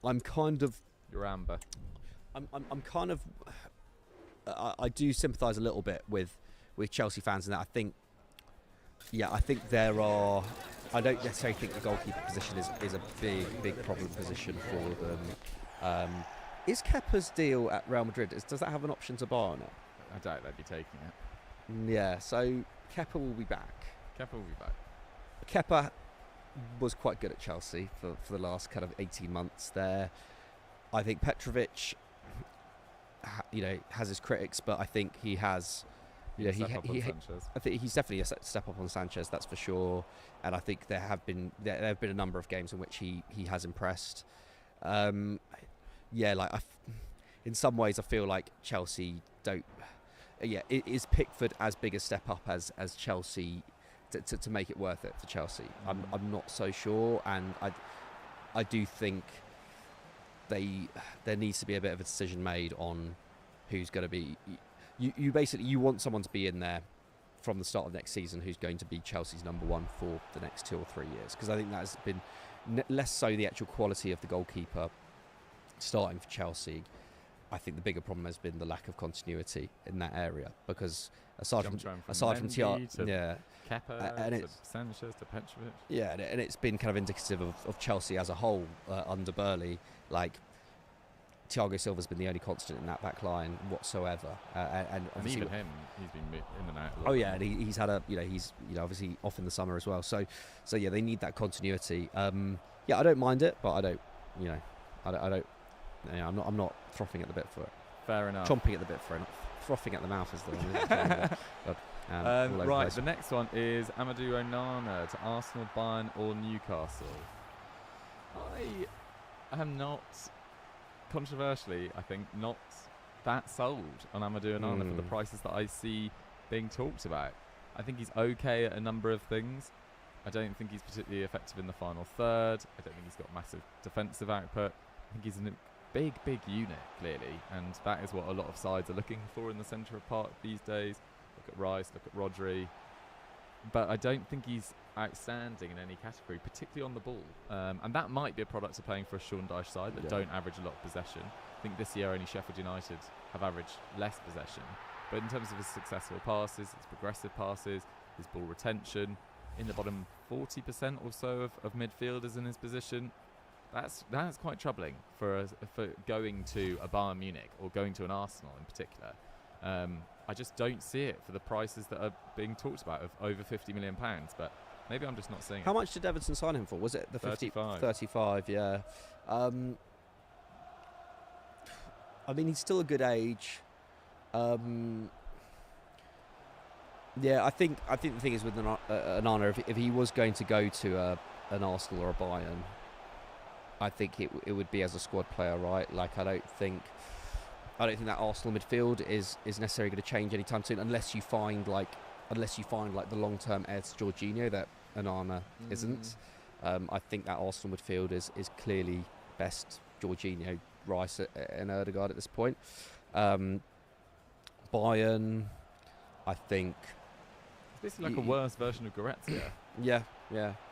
Speaker 9: I'm kind of.
Speaker 8: You're amber.
Speaker 9: I'm kind of. I do sympathise a little bit with Chelsea fans in that I think there are. I don't necessarily think the goalkeeper position is a big problem position for them. Is Kepa's deal at Real Madrid? Does that have an option to buy on it?
Speaker 8: I doubt they'd be taking it.
Speaker 9: Yeah, so Kepa will be back. Kepa was quite good at Chelsea for the last kind of 18 months there. I think Petrovic, has his critics, but I think he has. I think he's definitely a step up on Sanchez, that's for sure. And I think there have been a number of games in which he has impressed. In some ways I feel like Chelsea don't. Is Pickford as big a step up as Chelsea to make it worth it for Chelsea? I'm not so sure, and I do think there needs to be a bit of a decision made on who's going to be. You basically want someone to be in there from the start of next season who's going to be Chelsea's number one for the next 2 or 3 years, because I think that has been less so the actual quality of the goalkeeper starting for Chelsea. I think the bigger problem has been the lack of continuity in that area, because aside from Thiago,
Speaker 8: Kepa,
Speaker 9: and
Speaker 8: to Sanchez, to Petrovic.
Speaker 9: Yeah, and it's been kind of indicative of Chelsea as a whole under Burley. Like, Thiago Silva's been the only constant in that back line whatsoever, and obviously
Speaker 8: even him, he's been in and out.
Speaker 9: Oh yeah, and he's had he's obviously off in the summer as well. So they need that continuity. I don't mind it, but I don't. I'm not frothing at the bit for it.
Speaker 8: Fair enough.
Speaker 9: Chomping at the bit for it. Frothing at the mouth is the one.
Speaker 8: Right, the next one is Amadou Onana to Arsenal, Bayern, or Newcastle. I am not, controversially, I think, not that sold on Amadou Onana for the prices that I see being talked about. I think he's okay at a number of things. I don't think he's particularly effective in the final third. I don't think he's got massive defensive output. I think he's a big unit, clearly, and that is what a lot of sides are looking for in the centre of park these days. Look at Rice, look at Rodri. But I don't think he's outstanding in any category, particularly on the ball. And that might be a product of playing for a Sean Dyche side that don't average a lot of possession. I think this year only Sheffield United have averaged less possession. But in terms of his successful passes, his progressive passes, his ball retention, in the bottom 40% or so of midfielders in his position, that's quite troubling for going to a Bayern Munich or going to an Arsenal in particular. I just don't see it for the prices that are being talked about of over £50 million. But maybe I'm just not seeing
Speaker 9: How
Speaker 8: it.
Speaker 9: much did Everton sign him for? Was it the
Speaker 8: 35?
Speaker 9: 35, yeah. I mean, he's still a good age. Yeah, I think the thing is with Onana, if he was going to go to an Arsenal or a Bayern, I think it would be as a squad player, right? Like I don't think that Arsenal midfield is necessarily going to change anytime soon, unless you find like the long-term heir to Jorginho that Onana isn't. I think that Arsenal midfield is clearly best Jorginho, Rice, and Ødegaard at this point. Bayern, I think.
Speaker 8: It's basically like a worse version of Goretzka.
Speaker 9: Yeah.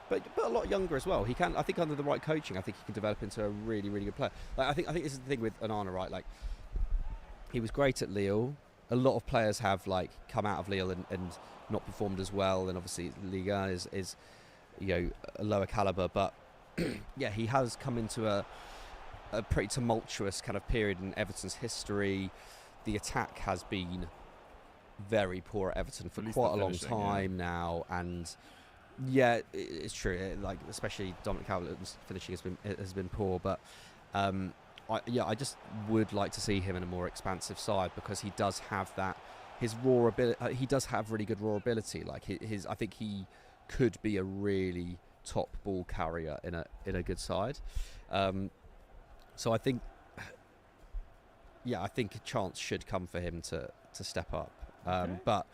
Speaker 9: But a lot younger as well. He can, I think, under the right coaching, I think he can develop into a really, really good player. Like I think this is the thing with Onana, right? Like he was great at Lille. A lot of players have like come out of Lille and not performed as well. And obviously Liga is a lower caliber. But yeah, he has come into a pretty tumultuous kind of period in Everton's history. The attack has been very poor at Everton for quite a long time now, and yeah, it's true. Like especially Dominic Calvert's finishing has been poor, but I just would like to see him in a more expansive side because he does have that his raw ability. He does have really good raw ability. Like I think he could be a really top ball carrier in a good side. So I think. Yeah, I think a chance should come for him to step up. But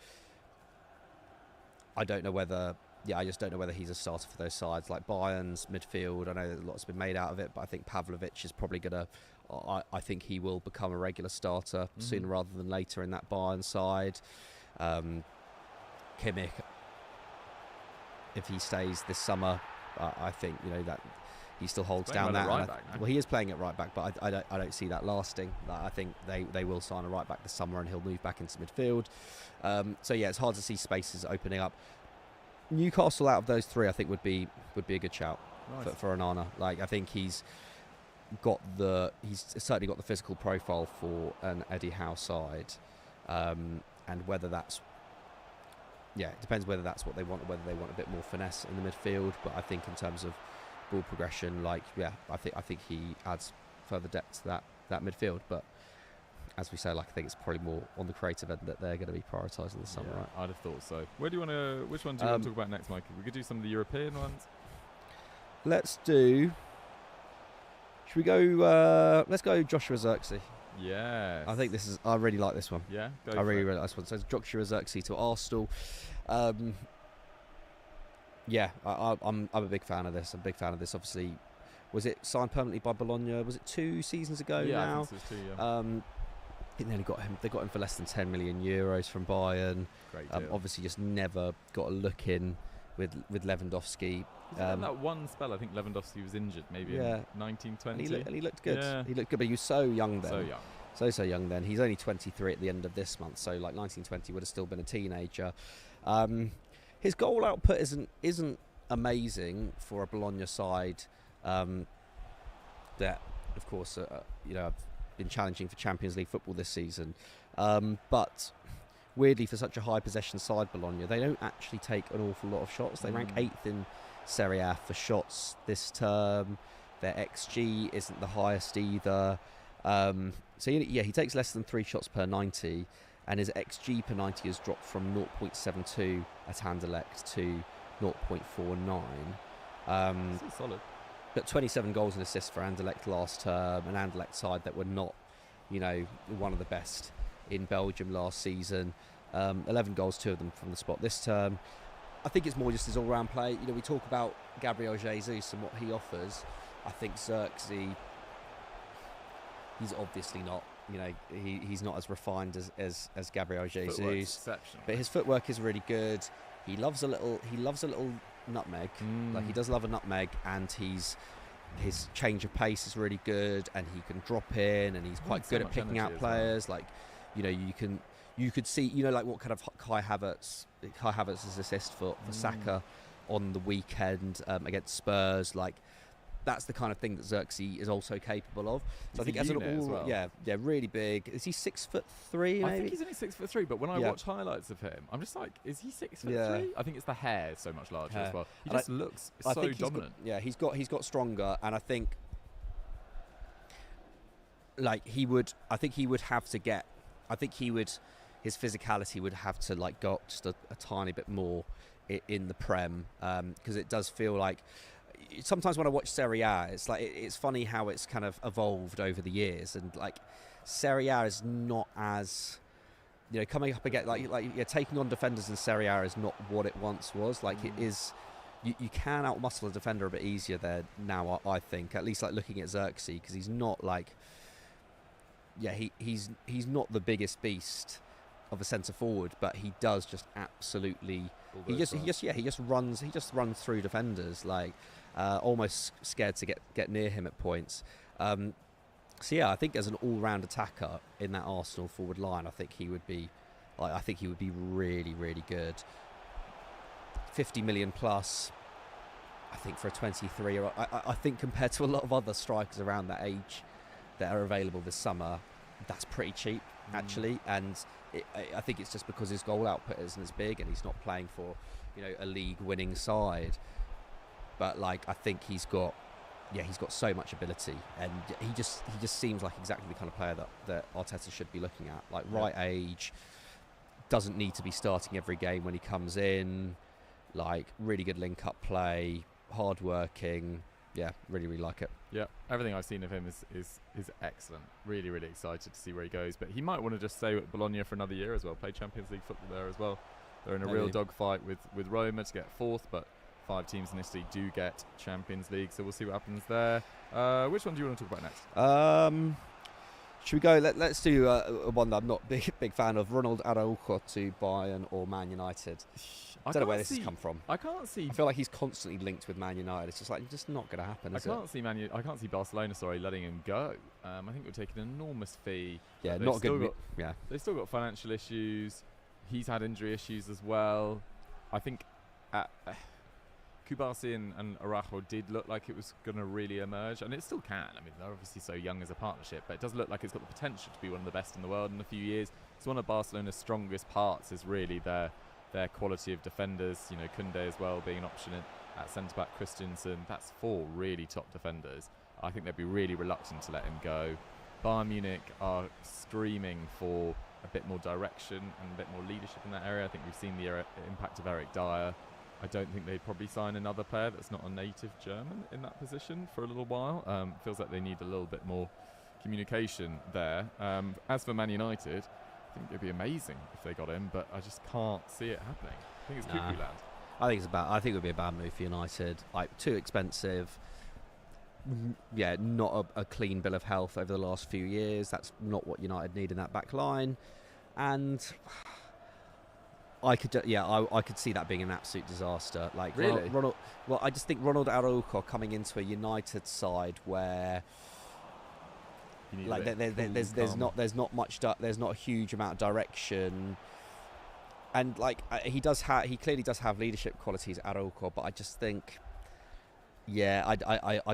Speaker 9: I don't know whether... Yeah, I just don't know whether he's a starter for those sides. Like Bayern's midfield, I know that lots been made out of it, but I think Pavlovic is probably going to... I think he will become a regular starter sooner rather than later in that Bayern side. Kimmich, if he stays this summer, I think, that... He still holds down that. Well, he is playing at right back, but I don't see that lasting. I think they will sign a right back this summer, and he'll move back into midfield. So yeah, it's hard to see spaces opening up. Newcastle out of those three, I think would be a good shout for Onana. Like I think he's certainly got the physical profile for an Eddie Howe side, and whether that's it depends whether that's what they want or whether they want a bit more finesse in the midfield. But I think in terms of ball progression, I think he adds further depth to that midfield. But as we say, I think it's probably more on the creative end that they're going to be prioritising this summer, right?
Speaker 8: I'd have thought so. Which one do you want to talk about next, Mike? We could do some of the European ones.
Speaker 9: Let's go Joshua Zirkzee.
Speaker 8: Yeah.
Speaker 9: I think I really like this one.
Speaker 8: Yeah,
Speaker 9: I really like this one. So it's Joshua Zirkzee to Arsenal. Yeah, I'm a big fan of this. Obviously, was it signed permanently by Bologna? Was it 2 seasons ago now?
Speaker 8: I think it was 2, yeah.
Speaker 9: I think they got him for less than €10 million from Bayern.
Speaker 8: Great deal.
Speaker 9: Obviously, just never got a look in with Lewandowski.
Speaker 8: That one spell, I think Lewandowski was injured, maybe in 1920.
Speaker 9: And he looked good.
Speaker 8: Yeah.
Speaker 9: He looked good, but he was so young then.
Speaker 8: So young.
Speaker 9: So young then. He's only 23 at the end of this month, so like 1920 would have still been a teenager. His goal output isn't amazing for a Bologna side that, of course, have been challenging for Champions League football this season. But weirdly, for such a high possession side, Bologna, they don't actually take an awful lot of shots. They rank 8th in Serie A for shots this term. Their XG isn't the highest either. So he takes less than 3 shots per 90. And his XG per 90 has dropped from 0.72 at Anderlecht to 0.49.
Speaker 8: That's solid.
Speaker 9: But 27 goals and assists for Anderlecht last term, an Anderlecht side that were not, one of the best in Belgium last season. 11 goals, 2 of them from the spot this term. I think it's more just his all-round play. We talk about Gabriel Jesus and what he offers. I think Zirkzee, he's obviously not. He's not as refined as Gabriel Jesus, but his footwork is really good. He loves a little nutmeg. Like he does love a nutmeg, and his change of pace is really good, and he can drop in, and he's quite good at picking out players. Well. You could see like what kind of Kai Havertz's assist for Saka on the weekend against Spurs. Like that's the kind of thing that Xerxes is also capable of. So I
Speaker 8: He's
Speaker 9: think
Speaker 8: a
Speaker 9: as an
Speaker 8: unit as
Speaker 9: all,
Speaker 8: well.
Speaker 9: yeah, really big. Is he 6'3"? Maybe?
Speaker 8: I think he's only 6'3", but when I
Speaker 9: Yeah.
Speaker 8: watch highlights of him, I'm just like, is he 6'3"?
Speaker 9: Yeah.
Speaker 8: I think it's the hair so much larger
Speaker 9: Hair.
Speaker 8: as well. He
Speaker 9: And
Speaker 8: just looks
Speaker 9: I
Speaker 8: so
Speaker 9: think
Speaker 8: dominant.
Speaker 9: he's got stronger, and I think like he would have to get. I think his physicality would have to like go up just a tiny bit more in the Prem, because it does feel like sometimes when I watch Serie A, it's like it's funny how it's kind of evolved over the years, and like Serie A is not as, you know, coming up again taking on defenders in Serie A is not what it once was. Like it is, you can outmuscle a defender a bit easier there now. I think, at least like looking at Xerxes, because he's not like, he's not the biggest beast of a centre forward, but he does just absolutely. He just runs through defenders, like almost scared to get near him at points. So yeah, I think as an all-round attacker in that Arsenal forward line, I think he would be really, really good. 50 million plus, I think, for a 23. I think compared to a lot of other strikers around that age that are available this summer, that's pretty cheap actually. And I think it's just because his goal output isn't as big, and he's not playing for, you know, a league-winning side. But like, I think he's got so much ability, and he just seems like exactly the kind of player that Arteta should be looking at. Like, right age, doesn't need to be starting every game when he comes in. Like, really good link-up play, hard-working. Yeah, really, really like it.
Speaker 8: Yeah, everything I've seen of him is excellent. Really, really excited to see where he goes. But he might want to just stay at Bologna for another year as well. Play Champions League football there as well. They're in a real dogfight with Roma to get fourth, but 5 teams in Italy do get Champions League, so we'll see what happens there. Which one do you want to talk about next?
Speaker 9: Should we go? Let's do one that I'm not big fan of. Ronald Araujo to Bayern or Man United. I don't know where this has come from.
Speaker 8: I can't see.
Speaker 9: I feel like he's constantly linked with Man United. It's just like just not going to happen.
Speaker 8: I can't see Barcelona. Letting him go. I think it would take an enormous fee.
Speaker 9: Yeah, not good.
Speaker 8: They've still got financial issues. He's had injury issues as well. I think Kubasi and Araujo did look like it was going to really emerge, and it still can. I mean, they're obviously so young as a partnership, but it does look like it's got the potential to be one of the best in the world in a few years. It's one of Barcelona's strongest parts is really their quality of defenders. You know, Koundé as well being an option at centre-back, Christensen. That's 4 really top defenders. I think they'd be really reluctant to let him go. Bayern Munich are screaming for a bit more direction and a bit more leadership in that area. I think we've seen the impact of Eric Dyer. I don't think they'd probably sign another player that's not a native German in that position for a little while. Feels like they need a little bit more communication there. As for Man United, I think it'd be amazing if they got him, but I just can't see it happening. I think it's cuckoo land.
Speaker 9: I think it would be a bad move for United. Like, too expensive. Yeah, not a clean bill of health over the last few years. That's not what United need in that back line. And I could see that being an absolute disaster. Like,
Speaker 8: really?
Speaker 9: I just think Ronald Araujo coming into a United side where, like, there's not a huge amount of direction, and like he clearly does have leadership qualities, Araujo. But I just think, I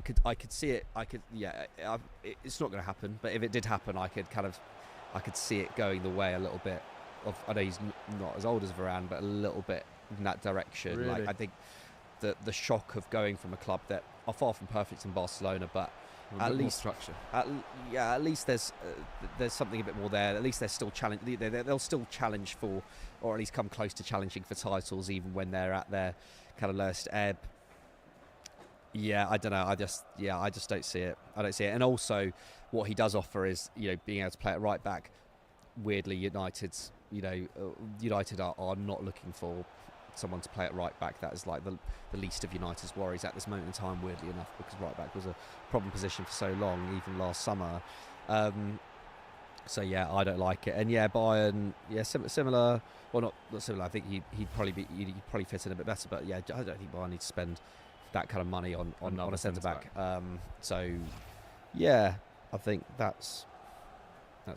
Speaker 9: could see it. It's not going to happen. But if it did happen, I could see it going the way a little bit. I know he's not as old as Varane, but a little bit in that direction.
Speaker 8: Really?
Speaker 9: Like, I think the shock of going from a club that are far from perfect in Barcelona, but at least
Speaker 8: structure.
Speaker 9: At least there's something a bit more there. At least they're still challenge. They'll still challenge for, or at least come close to challenging for titles, even when they're at their kind of lowest ebb. Yeah, I don't know. I just don't see it. I don't see it. And also, what he does offer is, you know, being able to play at right back. Weirdly, United are not looking for someone to play at right back. That is like the least of United's worries at this moment in time, weirdly enough, because right back was a problem position for so long, even last summer. So yeah, I don't like it. And yeah, Bayern, similar. Well, not similar. I think he'd probably fit in a bit better. But yeah, I don't think Bayern need to spend that kind of money on a centre back. So yeah, I think that's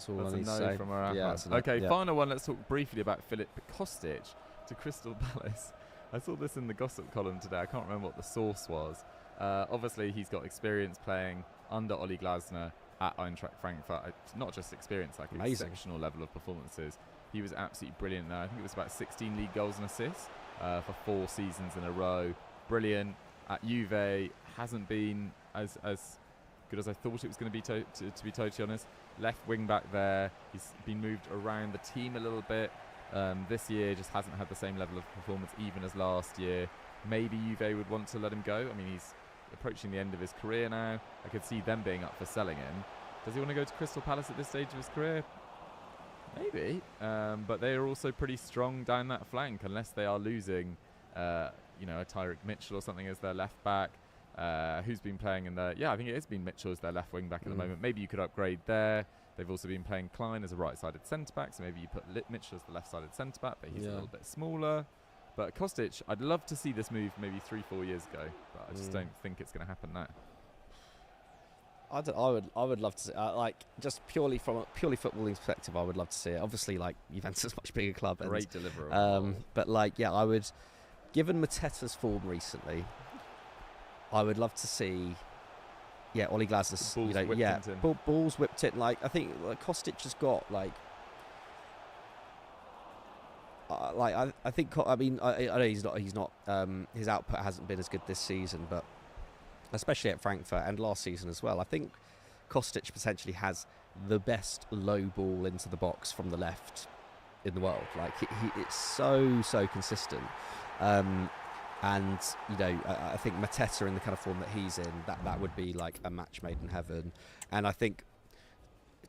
Speaker 9: all I need to say.
Speaker 8: From our final one. Let's talk briefly about Filip Kostic to Crystal Palace. I saw this in the gossip column today. I can't remember what the source was. Obviously, he's got experience playing under Oli Glasner at Eintracht Frankfurt. Not just experience, like exceptional level of performances. He was absolutely brilliant there. I think it was about 16 league goals and assists for 4 seasons in a row. Brilliant. At Juve, hasn't been as good as I thought it was going to be, to be totally honest. Left wing back there. He's been moved around the team a little bit. This year just hasn't had the same level of performance even as last year. Maybe Juve would want to let him go. I mean, he's approaching the end of his career now. I could see them being up for selling him. Does he want to go to Crystal Palace at this stage of his career? Maybe. But they are also pretty strong down that flank, unless they are losing, a Tyrick Mitchell or something as their left back. Who's been playing in the... Yeah, I think it has been Mitchell as their left wing back at the moment. Maybe you could upgrade there. They've also been playing Klein as a right-sided centre-back, so maybe you put Mitchell as the left-sided centre-back, but he's a little bit smaller. But Kostic, I'd love to see this move maybe 3-4 years ago, but I just don't think it's going to happen now.
Speaker 9: I would love to see, just purely from a footballing perspective, I would love to see it. Obviously, like, Juventus is a much bigger club.
Speaker 8: Great deliverer.
Speaker 9: But I would, given Mateta's form recently, I would love to see, Oli Glasner's, balls whipped in. Like, I think Kostic has got, I think, I know he's not, his output hasn't been as good this season, but especially at Frankfurt and last season as well, I think Kostic potentially has the best low ball into the box from the left in the world. Like, it's so consistent. And, I think Mateta in the kind of form that he's in, that would be like a match made in heaven. And I think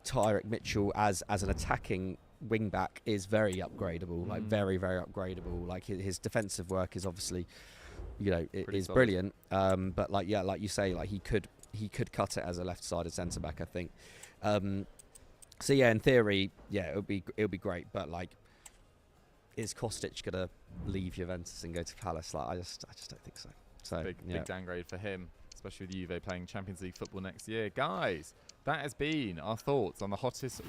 Speaker 9: Tyrick Mitchell as an attacking wing back is very upgradable, like very, very upgradable. Like, his defensive work is obviously, it is brilliant. But like you say, like he could cut it as a left-sided centre back, I think. So in theory, it'll be great. But like, is Kostic gonna leave Juventus and go to Palace? Like, I just don't think so. So
Speaker 8: big downgrade for him, especially with Juve playing Champions League football next year. Guys, that has been our thoughts on the hottest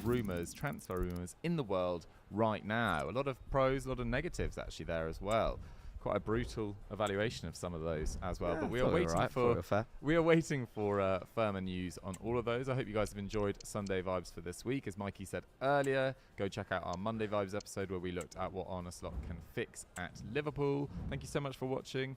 Speaker 8: transfer rumours in the world right now. A lot of pros, a lot of negatives actually there as well. Quite a brutal evaluation of some of those as well. But we are waiting for firmer news on all of those. I hope you guys have enjoyed Sunday Vibes for this week. As Mikey said earlier, go check out our Monday Vibes episode where we looked at what Arne Slot can fix at Liverpool. Thank you so much for watching.